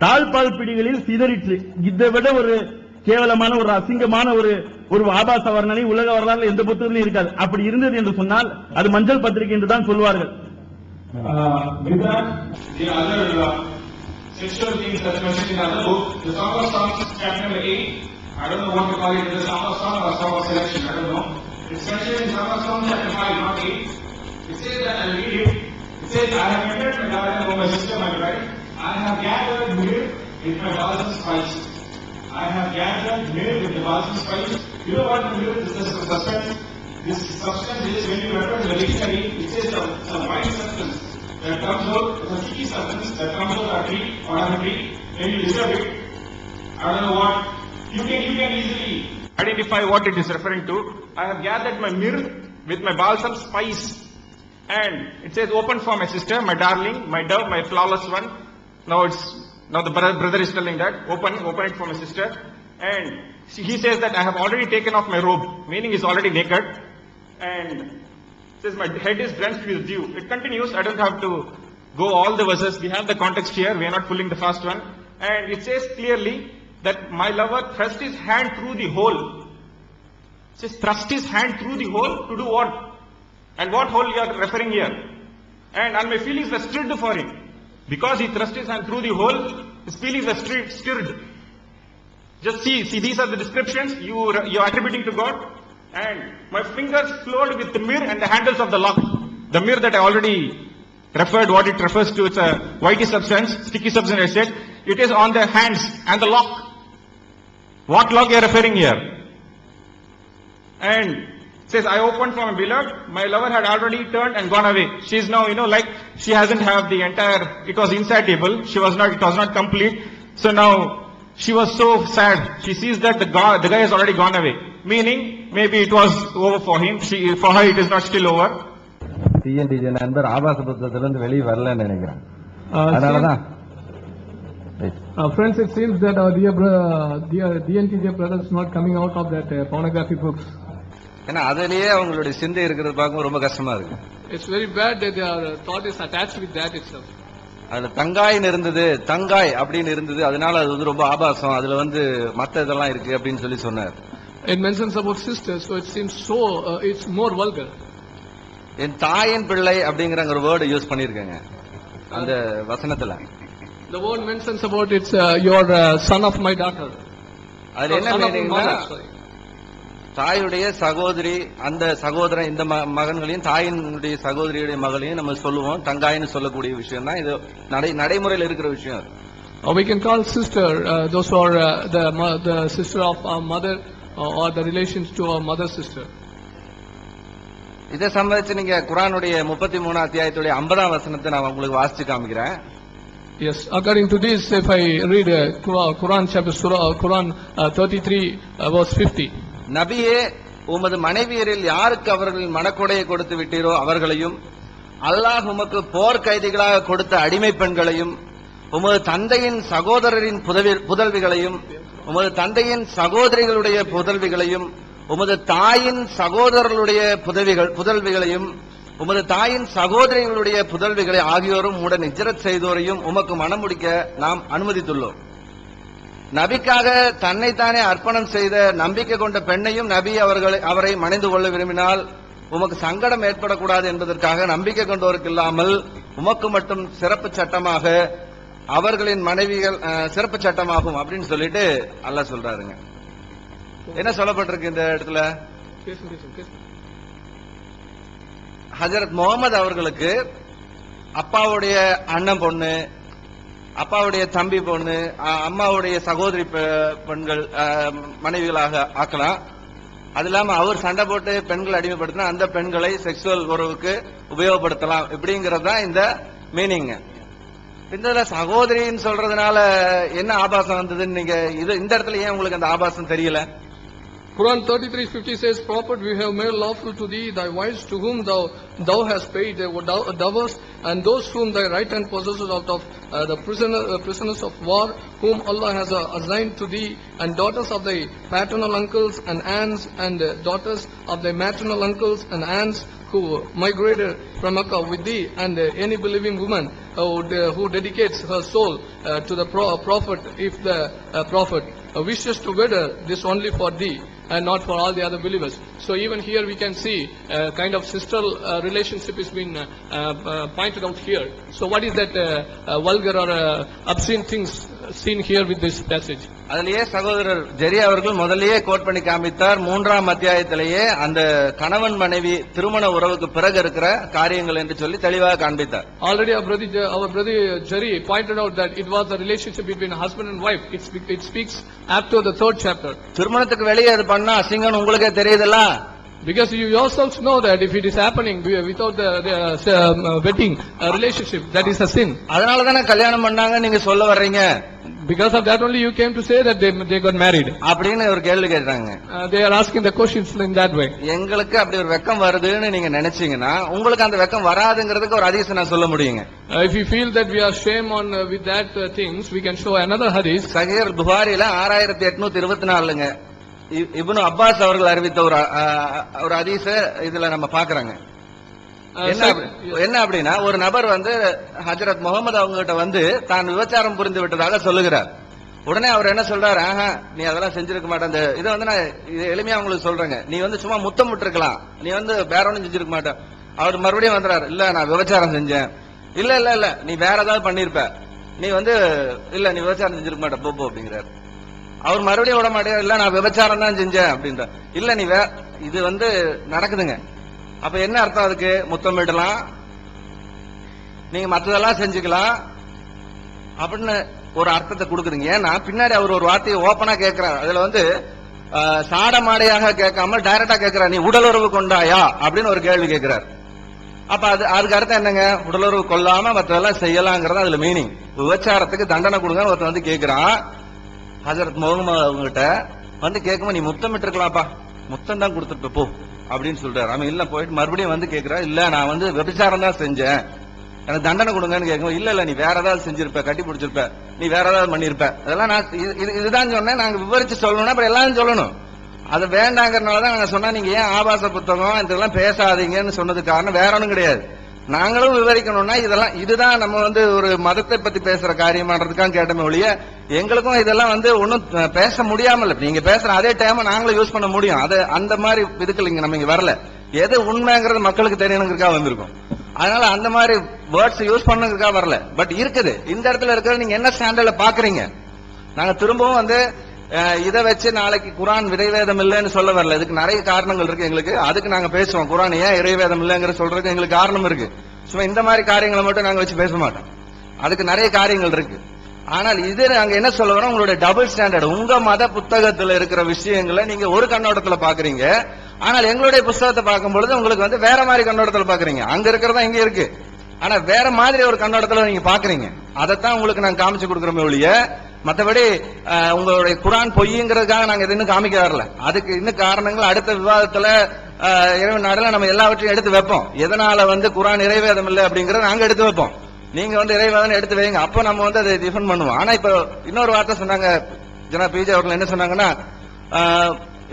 தாழ்பால் பிடிகளில் சிதறிற்று. இதை விட ஒரு கேவலமான, ஒரு அசிங்கமான ஒரு ஆபாச வர்ணனை உலக வரலாறு எந்த புத்தகத்திலும் இருக்காது. அப்படி இருந்தது என்று சொன்னால் அது மஞ்சள் பத்திரிகை என்று தான் சொல்வார்கள். Sexual things that mentioned in another book, the Song of Songs, chapter number 8. I don't know what to call it, the Song of Song or Song of Selection, I don't know. It's mentioned in Song of Songs, chapter 5, not 8. It says that, I'll read it. It says, I have entered my garden, O my sister, my bride. I have gathered myrrh with my balsam spice. I have gathered myrrh with the balsam spice. You know what myrrh is? This is a substance. This substance is, when you refer to the dictionary, it says some white substance that comes out, it's a sticky substance that comes out of a tree or on a tree. When you disturb it, I don't know what, you can easily identify what it is referring to. I have gathered my myrrh with my balsam spice. And it says, open for my sister, my darling, my dove, my flawless one. Now the brother is telling that, open it for my sister. And he says that I have already taken off my robe, meaning he's already naked. And it says, my head is drenched with dew. It continues, I don't have to go all the verses. We have the context here, we are not pulling the first one. And it says clearly that my lover thrust his hand through the hole. It says thrust his hand through the hole to do what? And what hole you are referring here? And my feelings were stirred for him. Because he thrust his hand through the hole, his feelings were stirred. Just see, these are the descriptions you are attributing to God. And my fingers flowed with the mirror and the handles of the lock. The mirror that I already referred, what it refers to, it's a whitey substance, sticky substance I said. It is on the hands and the lock. What lock you are referring here? And says, I opened for my beloved, my lover had already turned and gone away. She is now, like she hasn't have the entire, it was inside table, it was not complete. So now, she was so sad. She sees that the guy has already gone away. Meaning, maybe it was over for him. For her, it is not still over. TNTJ நண்பர் ஆபாச புத்தகத்திலிருந்து வெளியே வரலன்னு நினைக்கிறேன். அதனாலதான். Friends, it seems that our dear DNTJ brothers not coming out of that pornography books. ஏன்னா அதிலேயே அவங்களுடைய சிந்தை இருக்கிறது பார்க்கும்போது ரொம்ப கஷ்டமா இருக்கு. It's very bad that their thought is attached with that itself. அதுல தங்காயின்னு இருந்தது, தங்காய் அப்படின்னு இருந்தது, அதனால அது வந்து ரொம்ப ஆபாசம், அதுல வந்து மத்த இதெல்லாம் இருக்கு அப்படின்னு சொல்லி சொன்னார். It mentions about sisters, so it seems so it's more vulgar. என் தாயின் பிள்ளை அப்படிங்கிற ஒரு வேர்டு யூஸ் பண்ணிருக்கேங்க அந்த வசனத்துல. The word mentions about it's your son of my daughter. அதுல என்ன மீனிங்னா தாயுடைய சகோதரி, அந்த சகோதரன் இந்த மகன்களையும் தாயினுடைய சகோதரியுடைய மகளையும் நம்ம சொல்லுவோம் தங்காயின்னு சொல்லக்கூடிய விஷயம் தான் இது. நடைமுறையில் இருக்கிற விஷயம். We can call sister those who are the sister of our mother or the relations to our mother sister. இதை சம்பந்தச்சு நீங்க குர்ஆனுடைய 33 அத்தியாயத்துடைய 50ஆம் வசனத்தை நான் உங்களுக்கு வாசிச்சு காமிக்கிறேன். Yes, according to this, if I read Quran chapter Quran 33 verse 50. நபியே, உமது மனைவியரில் யாருக்கு அவர்களின் மனக்கொடையை கொடுத்து விட்டீரோ அவர்களையும், அல்லாஹ் உமக்கு போர் கைதிகளாக கொடுத்த அடிமை பெண்களையும், உமது தந்தையின் சகோதரரின் புதல்விகளையும், உமது தந்தையின் சகோதரிகளுடைய புதல்விகளையும், உமது தாயின் சகோதரர்களுடைய புதல்விகளையும், உமது தாயின் சகோதரிகளுடைய புதல்விகளை ஆகியோரும் உடன் இஜ்ரத் செய்தோரையும் உமக்கு மனம் முடிக்க நாம் அனுமதித்துள்ளோம். நபிக்காக தன்னைத்தானே அர்ப்பணம் செய்த நம்பிக்கை கொண்ட பெண்ணையும் நபி அவரை மணந்து கொள்ள விரும்பினால் உமக்கு சங்கடம் ஏற்படக்கூடாது என்பதற்காக நம்பிக்கை கொண்டோருக்கு இல்லாமல் உமக்கு மட்டும் சிறப்பு சட்டமாக அவர்களின் மனைவிகள் சிறப்பு சட்டமாகும் அப்படின்னு சொல்லிட்டு அல்லாஹ் சொல்றாருங்க. என்ன சொல்லப்பட்டிருக்கு இந்த இடத்துல? ஹஜரத் முகமது அவர்களுக்கு அப்பாவுடைய அண்ணன் பொண்ணு, அப்பாவுடைய தம்பி பொண்ணு, அம்மாவுடைய சகோதரி பெண்கள் மனைவிகளாக ஆக்கலாம். அது இல்லாம அவர் சண்டை போட்டு பெண்கள் அடிமைப்படுத்தினா அந்த பெண்களை செக்ஸுவல் உறவுக்கு உபயோகப்படுத்தலாம். இப்படிங்கிறது தான் இந்த மீனிங். இந்த சகோதரின்னு சொல்றதுனால என்ன ஆபாசம் வந்ததுன்னு நீங்க இந்த இடத்துல ஏன் உங்களுக்கு அந்த ஆபாசம் தெரியல? Quran 33:50 says, Prophet, we have made lawful to thee thy wives to whom thou hast paid dowers, and those whom thy right hand possesses out of the prisoners of war, whom Allah has assigned to thee, and daughters of thy paternal uncles and aunts, and daughters of thy maternal uncles and aunts, who migrated from Makkah with thee, and any believing woman who dedicates her soul to the prophet, if the prophet wishes to wed her, this only for thee and not for all the other believers. So even here we can see a kind of sister relationship is being pointed out here. So what is that vulgar or obscene things seen here with this passage? அதிலேயே சகோதரர் ஜெரி அவர்கள் முதல்லயே கோட் பண்ணி காமித்தார். 3ஆம் அத்தியாயத்திலேயே அந்த கணவன் மனைவி திருமண உறவுக்கு பிறகு இருக்கிற காரியங்கள் என்று சொல்லி தெளிவாக காண்பித்தார். Already our brother Jerry pointed out that it was a relationship between husband and wife. It speaks after the 3rd chapter. திருமணத்துக்கு வெளியே அது பண்ணா அசிங்கம் உங்களுக்கே தெரியுதுல்ல? Because you yourselves know that if it is happening without the wedding relationship, that is a sin. அதனால தான கல்யாணம் பண்ணாங்க நீங்க சொல்ல வர்றீங்க. Because of that only you came to say that they got married. அப்படின்னு ஒரு கேள்வி கேட்டாங்க. They are asking the questions in that way. எங்களுக்கு அப்படி ஒரு வெக்கம் வருதுன்னு நீங்க நினைச்சீங்கன்னா உங்களுக்கு அந்த வெக்கம் வராதுங்கிறதுக்கு ஒரு ஹதீஸ் நான் சொல்ல முடியுங்க. If you feel that we are shame on with that things, we can show another hadith. சஹீஹ் புகாரில 6824ங்க. இப்னு அப்பாஸ் அவர்கள் அறிவித்த ஒரு ஹதீஸ இதுல நம்ம பாக்குறாங்க. என்ன அப்படின்னா ஒரு நபர் வந்து ஹஜரத் முகமது அவங்க கிட்ட வந்து தான் விபச்சாரம் புரிந்து விட்டதாக சொல்லுகிறார். உடனே அவர் என்ன சொல்றாரு, நீ அதெல்லாம் செஞ்சிருக்க மாட்டேன், இதை வந்து நான் எளிமையா உங்களுக்கு சொல்றேங்க, நீ வந்து சும்மா முத்தம் விட்டுருக்கலாம், நீ வந்து வேற ஒன்னும் செஞ்சிருக்க மாட்டேன். அவர் மறுபடியும் வந்துறாரு, இல்ல நான் விபச்சாரம் செஞ்சேன். இல்ல இல்ல இல்ல நீ வேற ஏதாவது பண்ணிருப்ப, நீ இல்ல நீ விபச்சாரம் செஞ்சிருக்க மாட்ட போ அப்படிங்கிறாரு. அவர் மறுபடியும் விட மாட்டேன், இல்ல நான் விபச்சாரம் தான் செஞ்சேன் அப்படின்ற. இல்ல நீ இது நடக்குதுங்க. அப்ப என்ன அர்த்தம் அதுக்கு? முத்தமிடலாம், நீங்க மற்றதெல்லாம் செஞ்சுக்கலாம் அப்படின்னு ஒரு அர்த்தத்தை கொடுக்குறீங்க. ஏன்னா பின்னாடி அவர் ஒரு வார்த்தையை ஓப்பனா கேட்கிறார். அதுல சாட மாடையாக கேட்காம டைரக்டா கேட்கிறார், நீ உடலுறவு கொண்டாயா அப்படின்னு ஒரு கேள்வி கேட்கிறார். அப்ப அதுக்கு அர்த்தம் என்னங்க? உடலுறவு கொள்ளாம மற்றதெல்லாம் செய்யலாங்கிறது அதுல மீனிங். விபச்சாரத்துக்கு தண்டனை கொடுங்க ஒருத்தர் கேட்கிறான். ஹஜரத் முகமது அவங்ககிட்ட கேட்கும்போது நீ முத்தமிட்டு இருக்கலாம்ப்பா, முத்தம் தான் கொடுத்துட்டு போ அப்படின்னு சொல்றாரு. அவன் இல்ல போயிட்டு மறுபடியும் கேட்கிறா, இல்ல நான் விபச்சாரம் தான் செஞ்சேன், எனக்கு தண்டனை கொடுங்கன்னு கேட்கும். இல்ல இல்ல நீ வேற ஏதாவது செஞ்சிருப்ப, கட்டி பிடிச்சிருப்ப, நீ வேற ஏதாவது பண்ணிருப்ப, அதெல்லாம் நான் இதுதான் சொன்னேன், நாங்க விவரிச்சு சொல்லணும், அப்புறம் எல்லாரும் சொல்லணும். அது வேண்டாங்கிறதுனாலதான் நாங்க சொன்னா நீங்க ஏன் ஆபாச புத்தகம் இதெல்லாம் பேசாதீங்கன்னு சொன்னது காரணம் வேற ஒன்றும் கிடையாது. நாங்களும் விவரிக்கணும்னா இதுதான் நம்ம ஒரு மதத்தை பத்தி பேசுற காரியமானதுக்காக கேட்டமே ஒழிய எங்களுக்கும் இதெல்லாம் ஒன்னும் பேச முடியாமல், நீங்க பேசுற அதே டைம் நாங்களும் யூஸ் பண்ண முடியும். அது அந்த மாதிரி இதுக்கு நம்ம இங்க வரல. எது உண்மைங்கிறது மக்களுக்கு தெரியணுங்கிறதுக்காக வந்திருக்கும். அதனால அந்த மாதிரி வேர்ட்ஸ் யூஸ் பண்ணுறதுக்காக வரல. பட் இருக்குது, இந்த இடத்துல இருக்கிறது நீங்க என்ன ஸ்டாண்டர்ட்ல பாக்குறீங்க. நாங்க திரும்பவும் இதை வச்சு நாளைக்கு குரான் இறைவேதம் இல்லைன்னு சொல்ல வரல. இதுக்கு நிறைய காரணங்கள் இருக்கு எங்களுக்கு, அதுக்கு நாங்க பேசுவோம். குரான் ஏன் இறைவேதம் இல்லைங்கிற சொல்றதுக்கு எங்களுக்கு காரணம் இருக்கு. சும்மா இந்த மாதிரி காரியங்களை மட்டும் நாங்க வச்சு பேச மாட்டோம், அதுக்கு நிறைய காரியங்கள் இருக்கு. ஆனால் இது நாங்க என்ன சொல்ல வரோம், உங்களுடைய டபுள் ஸ்டாண்டர்ட். உங்க மத புத்தகத்துல இருக்கிற விஷயங்களை நீங்க ஒரு கண்ணோட்டத்துல பாக்குறீங்க, ஆனால் எங்களுடைய புத்தகத்தை பார்க்கும் பொழுது உங்களுக்கு வேற மாதிரி கண்ணோட்டத்துல பாக்குறீங்க. அங்க இருக்கிறதா இங்க இருக்கு, ஆனா வேற மாதிரி ஒரு கண்ணோட்டத்துல நீங்க பாக்குறீங்க. அதைத்தான் உங்களுக்கு நாங்க காமிச்சு கொடுக்குறோமே ஒழிய மற்றபடி உங்களுடைய குரான் பொய்ங்கிறதுக்காக நாங்க இது இன்னும் காமிக்க வரல. அதுக்கு இன்னும் காரணங்கள் அடுத்த விவாதத்துல இறைவன் நாடுல நம்ம எல்லாவற்றையும் எடுத்து வைப்போம். எதனால குரான் இறைவேதம் இல்லை அப்படிங்கறத நாங்க எடுத்து வைப்போம். நீங்க இறைவேதம் எடுத்து வைங்க, அப்ப நம்ம அதை டிஃபெண்ட் பண்ணுவோம். ஆனா இப்ப இன்னொரு வார்த்தை சொன்னாங்க ஜனா பிஜே அவர்கள், என்ன சொன்னாங்கன்னா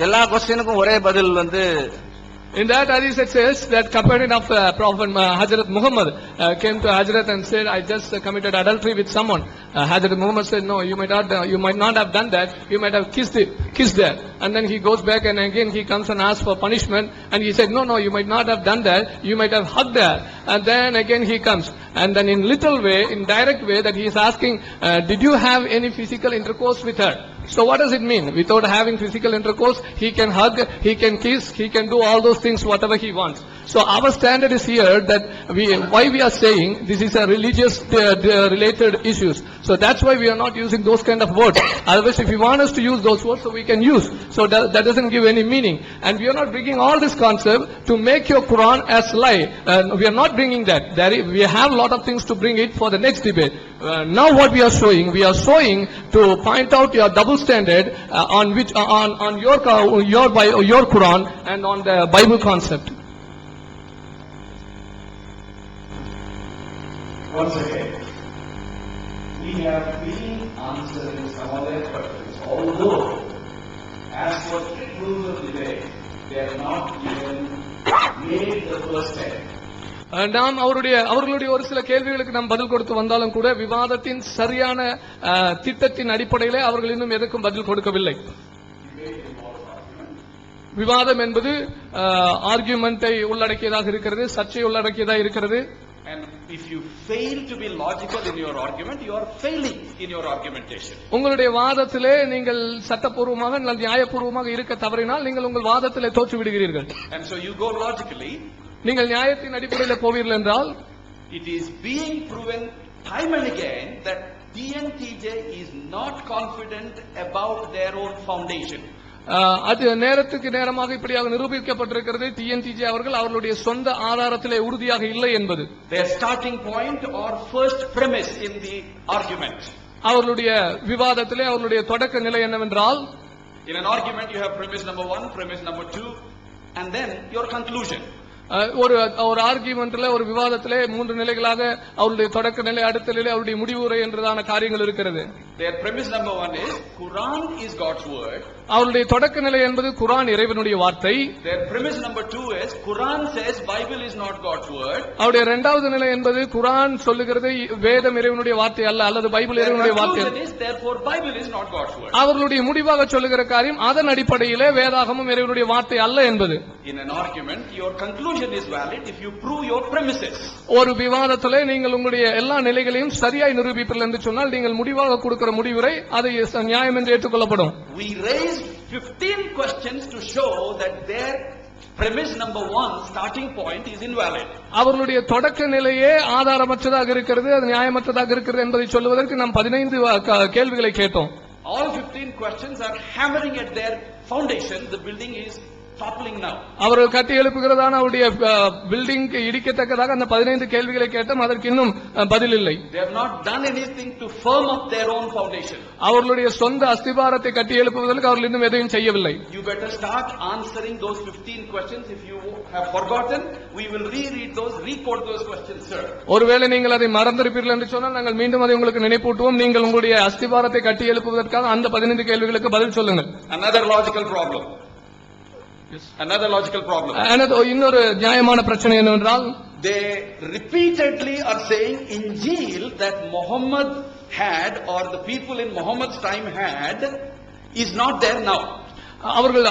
எல்லா கொஸ்டினுக்கும் ஒரே பதில் In that hadith it says that companion of Prophet Hazrat Muhammad came to Hazrat and said, I just committed adultery with someone. Hazrat Muhammad said, no, you might not have done that, you might have kissed her. And then he goes back and again he comes and asks for punishment, and he said, no, you might not have done that, you might have hugged her. And then again he comes, and then in little way, in direct way, that he is asking, did you have any physical intercourse with her? So what does it mean? Without having physical intercourse, he can hug, he can kiss, he can do all those things whatever he wants. So our standard is here that why we are saying this is a religious related issues. So that's why we are not using those kind of words. Otherwise, if you want us to use those words, so we can use. So that doesn't give any meaning. And we are not bringing all this concept to make your Quran as lie. We are not bringing that. We have a lot of things to bring it for the next debate. Now what we are showing to point out your double standard on which on your Quran and on the Bible concept. Once again, we have been answering some of their questions, although as for strict rules of debate, they have not even made the first step. நாம் அவர்களுடைய ஒரு சில கேள்விகளுக்கு நாம் பதில் கொடுத்து வந்தாலும் கூட விவாதத்தின் சரியான திட்டத்தின் அடிப்படையிலே அவர்கள் இன்னும் எதற்கும் பதில் கொடுக்கவில்லை. விவாதம் என்பது ஆர்கியூமெண்டை உள்ளடக்கியதாக இருக்கிறது, சர்ச்சை உள்ளடக்கியதாக இருக்கிறது. And if you fail to be logical in your argument, you are failing in your argumentation. உங்களுடைய வாதத்திலே நீங்கள் சட்டபூர்வமாக அல்லது நியாயபூர்வமாக இருக்க தவறினால் நீங்கள் உங்கள் வாதத்திலே தோற்று விடுகிறீர்கள். And so you go logically. நீங்கள் நியாயத்தின் அடிப்படையில் போவீர்கள் என்றால் it is being proven time and again that TNTJ is not confident about their own foundation. அது நேரத்துக்கு நேரமாக இப்படியாக நிரூபிக்கப்பட்டிருக்கிறது. TNTJ அவர்களுடைய சொந்த ஆதாரத்திலே உறுதியாக இல்லை என்பது. Their starting point or first premise in the argument. அவர்களுடைய விவாதத்திலே அவர்களுடைய தொடக்க நிலை என்னவென்றால், in an argument you have premise number 1, premise number 2, and then your conclusion. ஒரு ஆர்கியூமெண்ட்ல ஒரு விவாதத்திலே 3 நிலைகளாக அவருடைய தொடக்க நிலை, அடுத்த நிலை, அவருடைய முடிவுரை என்றதான காரியங்கள் இருக்கிறது. Their premise number 1 is Quran is God's word. அவருடைய தொடக்க நிலை என்பது குர்ஆன் இறைவனுடைய வார்த்தை. Their premise number 2 is Quran says Bible is not God's word. அவருடைய இரண்டாவது நிலை என்பது குர்ஆன் சொல்லுகிறது வேதம் இறைவனுடைய வார்த்தை அல்ல, அல்லது பைபிள் இறைவனுடைய வார்த்தை. Therefore Bible is not God's word. அவர்களுடைய முடிவாக சொல்லுகிற காரியம் அதன் அடிப்படையிலே வேதாகமும் இறைவனுடைய வார்த்தை அல்ல என்பது. In an argument your conclusion conclusion is valid if you prove your premises. ஒரு விவாதத்திலே நீங்கள் உங்களுடைய எல்லா நிலைகளையும் சரியாய் நிரூபிப்பீர்கள் என்று சொன்னால் நீங்கள் முடிவாக கொடுக்கிற முடிவுரை அதை நியாயம் என்று ஏற்றுக்கொள்ளப்படும். We raised 15 questions to show that their premise number 1 starting point is invalid. அவர்களுடைய தொடக்க நிலையே ஆதாரமற்றதாக இருக்கிறது, அது நியாயமற்றதாக இருக்கிறது என்பதை சொல்வதற்கு நாம் 15 கேள்விகளை கேட்டோம். All 15 questions are hammering at their foundation. The building is toppling now. அவர்கள் கட்டி எழுப்புகிறதான அவருடைய பில்டிங் இடிக்கத்தக்கதாக அந்த 15 கேள்விகளை கேட்டோம், அதற்கு இன்னும் பதில் இல்லை. They have not done anything to firm up their own foundation. அவர்களுடைய சொந்த அஸ்திபாரத்தை கட்டி எழுப்புவதற்கு அவர்கள் இன்னும் எதையும் செய்யவில்லை. You better start answering those 15 questions. If you have forgotten, we will reread those, requote those questions, sir. ஒருவேளை நீங்கள் அதை மறந்திருப்பீர்கள் என்று சொன்னால் நாங்கள் மீண்டும் அதை உங்களுக்கு நினைப்பூட்டுவோம். நீங்கள் உங்களுடைய அஸ்திபாரத்தை கட்டி எழுப்புவதற்காக அந்த 15 கேள்விகளுக்கு பதில் சொல்லுங்கள். Another logical problem. Another logical problem. இன்னொரு நியாயமான பிரச்சனை என்னவென்றால், they repeatedly are saying Injil that Muhammad had or the people in Muhammad's time had is not there now. அவர்கள்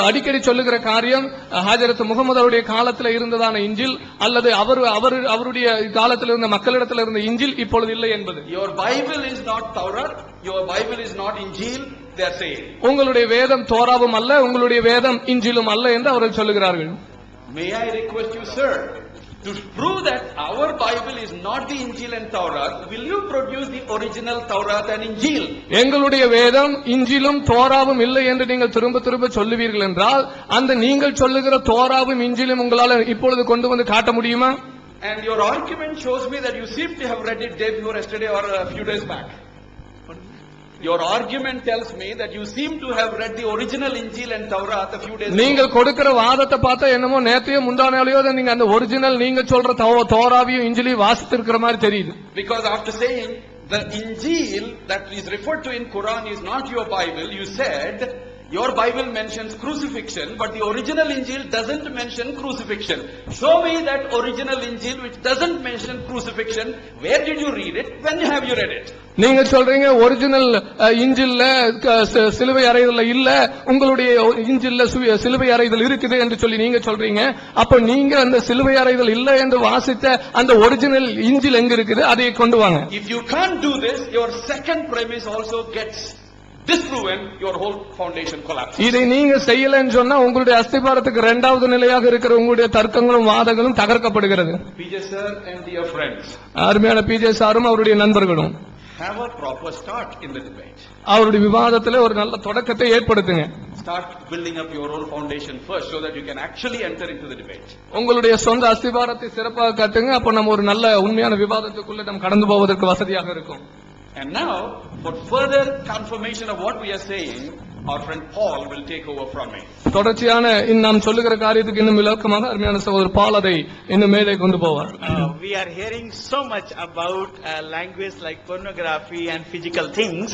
அடிக்கடி சொல்லுகிற காரியம் ஹஜரத் முகமது அவருடைய காலத்தில் இருந்ததான இஞ்சில் அல்லது அவருடைய காலத்தில் இருந்த மக்களிடத்தில் இருந்த இஞ்சில் இப்பொழுது இல்லை என்பது. Your Bible is not Torah, your Bible is not Injil, they are saying. உங்களுடைய வேதம் தோராவும் அல்ல, உங்களுடைய வேதம் இஞ்சிலும் அல்ல என்று அவர்கள் சொல்லுகிறார்கள். May I request you, sir, to prove that our Bible is not the Injil and Torah, will you produce the original Torah and Injil? எங்களுடைய வேதம் இஞ்சிலும் தோராவும் இல்லை என்று நீங்கள் திரும்ப திரும்ப சொல்லுவீர்கள் என்றால் அந்த நீங்கள் சொல்லுகிற தோராவும் இஞ்சிலும் உங்களால் இப்பொழுது கொண்டு வந்து காட்ட முடியுமா? And your argument shows me that you seem to have read it day before yesterday or a few days back. Your argument tells me that you seem to have read the original Injil and Torah a few days ago. நீங்கள் கொடுக்கிற வாதத்தை பார்த்தா என்னமோ நேத்தையோ முந்தானாலையோ நீங்க அந்த ஒரிஜினல் நீங்க சொல்ற தோராவையும் இஞ்சிலையும் வாசித்திருக்கிற மாதிரி தெரியுது. Because after saying the Injil that is referred to in Quran is not your Bible, you said your Bible mentions crucifixion, but the original Injil doesn't mention crucifixion. Show me that original Injil which doesn't mention crucifixion. Where did you read it? When have you read it? நீங்க சொல்றீங்க ஒரிஜினல் இஞ்சில்ல சிலுவை அறைதல் இல்ல, உங்களுடைய இஞ்சில்ல சிலுவை அறைதல் இருக்குது என்று சொல்லி நீங்க சொல்றீங்க. அப்ப நீங்க அந்த சிலுவை அறைதல் இல்ல என்று வாசித்த அந்த ஒரிஜினல் இஞ்சில் எங்க இருக்குது, அதை கொண்டு வாங்க. If you can't do this, your second premise also gets disproven, your whole foundation collapses. இதை நீங்க செய்யலன்னு சொன்னா உங்களுடைய அஸ்திபாரத்துக்கு இரண்டாவது நிலையாக இருக்கிற உங்களுடைய தர்க்கங்களும் வாதங்களும் தகர்க்கப்படுகிறது. PJ sir and dear friends, அருமையான PJ சாரும் அவருடைய நண்பர்களும் have a proper start in the debate. அவருடைய விவாதத்தில் ஒரு நல்ல தொடக்கத்தை ஏற்படுத்துங்க. Start building up your own foundation first so that you can actually enter into the debate. உங்களுடைய சொந்த அஸ்திபாரத்தை சிறப்பாக காட்டுங்க. அப்ப நம்ம ஒரு நல்ல உண்மையான விவாதத்துக்குள்ள நம்ம கடந்து போவதற்கு வசதியாக இருக்கும். And now, for further confirmation of what we are saying, our friend Paul will take over from me. தொடர்ச்சியான நாம் சொல்லுகிற காரியத்துக்கு இன்னும் விளக்கமாக அருமையான சகோதரர் பால் அதை இன்னும் மேலே கொண்டு போவார். We are hearing so much about language like pornography and physical things.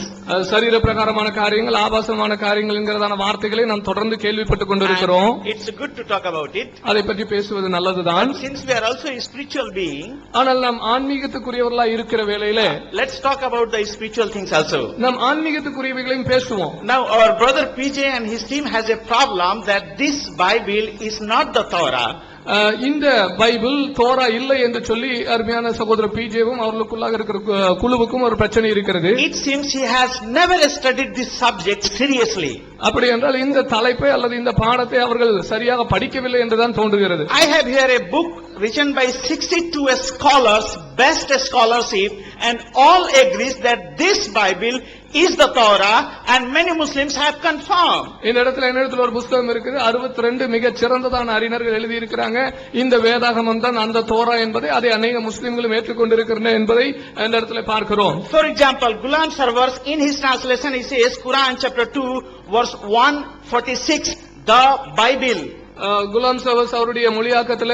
சரீர பிரகாரமான காரியங்கள், ஆபாசமான காரியங்கள் என்கிறதான வார்த்தைகளை நாம் தொடர்ந்து கேள்விப்பட்டுக் கொண்டிருக்கிறோம். It's good to talk about it. அதை பற்றி பேசுவது நல்லதுதான். Since we are also a spiritual being, ஆனால் நாம் ஆன்மீகத்துக்குரியவர்களாக இருக்கிற வேளையில let's talk about the spiritual things also. நாம் ஆன்மீகத்துக்குரியவைகளையும் பேசுவோம். Now our brother PJ and his team has a problem that this Bible is not the Torah. இந்த பைபிள் தோரா இல்லை என்று சொல்லி அருமையான சகோதரர் பிஜேவும் அவர்களுக்குள்ளாக இருக்கிற குழுவுக்கும் ஒரு பிரச்சனை இருக்கிறது. It seems he has never studied this subject seriously. அப்படி என்றால் இந்த தலைப்பை அல்லது இந்த பாடத்தை அவர்கள் சரியாக படிக்கவில்லை என்றுதான் தோன்றுகிறது. I have here a book written by 62 scholars, best scholarship, and all agrees that this Bible is the Torah, and many Muslims have confirmed. இந்த இடத்துல ஒரு புத்தகம் இருக்குது, 62 மிக சிறந்ததான அறிஞர்கள் எழுதி இருக்கிறாங்க. இந்த வேதாகமம் தான் அந்த தோரா என்பதை அதை அநேக முஸ்லிம்களும் ஏற்றுக்கொண்டிருக்கிறேன் என்பதை இந்த இடத்துல பார்க்கிறோம். For example, Ghulam Sarwars in his translation he says Quran chapter 2 verse 146, the Bible. Ghulam சவஸ் அவருடைய மொழியாக்கத்தில்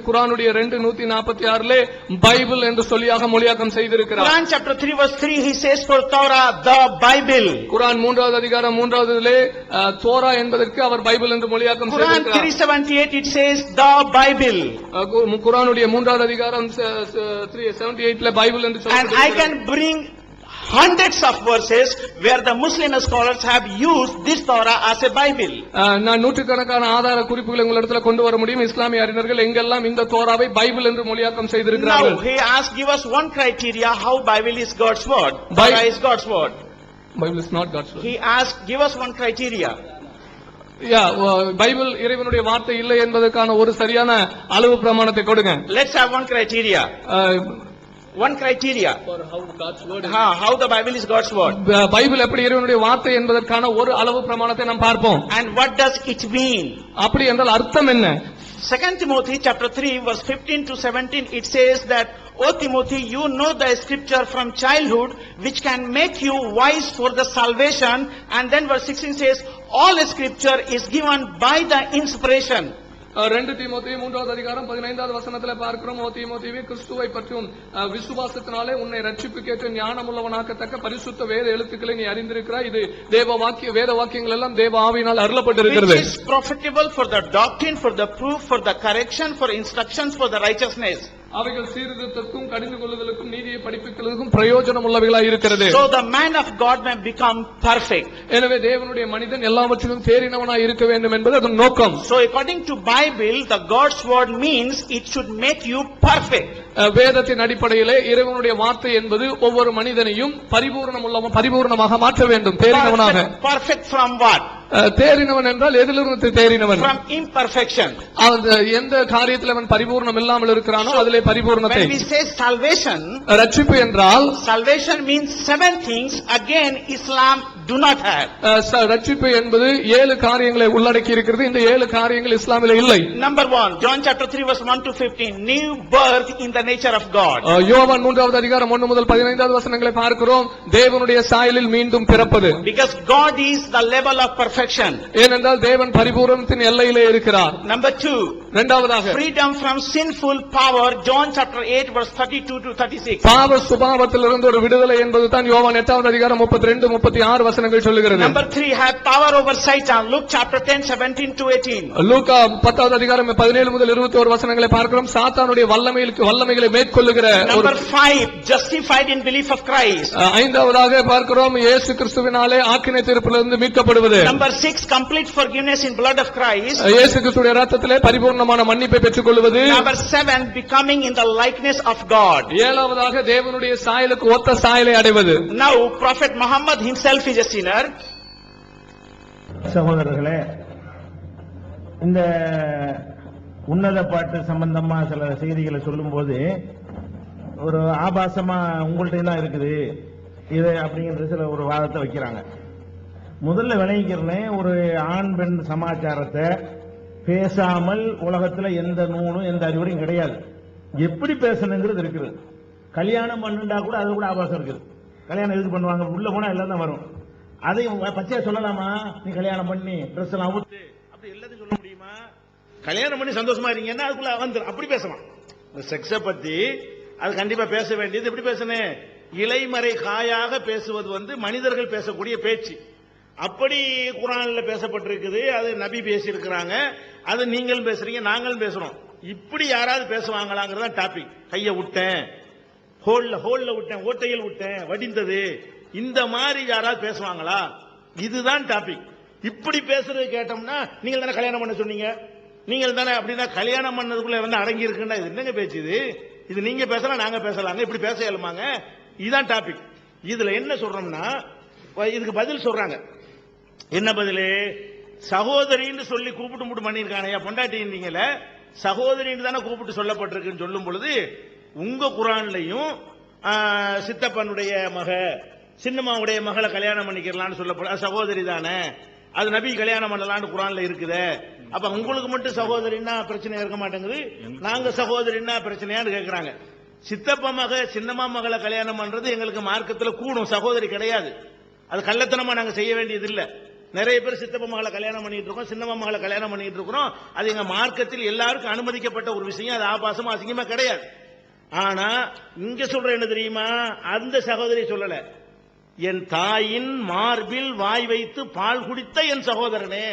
குரானுடைய 2:146 பைபிள் என்று சொல்லியாக மொழியாக்கம் செய்திருக்கிறார். Quran chapter 3 verse 3 he says for Torah the Bible. குரான் 3வது அதிகாரம் 3வதிலே தோரா என்பதற்கு அவர் பைபிள் என்று மொழியாக்கம் செய்திருக்கிறார். Quran 3:78 it says the Bible. குரானுடைய 3வது அதிகாரம் 3:78 பைபிள் என்று சொல்லியிருக்கிறார். And I can bring hundreds of verses where the Muslim scholars have used this Torah as a Bible. நான் நூற்றுக்கணக்கான ஆதார குறிப்புகளை உங்களிடத்தில் கொண்டு வர முடியும். இஸ்லாமிய அறிஞர்கள் எங்கெல்லாம் இந்த தோராவை பைபிள் என்று மொழியாக்கம் செய்திருக்கிறார்கள். Now he asked, give us one criteria how Bible is God's word. Torah is God's word. Bible is not God's word. He asked, give us one criteria. Bible இறைவனுடைய வார்த்தை இல்லை என்பதற்கான ஒரு சரியான அளவு பிரமாணத்தை கொடுங்க. Let's have one criteria. One criteria for how God's word is. How the Bible is God's word. Bible எப்படி இறைவனுடைய வார்த்தை என்பதற்கான ஒரு அளவு பிரமாணத்தை நாம் பார்ப்போம். And what does it mean? அப்படி என்றால் அர்த்தம் என்ன? 2 Timothy chapter 3 verse 15 to 17 it says that, O Timothy, you know the scripture from childhood which can make you wise for the salvation. And then verse 16 says, all scripture is given by the inspiration. 2 தீமோத்தேயு 3வது அதிகாரம் 15வது வசனத்திலே பார்க்கிறோம். ஓ தீமோத்தேயுவே, கிறிஸ்துவை பற்றியும் விசுவாசத்தினாலே உன்னை ரட்சிப்புக்கேற்ற ஞானமுள்ளவனாக்கத்தக்க பரிசுத்த வேத எழுத்துக்களை நீ அறிந்திருக்கிறாய். இது வேத வாக்கியங்கள் எல்லாம் தேவ ஆவியினால் அருளப்பட்டிருக்கிறது. Which is profitable for the doctrine, for the proof, for the correction, for instructions, for the righteousness. அவைகள் சீர்திருத்தத்துக்கும் கடிந்து கொள்ளுதலுக்கும் நீதியை படிப்பிக்கிறதுக்கும் பிரயோஜனம் உள்ளவைகளாய் இருக்கிறது. So the man of God may become perfect. எனவே தேவனுடைய மனிதன் எல்லாவற்றிலும் தேறினவனாய் இருக்க வேண்டும் என்பது அதன் நோக்கம். So according to Bible, the God's word means it should make you perfect. வேதத்தின் அடிப்படையிலே இறைவனுடைய வார்த்தை என்பது ஒவ்வொரு மனிதனையும் பரிபூர்ணமாக மாற்ற வேண்டும், தேறினவனாக. Perfect from what? தேறினவன் என்றால் எதிலிருந்து தேறினவன்? From imperfection. எந்த காரியத்தில் அவன் பரிபூர்ணம் இல்லாமல் இருக்கிறானோ அதிலே பரிபூர்ணத்தை. When we say salvation, ரட்சிப்பு என்றால் salvation means 7 things. Again, Islam do not have. ரட்சிப்பு என்பது 7 காரியங்களை உள்ளடக்கி இருக்கிறது. இந்த 7 காரியங்கள் இஸ்லாமிலே இல்லை. Number 1, John chapter 3 verse 1 to 15, new birth in the nature of God. யோவான் 3வது அதிகாரம் 1 முதல் 15வது வசனங்களை பார்க்கிறோம். தேவனுடைய சாயலில் மீண்டும் பிறப்பது. Because God is the level of perfection. ஏனென்றால் தேவன் பரிபூரணத்தின் எல்லையிலே இருக்கிறார். Number 2, இரண்டாவதாக freedom from sinful power. John chapter 8 verse 32 to 36. பாவ சுபாவத்திலிருந்து ஒரு விடுதலை என்பது தான் யோவான் 8வது அதிகாரம் 32 36 வசனங்கள் சொல்லுகிறது. Number 3, have power over Satan. Luke chapter 10 17 to 18. லூக்கா 10வது அதிகாரம் 17 முதல் 21 வசனங்களை பார்க்கிறோம். சாத்தானுடைய வல்லமைகளை மேற்கொள்ளுகிற. Number 5, justified in belief of Christ. ஐந்தாவதாக பார்க்கிறோம் இயேசு கிறிஸ்துவினாலே ஆக்கினை தீர்ப்பிலிருந்து மீட்கப்படுவது. Number 6, complete forgiveness in blood of Christ. இயேசு கிறிஸ்துவின் இரத்தத்திலே பரிபூர்ணமான மன்னிப்பை பெற்றுக்கொள்வது. Number 7, becoming in the likeness of God. ஏழாவதாக தேவனுடைய சாயலுக்கு ஒத்த சாயலை அடைவது. Now Prophet Muhammad himself is a sinner. சகோதரர்களே, இந்த உன்னத பாட்டு சம்பந்தமா சில செய்திகளை சொல்லும் போது ஒரு ஆபாசமா உங்கள்ட்ட தான் இருக்குது இது அப்படிங்கிற சில ஒரு வாதத்தை வைக்கிறாங்க. முதல்ல விளங்கிக்கிறேன், ஒரு ஆண் பெண் சமாச்சாரத்தை பேசாமல் உலகத்துல எந்த நூலும் எந்த அறிவுரையும் கிடையாது. எப்படி பேசணுங்கிறது இருக்குது. கல்யாணம் பண்ணுண்டா கூட அது கூட ஆபாசம் இருக்குது. கல்யாணம் எதுக்கு பண்ணுவாங்க? உள்ள போனா எல்லாம் தான் வரும். அதையும் பச்சையா சொல்லலாமா? நீ கல்யாணம் பண்ணி ட்ரெஸ் எல்லாம் ஊத்து அப்படி எல்லாத்தையும் சொல்ல முடியுமா? கல்யாணம் பண்ணி சந்தோஷமா இருக்கீங்கன்னா அதுக்குள்ள வந்துடும். அப்படி பேசலாம். இந்த செக்ஸை பத்தி அது கண்டிப்பா பேச வேண்டியது. எப்படி பேசணும்? இலைமறை காயாக பேசுவது மனிதர்கள் பேசக்கூடிய பேச்சு. அப்படி குர்ஆன்ல பேசப்பட்டிருக்குது. அது நபி பேசி இருக்கிறாங்க. அது நீங்களும் பேசுறீங்க, நாங்களும் பேசுறோம். இப்படி யாராவது பேசுவாங்களாங்கிறதா டாபிக். கைய விட்டேன், ஹோல்ல விட்டேன், ஓட்டையில் விட்டேன், வடிந்தது, இந்த மாதிரி யாராவது பேசுவாங்களா? இதுதான் டாபிக். இப்படி பேசுறது கேட்டோம்னா நீங்கள் தானே கல்யாணம் பண்ண சொன்னீங்க, நீங்கள் தானே அப்படின்னா கல்யாணம் பண்ணதுக்குள்ள அடங்கி இருக்குன்னா இது என்னங்க பேச்சு? இது நீங்க பேசலாம், நாங்க பேசலாங்க, இப்படி பேச இயலுமாங்க? இதுதான் டாபிக். இதுல என்ன சொல்றோம்னா, இதுக்கு பதில் சொல்றாங்க. என்ன பதில்? சகோதரின்னு சொல்லி கூப்பிட்டு பண்ணிருக்காங்க. பொண்டாட்டிங்கள சகோதரின்னு தானே கூப்பிட்டு சொல்லப்பட்டிருக்குன்னு சொல்லும் பொழுது உங்க குர்ஆன்லயும் சித்தப்பனுடைய மக சின்னம்மாவுடைய மகளை கல்யாணம் பண்ணிக்கலாம்னு சொல்லப்பட சகோதரி தானே, அது நபி கல்யாணம் பண்ணலான்னு குர்ஆன்ல இருக்குது. அப்ப உங்களுக்கு மட்டும் சகோதரின்னா பிரச்சனை இருக்க மாட்டேங்குது, நாங்க சகோதரின்னா பிரச்சனையான்னு கேட்கிறாங்க. சித்தப்பா மக சின்னம்மா மகளை கல்யாணம் பண்றது எங்களுக்கு மார்க்கத்துல கூடும், சகோதரி கிடையாது. அது கள்ளத்தனமா நாங்க செய்ய வேண்டியது இல்ல. நிறைய பேர் சித்தப்பா மகளை கல்யாணம் பண்ணிட்டு இருக்கோம், சின்னம்மா மகளை கல்யாணம் பண்ணிட்டு இருக்கிறோம். அது எங்க மார்க்கத்தில் எல்லாருக்கும் அனுமதிக்கப்பட்ட ஒரு விஷயம். அது ஆபாசமா அசிங்கமா கிடையாது. ஆனா இங்க சொல்ற என்ன தெரியுமா? அந்த சகோதரி சொல்லல, என் தாயின் மார்பில் வாய் வைத்து பால் குடித்த என் சகோதரனே.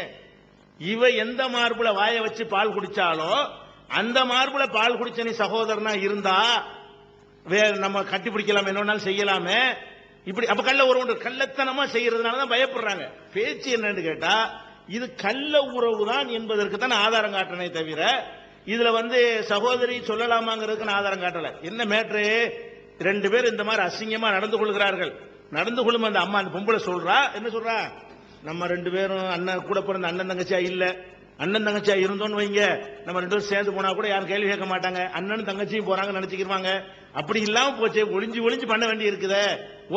இவ எந்த மார்புல வாய வச்சு பால் குடிச்சாலோ அந்த மார்புல பால் குடிச்ச நீ சகோதரனா இருந்தா வேற நம்ம கட்டி பிடிக்கலாம், என்னன்னாலும் செய்யலாமே. இப்படி அப்ப கள்ள உறவு கள்ளத்தனமா செய்யறதுனால தான் பயப்படுறாங்க. பேச்சு என்னன்னு கேட்டா இது கள்ள உறவு தான் என்பதற்கு தான் ஆதாரம் காட்டனே தவிர இதுல சகோதரி சொல்லலாமாங்கிறதுக்கு நான் ஆதாரம் காட்டல. என்ன மேட்ரு, 2 பேர் இந்த மாதிரி அசிங்கமா நடந்து கொள்கிறார்கள். நடந்து கொள்ளும் அந்த அம்மா, அந்த பொம்பளை சொல்றா, என்ன சொல்றா, நம்ம 2 பேரும் அண்ணன் கூட பிறந்த அண்ணன் தங்கச்சியா இல்ல, அண்ணன் தங்கச்சியா இருந்தோன்னு வைங்க, நம்ம 2 பேரும் சேர்ந்து போனா கூட யாரும் கேள்வி கேட்க மாட்டாங்க, அண்ணனும் தங்கச்சியும் போறாங்க நினைச்சுக்கிருவாங்க. அப்படி இல்லாம போச்சு, ஒளிஞ்சு பண்ண வேண்டி இருக்குதே,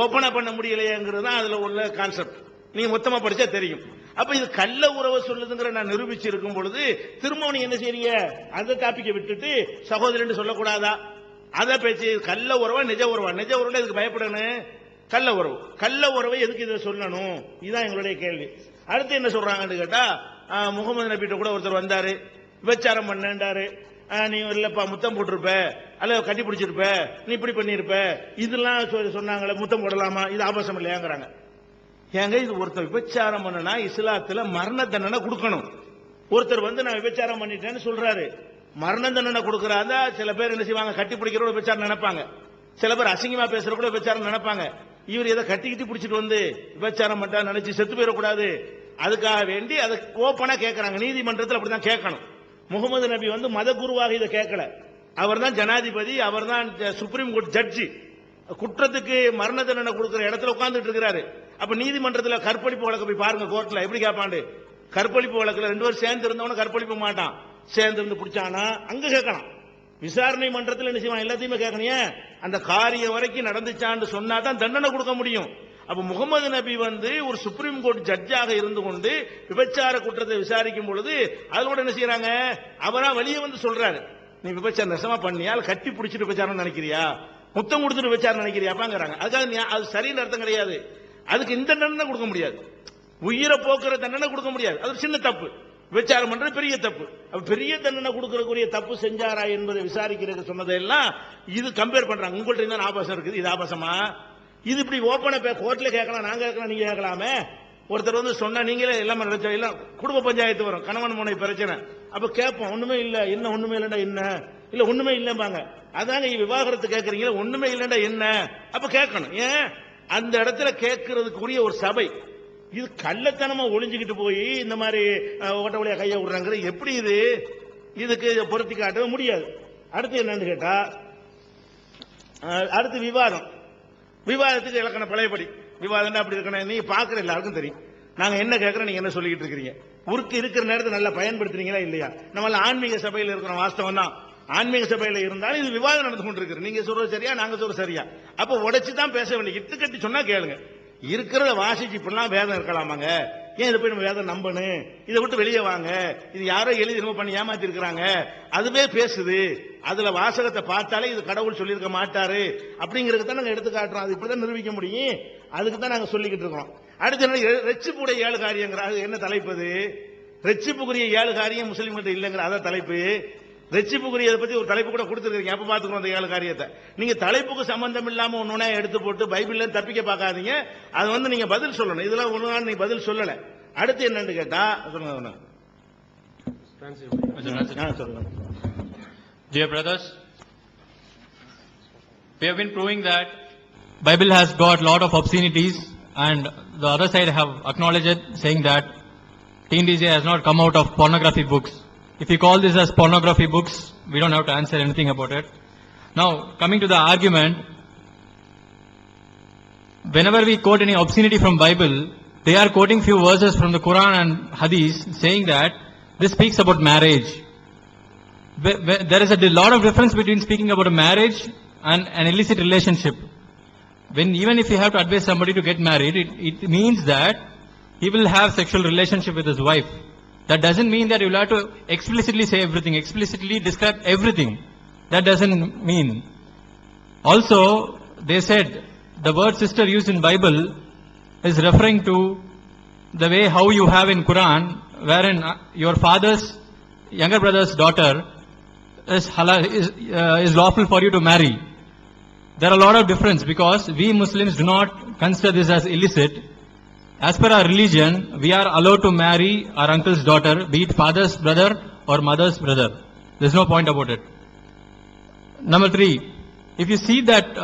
ஓபனா பண்ண முடியலையேங்கிறது தான் அதுல உள்ள கான்செப்ட். நீங்க மொத்தமா படிச்சா தெரியும். அப்ப இது கள்ள உறவை சொல்லுதுங்கிற நான் நிரூபிச்சு இருக்கும் பொழுது திரும்ப நீ என்ன செய்றீங்க, அந்த டாபிக்கை விட்டுட்டு சகோதரன் சொல்லக்கூடாதா? அத பேச்சு கள்ள உறவா நிஜ உறவா? நிஜ உறவுல இதுக்கு பயப்படணும். கள்ள உறவு, கள்ள உறவை எதுக்கு இதை சொல்லணும்? இதுதான் எங்களுடைய கேள்வி. அடுத்து என்ன சொல்றாங்கன்னு கேட்டா, முகமது நபிட்ட கூட ஒருத்தர் வந்தாரு, விபச்சாரம் பண்ணாரு, நீ இல்லப்பா முத்தம் போட்டிருப்ப அல்ல கட்டி பிடிச்சிருப்ப, நீ இப்படி பண்ணிருப்ப, இதெல்லாம் சொன்னாங்களே, முத்தம் போடலாமா? இது ஆபாசம் இல்லையாங்கிறாங்க. ஏங்க, இது ஒருத்தர் விபச்சாரம் பண்ணனா இஸ்லாத்துல மரண தண்டனை கொடுக்கணும். ஒருத்தர் நான் விபச்சாரம் பண்ணிட்டேன்னு சொல்றாரு, மரண தண்டனை கொடுக்கறாங்க. சில பேர் என்ன செய்வாங்க, கட்டி பிடிக்கிற விபச்சாரம் நினைப்பாங்க. சில பேர் அசிங்கமா பேசுற கூட விபச்சாரம் நினைப்பாங்க. இவர் எதை கட்டிக்கிட்டு பிடிச்சிட்டு விபச்சாரம் பண்ணா நினைச்சு செத்து போயிடக்கூடாது, அதுக்காக வேண்டி அதை ஓப்பனா கேட்கறாங்க. நீதிமன்றத்தில் அப்படிதான் கேட்கணும். முகமது நபி மத குருவாக இதை கேட்கல, அவர் தான் ஜனாதிபதி, அவர் தான் சுப்ரீம் கோர்ட் ஜட்ஜி. குற்றத்துக்கு மரண தண்டனை கொடுக்கிற இடத்துல உட்கார்ந்துட்டு இருக்கிறாரு. அப்ப நீதிமன்றத்தில் கற்பழிப்பு வழக்கு போய் பாருங்க, கோர்ட்ல எப்படி கேட்பாண்டு. கற்பழிப்பு வழக்குல 2 பேரும் சேர்ந்து இருந்தவன கற்பழிப்பு மாட்டான், சேர்ந்து இருந்து பிடிச்சானா அங்க கேட்கலாம். விசாரணை மன்றத்தில் என்ன செய்வான், எல்லாத்தையுமே கேட்கணும். அந்த காரியம் வரைக்கும் நடந்துச்சான்னு சொன்னா தான் தண்டனை கொடுக்க முடியும். அப்ப முகமது நபி ஒரு சுப்ரீம் கோர்ட் ஜட்ஜாக இருந்து கொண்டு விபச்சார குற்றத்தை விசாரிக்கும் பொழுது அதோட என்ன செய்யறாங்க, அவரா வெளியே சொல்றாரு, நீ விபச்சாரம் நெசமா பண்ணியா, கட்டி பிடிச்சிட்டு விபச்சாரம் நினைக்கிறியா, முத்தம் கொடுத்துட்டு விபச்சாரம் நினைக்கிறியாப்பாங்கிறாங்க. அதுக்காக அது சரின்னு அர்த்தம் கிடையாது. அதுக்கு இந்த தண்டனை கொடுக்க முடியாது, உயிரை போக்குற தண்டனை கொடுக்க முடியாது. அது சின்ன தப்பு, விபச்சாரம் பண்றது பெரிய தப்பு. பெரிய தண்டனை கொடுக்கறக்கூடிய தப்பு செஞ்சாரா என்பதை விசாரிக்கிறது சொன்னதெல்லாம் இது கம்பேர் பண்றாங்க. உங்கள்ட்ட தான் ஆபாசம் இருக்குது, இது ஆபாசமா? இது இப்படி ஓப்பனா கோர்ட்ல கேட்கலாம், நாங்க கேட்கலாம், நீங்க கேட்கலாமே. ஒருத்தர் சொன்னா நீங்களே எல்லாம் எல்லாம் குடும்ப பஞ்சாயத்து வரும், கணவன் மனைவி பிரச்சனை. அப்ப கேட்போம், ஒண்ணுமே இல்ல, என்ன ஒண்ணுமே இல்லடா என்ன, இல்ல ஒண்ணுமே இல்லம்பாங்க. அதாங்க விவாகரத்து கேட்கறீங்களா, ஒண்ணுமே இல்லடா என்ன, அப்ப கேட்கணும். ஏன் அந்த இடத்துல கேட்கறதுக்குரிய ஒரு சபை. இது கள்ளத்தனமா ஒளிஞ்சுக்கிட்டு போய் இந்த மாதிரி ஓட்ட வழியா கையை விடுறாங்க, எப்படி இது? இதுக்கு பொருத்தி காட்டவே முடியாது. அடுத்து என்னன்னு கேட்டா, அடுத்து விவாதம். விவாதத்துக்கு இலக்கண பழையபடி விவாதம் அப்படி இருக்கணும். நீ பாக்குற எல்லாருக்கும் தெரியும் நாங்க என்ன கேட்கறோம், நீங்க என்ன சொல்லிட்டு இருக்கீங்க. உருக்கு இருக்கிற நேரத்தை நல்லா பயன்படுத்துறீங்களா இல்லையா? நம்மள ஆன்மீக சபையில் இருக்கிற வாஸ்தவம் தான். ஆன்மீக சபையில இருந்தாலும் இது விவாதம் நடந்து கொண்டிருக்கு. நீங்க சொல்றது சரியா, நாங்க சொல்றது சரியா? அப்ப உடைச்சு தான் பேச வேண்டிய, இட்டு கட்டி சொன்னா கேளுங்க. இருக்கிறத வாசிச்சு இப்படிலாம் வேதம் இருக்கலாமாங்க? ஏன் இதை போய் நம்ம வேதம் நம்பணும்? இதை விட்டு வெளியே வாங்க, இது யாரோ எழுதி நம்ம பண்ணி ஏமாத்தி இருக்கிறாங்க, அதுவே பேசுது, அதுல வாசகத்தை பார்த்தாலே இது கடவுள் சொல்லியிருக்க மாட்டாரு அப்படிங்கிறது தான் நாங்க எடுத்து காட்டுறோம். அது இப்படிதான் நிரூபிக்க முடியும், அதுக்கு தான் நாங்க சொல்லிக்கிட்டு இருக்கோம். அடுத்து ரெச்சிப்புடைய 7 காரியங்கிற என்ன தலைப்பு? ரெச்சிப்புக்குரிய 7 காரியம் முஸ்லீம்கிட்ட இல்லைங்கிற அதான் தலைப்பு. ரெச்சிப்புக்குரியதை பத்தி ஒரு தலைப்பு கூட கொடுத்துருக்கீங்க, அப்ப பாத்துக்கணும் அந்த 7 காரியத்தை. நீங்க தலைப்புக்கு சம்பந்தம் இல்லாம ஒன்னொன்னா எடுத்து போட்டு பைபிள்ல தப்பிக்க பார்க்காதீங்க. அது நீங்க பதில் சொல்லணும். இதெல்லாம் ஒண்ணு நீங்க பதில் சொல்லல. அடுத்து என்னன்னு கேட்டா சொல்லுங்க. Dear brothers, we have been proving that Bible has got lot of obscenities, and the other side have acknowledged it, saying that Teen DJ has not come out of pornography books. If you call this as pornography books, we don't have to answer anything about it. Now, coming to the argument, whenever we quote any obscenity from Bible, they are quoting few verses from the Quran and Hadith, saying that this speaks about marriage. There is a lot of difference between speaking about a marriage and an illicit relationship. Even if you have to advise somebody to get married, it means that he will have sexual relationship with his wife. That doesn't mean that you will have to explicitly say everything, explicitly describe everything. That doesn't mean. Also, they said the word sister used in Bible is referring to the way how you have in Quran, wherein your father's younger brother's daughter is lawful for you to marry. There are a lot of difference because we Muslims do not consider this as illicit. As per our religion, we are allowed to marry our uncle's daughter, be it father's brother or mother's brother. There's no point about it. Number 3, if you see that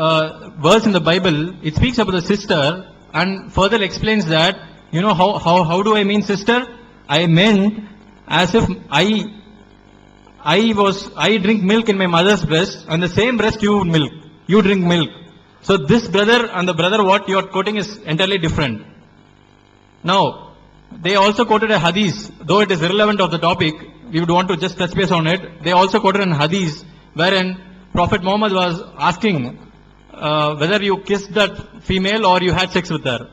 verse in the Bible, it speaks about the sister and further explains that, you know, how do I mean sister? I meant as if I drink milk in my mother's breast, and the same breast you drink milk. So this brother and the brother what you are quoting is entirely different. Now, they also quoted a hadith, though it is irrelevant of the topic, we would want to just touch base on it. They also quoted an hadith wherein Prophet Muhammad was asking whether you kissed that female or you had sex with her.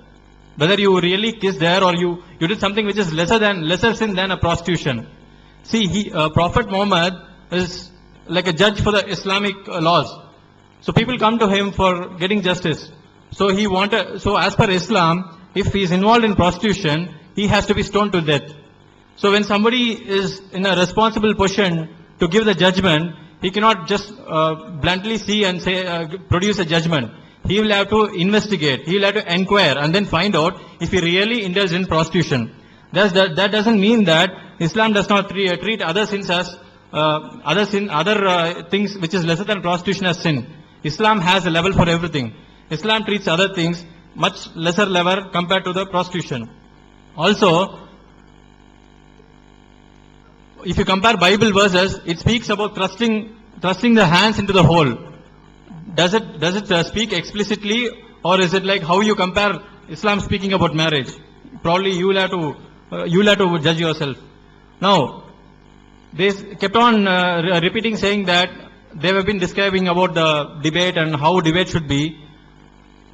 Whether you really kissed her or you did something which is lesser sin than a prostitution. See, Prophet Muhammad is like a judge for the Islamic laws. So people come to him for getting justice. So as per Islam, if he is involved in prostitution, he has to be stoned to death. So when somebody is in a responsible position to give the judgment, he cannot just bluntly see and say, produce a judgment. He will have to investigate, he will have to inquire and then find out if he really indulged in prostitution. That doesn't mean that Islam does not treat other sins as other things which is lesser than prostitution as sin. Islam has a level for everything. Islam treats other things much lesser level compared to the prostitution. Also, if you compare Bible verses, it speaks about thrusting the hands into the hole. Does it speak explicitly, or is it like how you compare Islam speaking about marriage? Probably you will have to judge yourself. Now, they kept on repeating, saying that they have been describing about the debate and how debate should be.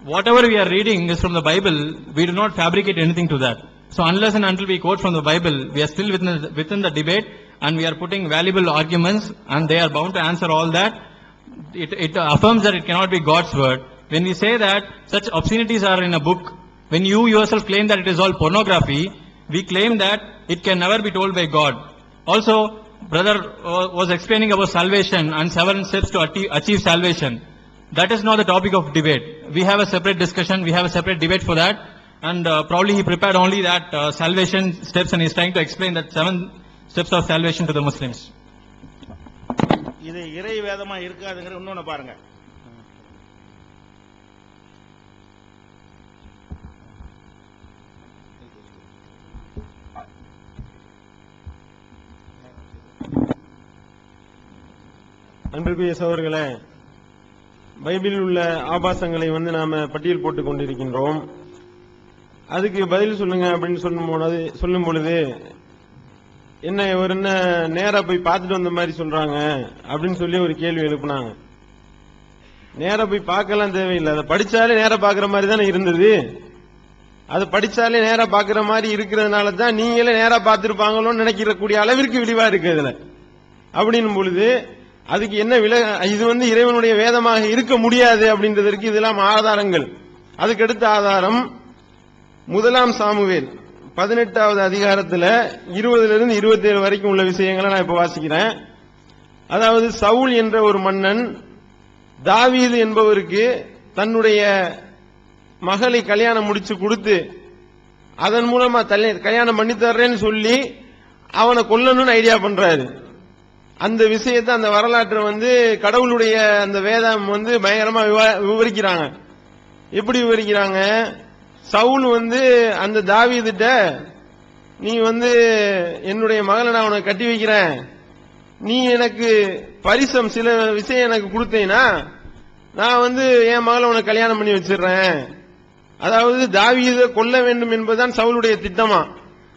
Whatever we are reading is from the Bible. We do not fabricate anything to that. So unless and until we quote from the Bible, we are still within the debate, and we are putting valuable arguments, and they are bound to answer all that. It affirms that it cannot be God's word. When we say that such obscenities are in a book, when you yourself claim that it is all pornography, we claim that it can never be told by God. Also, brother was explaining about salvation and 7 steps to achieve salvation. That is not the topic of debate. We have a separate discussion, we have a separate debate for that, and probably he prepared only that salvation steps, and he is trying to explain that 7 steps of salvation to the Muslims. இது இறை வேதமா இருக்காதுங்கிற இன்னொன்னு பாருங்க. அன்பிற்குரிய சகோதரர்களே, பைபிளில் உள்ள ஆபாசங்களை நாம பட்டியல் போட்டுக் கொண்டிருக்கின்றோம். அதுக்கு பதில் சொல்லுங்க அப்படின்னு சொல்லும் பொழுது என்ன நேரா போய் பார்த்துட்டு வந்த மாதிரி சொல்றாங்க அப்படின்னு சொல்லி ஒரு கேள்வி எழுப்புனாங்க. நேரா போய் பார்க்கலாம் தேவையில்லை, அதை படிச்சாலே நேரா பார்க்கிற மாதிரி தானே இருந்தது. அதை படிச்சாலே நேரா பார்க்கிற மாதிரி இருக்கிறதுனால தான் நீங்களே நேரா பார்த்திருப்பாங்களோன்னு நினைக்கக்கூடிய அளவிற்கு விரிவா இருக்கு இதுல. அப்படின்னும் பொழுது அதுக்கு என்ன இது இறைவனுடைய வேதமாக இருக்க முடியாது அப்படின்றதற்கு இதெல்லாம் ஆதாரங்கள். அதுக்கடுத்த ஆதாரம் 1 சாமுவேல் 18வது அதிகாரத்தில் 20 to 27 வரைக்கும் உள்ள விஷயங்களை நான் இப்ப வாசிக்கிறேன். அதாவது சவுல் என்ற ஒரு மன்னன் தாவீது என்பவருக்கு தன்னுடைய மகளை கல்யாணம் முடிச்சு கொடுத்து அதன் மூலமா கல்யாணம் பண்ணி தர்றேன்னு சொல்லி அவனை கொல்லணும்னு ஐடியா பண்றாரு. அந்த விஷயத்தை அந்த வரலாற்றை கடவுளுடைய அந்த வேதம் பயங்கரமா விவரிக்கிறாங்க. எப்படி விவரிக்கிறாங்க? சவுல் அந்த தாவீதுட்ட நீ என்னுடைய மகளை நான் உனக்கு கட்டி வைக்கிறேன், நீ எனக்கு பரிசம் சில விஷயம் எனக்கு கொடுத்தீங்கன்னா நான் என் மகளை உனக்கு கல்யாணம் பண்ணி வச்சிடுறேன். அதாவது தாவீதை கொல்ல வேண்டும் என்பதுதான் சவுளுடைய திட்டமா.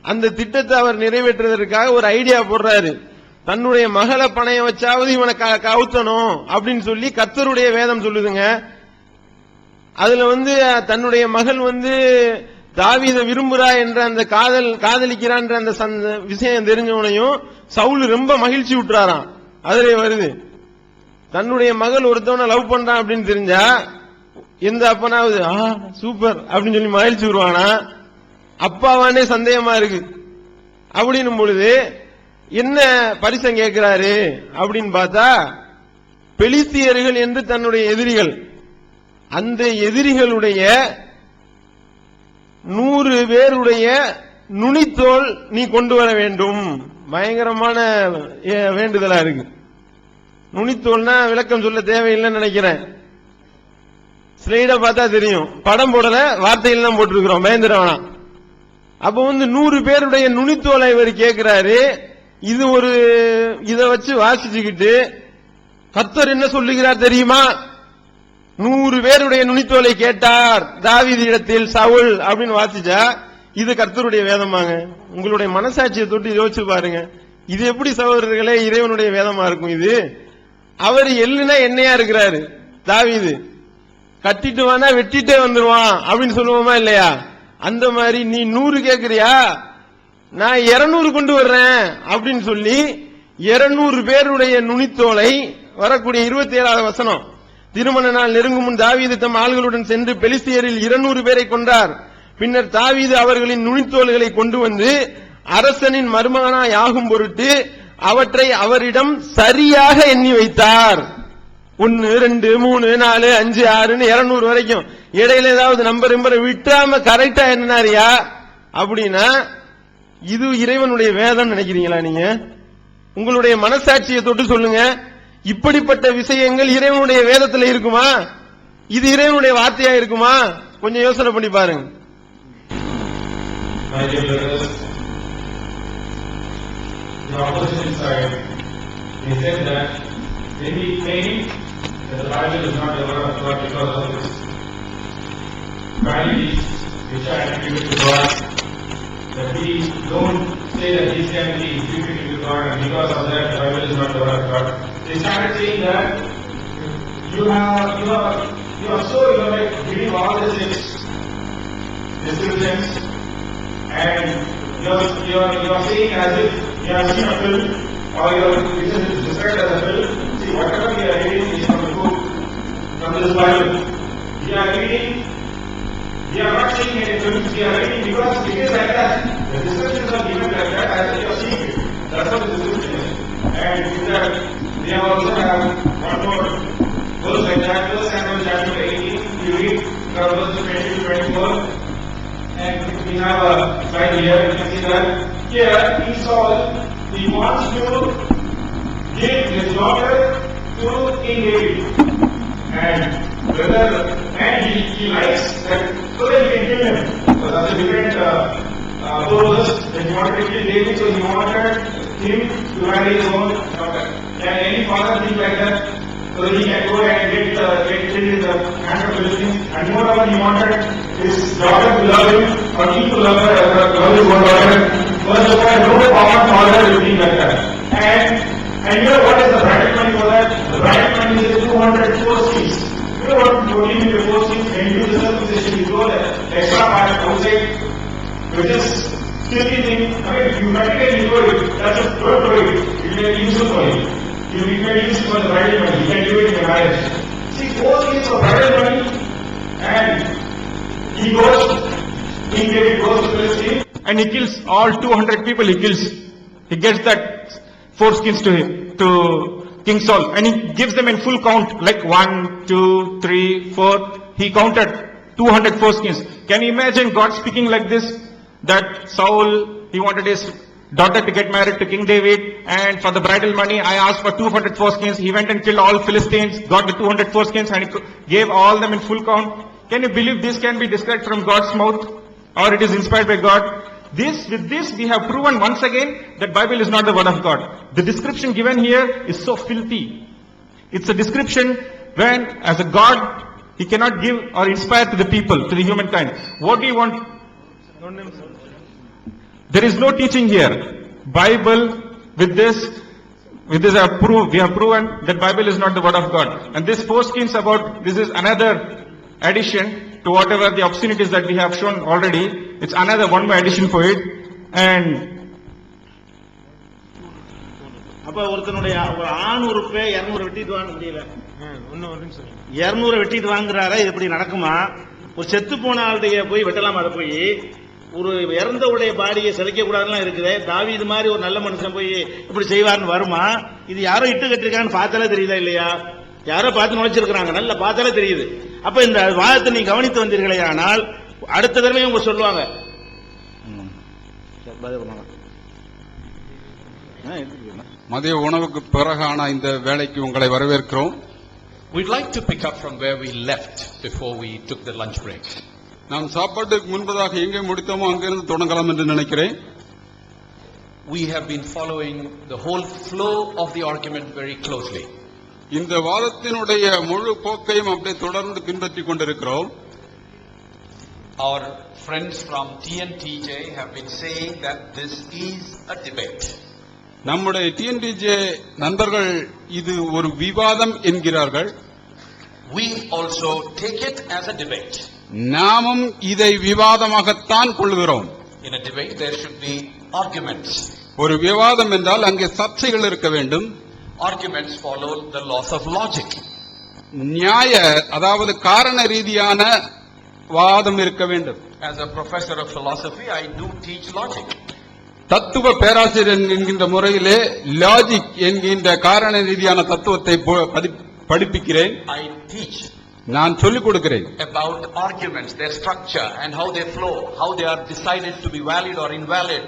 அந்த திட்டத்தை அவர் நிறைவேற்றுவதற்காக ஒரு ஐடியா போடுறாரு. தன்னுடைய மகளை பணைய வச்சாவது இவனை கவுத்தணும் அப்படின்னு சொல்லி கர்த்தருடைய வேதம் சொல்லுதுங்க. அதுல தன்னுடைய மகள் தாவீதை விரும்புறா என்ற அந்த காதலிக்கிறான்ற அந்த விஷயம் தெரிஞ்சவனையும் சவுல் ரொம்ப மகிழ்ச்சி விட்டுறாராம். அதுல வருது தன்னுடைய மகள் ஒருத்தவனை லவ் பண்றான் அப்படின்னு தெரிஞ்சா எந்த அப்பனாவது சூப்பர் அப்படின்னு சொல்லி மகிழ்ச்சி விடுவானா? அப்பாவானே சந்தேகமா இருக்கு. அப்படின்னும் பொழுது என்ன பரிசம் கேட்கிறாரு அப்படின்னு பார்த்தா, பெலிஸ்தியர்கள் என்று தன்னுடைய எதிரிகள், அந்த எதிரிகளுடைய 100 பேருடைய நுனித்தோல் நீ கொண்டு வர வேண்டும். பயங்கரமான வேண்டுதலா இருக்கு. நுனித்தோல்னா விளக்கம் சொல்ல தேவையில்லைன்னு நினைக்கிறேன். ஸ்லைட பார்த்தா தெரியும், படம் போடல, வார்த்தைகள் தான் போட்டிருக்கிறோம், பயந்துடவனா. அப்ப 100 பேருடைய நுனித்தோலை இவர் கேட்கிறாரு. இது ஒரு இத வச்சு வாசிச்சுக்கிட்டு கர்த்தர் என்ன சொல்லுகிறார் தெரியுமா? 100 பேருடைய நுனித்தோலை கேட்டார் தாவீது இடத்தில் சவுல் அப்படின்னு வாசிச்சா இது கர்த்தருடைய வேதமாங்க? உங்களுடைய மனசாட்சியை தொட்டு யோசிச்சு பாருங்க. இது எப்படி சகோதரர்களே இறைவனுடைய வேதமா இருக்கும்? இது அவர் எள்ளுனா எண்ணெயா இருக்கிறாரு தாவீது, கட்டிட்டு வானா வெட்டிட்டே வந்துருவான் அப்படின்னு சொல்லுவோமா இல்லையா? அந்த மாதிரி நீ 100 கேக்குறியா, நான் 200 கொண்டு வர்றேன் அப்படின்னு சொல்லி 200 பேருடைய நுனித்தோலை வரக்கூடிய 27வது வசனம். திருமண நாள் நெருங்கும் முன் தாவீது தம் ஆள்களுடன் சென்று பெலிஸ்தியரில் 200 பேரை கொண்டார். பின்னர் தாவீது அவர்களின் நுனித்தோல்களை கொண்டு வந்து அரசனின் மருமகனாய் ஆகும் பொருட்டு அவற்றை அவரிடம் சரியாக எண்ணி வைத்தார். 1 2 3 4 5 6 200 வரைக்கும். இடையில ஏதாவது நம்பர் விட்டாம கரெக்டா என்னாரியா அப்படின்னா இது இறைவனுடைய வேதம் நினைக்கிறீங்களா? நீங்க உங்களுடைய மனசாட்சியை தொட்டு சொல்லுங்க. இப்படிப்பட்ட விஷயங்கள் இறைவனுடைய வேதத்துல இருக்குமா? இது இறைவனுடைய வார்த்தையா இருக்குமா? கொஞ்சம் யோசனை பண்ணி பாருங்க. The opposition side, they said that when we claim that the Bible is not the word of God because of its qualities which are attributed to God, that we don't say that these can be attributed to God, and because of that the Bible is not the word of God. They started saying that you are so like giving all the 6 descriptions, and you are saying as if you have seen a film, or your vision is described as a film. See, whatever we are reading is from the book, from this Bible. We are reading, we are not seeing any films, we are reading because it is like that. The descriptions are given like that as if you are seeing it. That's what the description is. And with that, we also have one more verse like that, 1 Samuel chapter 18, you read from verse 20 to 24. And we have a slide here, you can see that here King Saul, he wants to give his daughter to King David, and he likes that so that he can kill him. So that's a different purpose. That he wanted to kill David, so he wanted him to marry his own daughter. And any father thinks like that, so that he can go and get killed in the hands of Philistines. And moreover, he wanted his daughter to love him, or he to love her as love his own daughter. First of all, no common father will think like that. And you know what is the bridal money for that? The bridal money is 204 seats. You know what 14 seats? When you do the circumcision, you go the extra part outside, which is silly thing. I mean, you practically do it. That's a good for it. It will be useful for you. You can use it for the bridal money. You can do it in your marriage. See, 4 seats of bridal money, and King David goes to Philistine, and he kills all 200 people. He kills. He gets that foreskins to him, to King Saul, and he gives them in full count, like 1, 2, 3, 4. He counted 200 foreskins. Can you imagine God speaking like this? That Saul, he wanted his daughter to get married to King David, and for the bridal money, I asked for 200 foreskins. He went and killed all Philistines, got the 200 foreskins, and he gave all them in full count. Can you believe this can be described from God's mouth, or it is inspired by God? With this we have proven once again that Bible is not the word of God. The description given here is so filthy. It's a description when as a God he cannot give or inspire to the people, to the humankind. What do you want? There is no teaching here. Bible with this we have proven that Bible is not the word of God. And this foreskins about this is another addition to whatever the obscenities that we have shown already. It's another one more addition for it. And அப்ப ஒருத்தனுடைய ஒரு ஆண் உறுப்பை 200 வெட்டிட்டு வாங்க முடியல, 200 வெட்டிட்டு வாங்குறாரா? இது எப்படி நடக்குமா? ஒரு செத்து போன ஆளுடைய போய் வெட்டலாமா? அதை போய் ஒரு இறந்தவுடைய பாடியை சிலைக்க கூடாதுலாம் இருக்குது. தாவீது மாதிரி ஒரு நல்ல மனுஷன் போய் இப்படி செய்வார்னு வருமா? இது யாரோ இட்டு கட்டிருக்கான்னு பார்த்தாலே தெரியுதா இல்லையா? யாரோ பார்த்து நுழைச்சிருக்கிறாங்க, நல்லா பார்த்தாலே தெரியுது. அப்ப இந்த வாதத்தை நீ கவனித்து வந்தீர்களே, ஆனால் அடுத்த தடவை உங்க சொல்லுவாங்க மதிய உணவுக்கு பிறகான இந்த வேலைக்கு உங்களை வரவேற்கிறோம். We'd like to pick up from where we left before we took the lunch break. நாம் சாப்பாட்டுக்கு முன்பதாக எங்கே முடித்தோமோ அங்கிருந்து தொடங்கலாம் என்று நினைக்கிறேன். We have been following the whole flow of the argument very closely. இந்த வாதத்தினுடைய முழு போக்கையும் அப்படியே தொடர்ந்து பின்பற்றிக் கொண்டிருக்கிறோம். Our friends from TNTJ have been saying that this is a debate. நம்முடைய TNTJ நண்பர்கள் இது ஒரு விவாதம் என்கிறார்கள். We also take it as a debate. நாமும் இதை விவாதமாகத்தான் கொள்கிறோம். In a debate there should be arguments. ஒரு விவாதம் என்றால் அங்கே சர்ச்சைகள் இருக்க வேண்டும். Arguments follow the laws of logic. நியாய அதாவது காரண ரீதியான வாதம் இருக்க வேண்டும். As a professor of philosophy, I do teach logic. தத்துவ பேராசிரியர் என்கின்ற முறையிலே லாஜிக் என்கின்ற காரண ரீதியான தத்துவத்தை படிப்பிக்கிறேன். I teach. நான் சொல்லிக் கொடுக்கிறேன். About arguments, their structure and how they flow, how they are decided to be valid or invalid,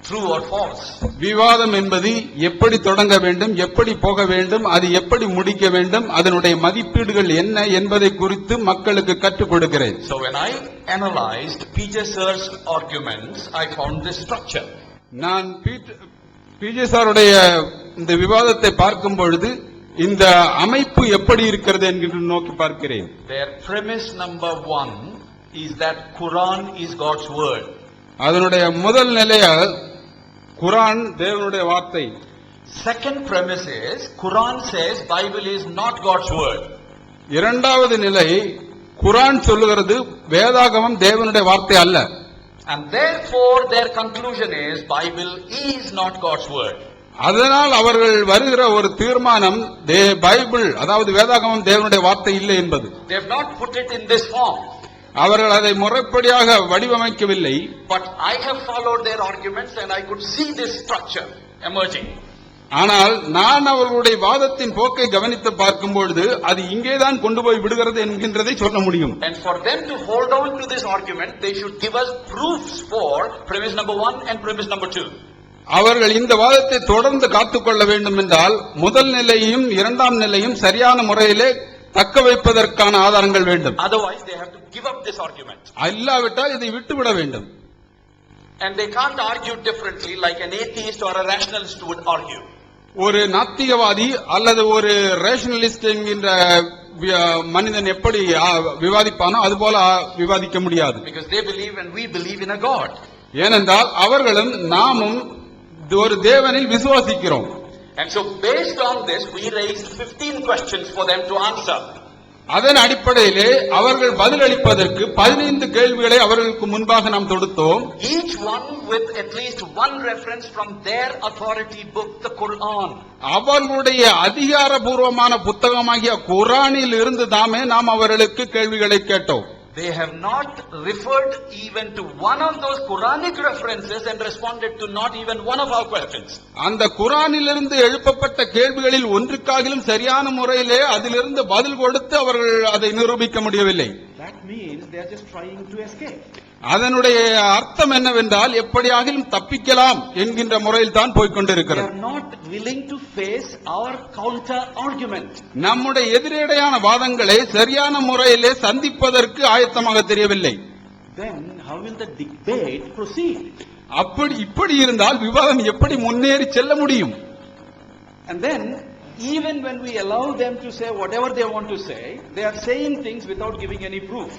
true or false. விவாதம் என்பது எப்படி தொடங்க வேண்டும், எப்படி போக வேண்டும், அது எப்படி முடிக்க வேண்டும், அதனுடைய மதிப்பீடுகள் என்ன என்பதை குறித்து மக்களுக்கு கற்றுக் கொடுக்கிறேன். So when I analyzed PJ Sir's arguments, I found this structure. நான் PJ சாருடைய இந்த விவாதத்தை பார்க்கும் பொழுது இந்த அமைப்பு எப்படி இருக்கிறது என்று நோக்கி பார்க்கிறேன். Their premise number 1 is that Quran is God's word. அதனுடைய முதல் நிலையாக குர்ஆன் தேவனுடைய வார்த்தை. Second premise is Quran says Bible is not God's word. இரண்டாவது நிலை குர்ஆன் சொல்லுகிறது வேதாகமம் தேவனுடைய வார்த்தை அல்ல. And therefore their conclusion is Bible is not God's word. அதனால் அவர்கள் வருகிற ஒரு தீர்மானம் பைபிள் அதாவது வேதாகமம் தேவனுடைய வார்த்தை இல்லை என்பது. They have not put it in this form. அவர்கள் அதை முறைப்படியாக வடிவமைக்கவில்லை. But I have followed their arguments and I could see this structure emerging. ஆனால் நான் அவர்களுடைய வாதத்தின் போக்கை கவனித்து பார்க்கும் பொழுது அது இங்கேதான் கொண்டு போய் விடுகிறது என்கின்றதை சொல்ல முடியும். And for them to hold on to this argument, they should give us proofs for premise number 1 and premise number 2. அவர்கள் இந்த வாதத்தை தொடர்ந்து காத்துக்கொள்ள வேண்டும் என்றால் முதல் நிலையும் இரண்டாம் நிலையும் சரியான முறையிலே தக்க வைப்பதற்கான ஆதாரங்கள் வேண்டும். Otherwise they have to give up this argument. இல்லாவிட்டால் இதை விட்டுவிட வேண்டும். And they can't argue differently like an atheist or a rationalist would argue. ஒரு நாத்திகவாதி அல்லது ஒரு ரேஷனலிஸ்ட் என்கின்ற மனிதன் எப்படி விவாதிப்பானோ அதுபோல விவாதிக்க முடியாது. Because they believe and we believe in a God. ஏனென்றால் அவர்களும் நாமும் ஒரு தேவனில் விசுவாசிக்கிறோம். And so based on this we raised 15 questions for them to answer. அதன் அடிப்படையிலே அவர்கள் பதிலளிப்பதற்கு 15 கேள்விகளை அவர்களுக்கு முன்பாக நாம் தொடுத்தோம். Each one with at least one reference from their authority book, the Quran. அவர்களுடைய அதிகாரபூர்வமான புத்தகமாகிய குர்ஆனில் இருந்து தாமே நாம் அவர்களுக்கு கேள்விகளை கேட்டோம். They have not referred even to one of those Quranic references and responded to not even one of our questions. அந்த குர்ஆனிலிருந்து எழுப்பப்பட்ட கேள்விகளில் ஒன்றுக்காகிலும் சரியான முறையிலே அதிலிருந்து பதில் கொடுத்து அவர்கள் அதை நிரூபிக்க முடியவில்லை. That means they are just trying to escape. அதனுடைய அர்த்தம் என்னவென்றால் எப்படியாகிலும் தப்பிக்கலாம் என்கின்ற முறையில் தான் போய்கொண்டிருக்கிறது. They are not willing to face our counter argument. நம்முடைய எதிரடையான வாதங்களை சரியான முறையிலே சந்திப்பதற்கு ஆயத்தமாக தெரியவில்லை. Then how will the debate proceed? இப்படி இருந்தால் விவாதம் எப்படி முன்னேறி செல்ல முடியும்? And then even when we allow them to say whatever they want to say, they are saying things without giving any proof.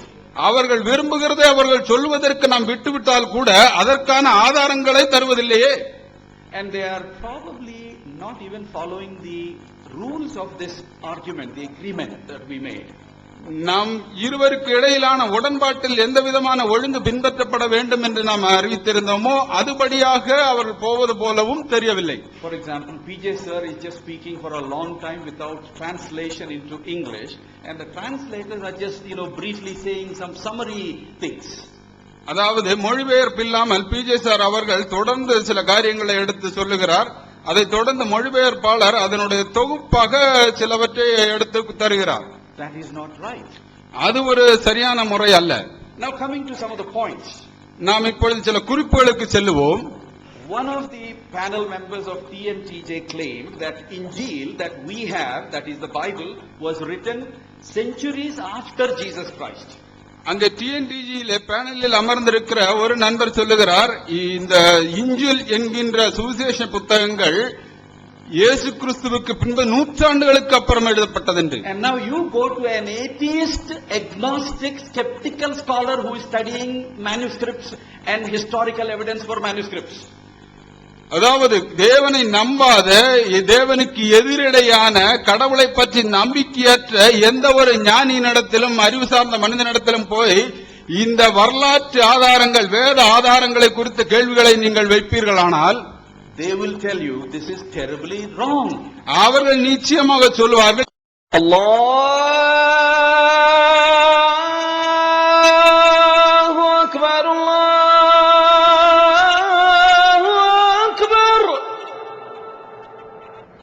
அவர்கள் விரும்புகிறதை அவர்கள் சொல்வதற்கு நாம் விட்டுவிட்டால் கூட அதற்கான ஆதாரங்களை தருவதில்லையே. And they are probably not even following the rules of this argument, the agreement that we made. நாம் இருவருக்கு இடையிலான உடன்பாட்டில் எந்த விதமான ஒழுங்கு பின்பற்றப்பட வேண்டும் என்று நாம் அறிவித்திருந்தோமோ அதுபடியாக அவர்கள் போவது போலவும் தெரியவில்லை. For example, PJ Sir is just speaking for a long time without translation into English, and the translators are just, briefly saying some summary things. அதாவது மொழிபெயர்ப்பு இல்லாமல் PJ சார் அவர்கள் தொடர்ந்து சில காரியங்களை எடுத்து சொல்லுகிறார். அதை தொடர்ந்து மொழிபெயர்ப்பாளர் அதனுடைய தொகுப்பாக சிலவற்றை எடுத்து தருகிறார். That is not right. அது ஒரு சரியான முறை அல்ல. Now coming to some of the points. நாம் இப்பொழுது சில குறிப்புகளுக்கு செல்லுவோம். One of the panel members of TNTJ claimed that Injil that we have, that is the Bible, was written centuries after Jesus Christ. அங்கே டிஎன்டிஜியில பேனலில் அமர்ந்திருக்கிற ஒரு நண்பர் சொல்லுகிறார், இந்த இஞ்சில் என்கின்ற சுவிசேஷ புத்தகங்கள் இயேசு கிறிஸ்துவுக்கு பின்பு நூற்றாண்டுகளுக்கு அப்புறம் எழுதப்பட்டது என்று. And now you go to an atheist, agnostic, skeptical scholar who is studying manuscripts and historical evidence for manuscripts. அதாவது தேவனை நம்பாத, தேவனுக்கு எதிரடையான, கடவுளை பற்றி நம்பிக்கையற்ற எந்த ஒரு ஞானியினிடத்திலும் அறிவு சார்ந்த மனிதனிடத்திலும் போய் இந்த வரலாற்று ஆதாரங்கள், வேத ஆதாரங்களை குறித்த கேள்விகளை நீங்கள் வைப்பீர்களானால் they will tell you this is terribly wrong. அவர்கள் நிச்சயமாக சொல்வார்கள், Allahu Akbar, Allah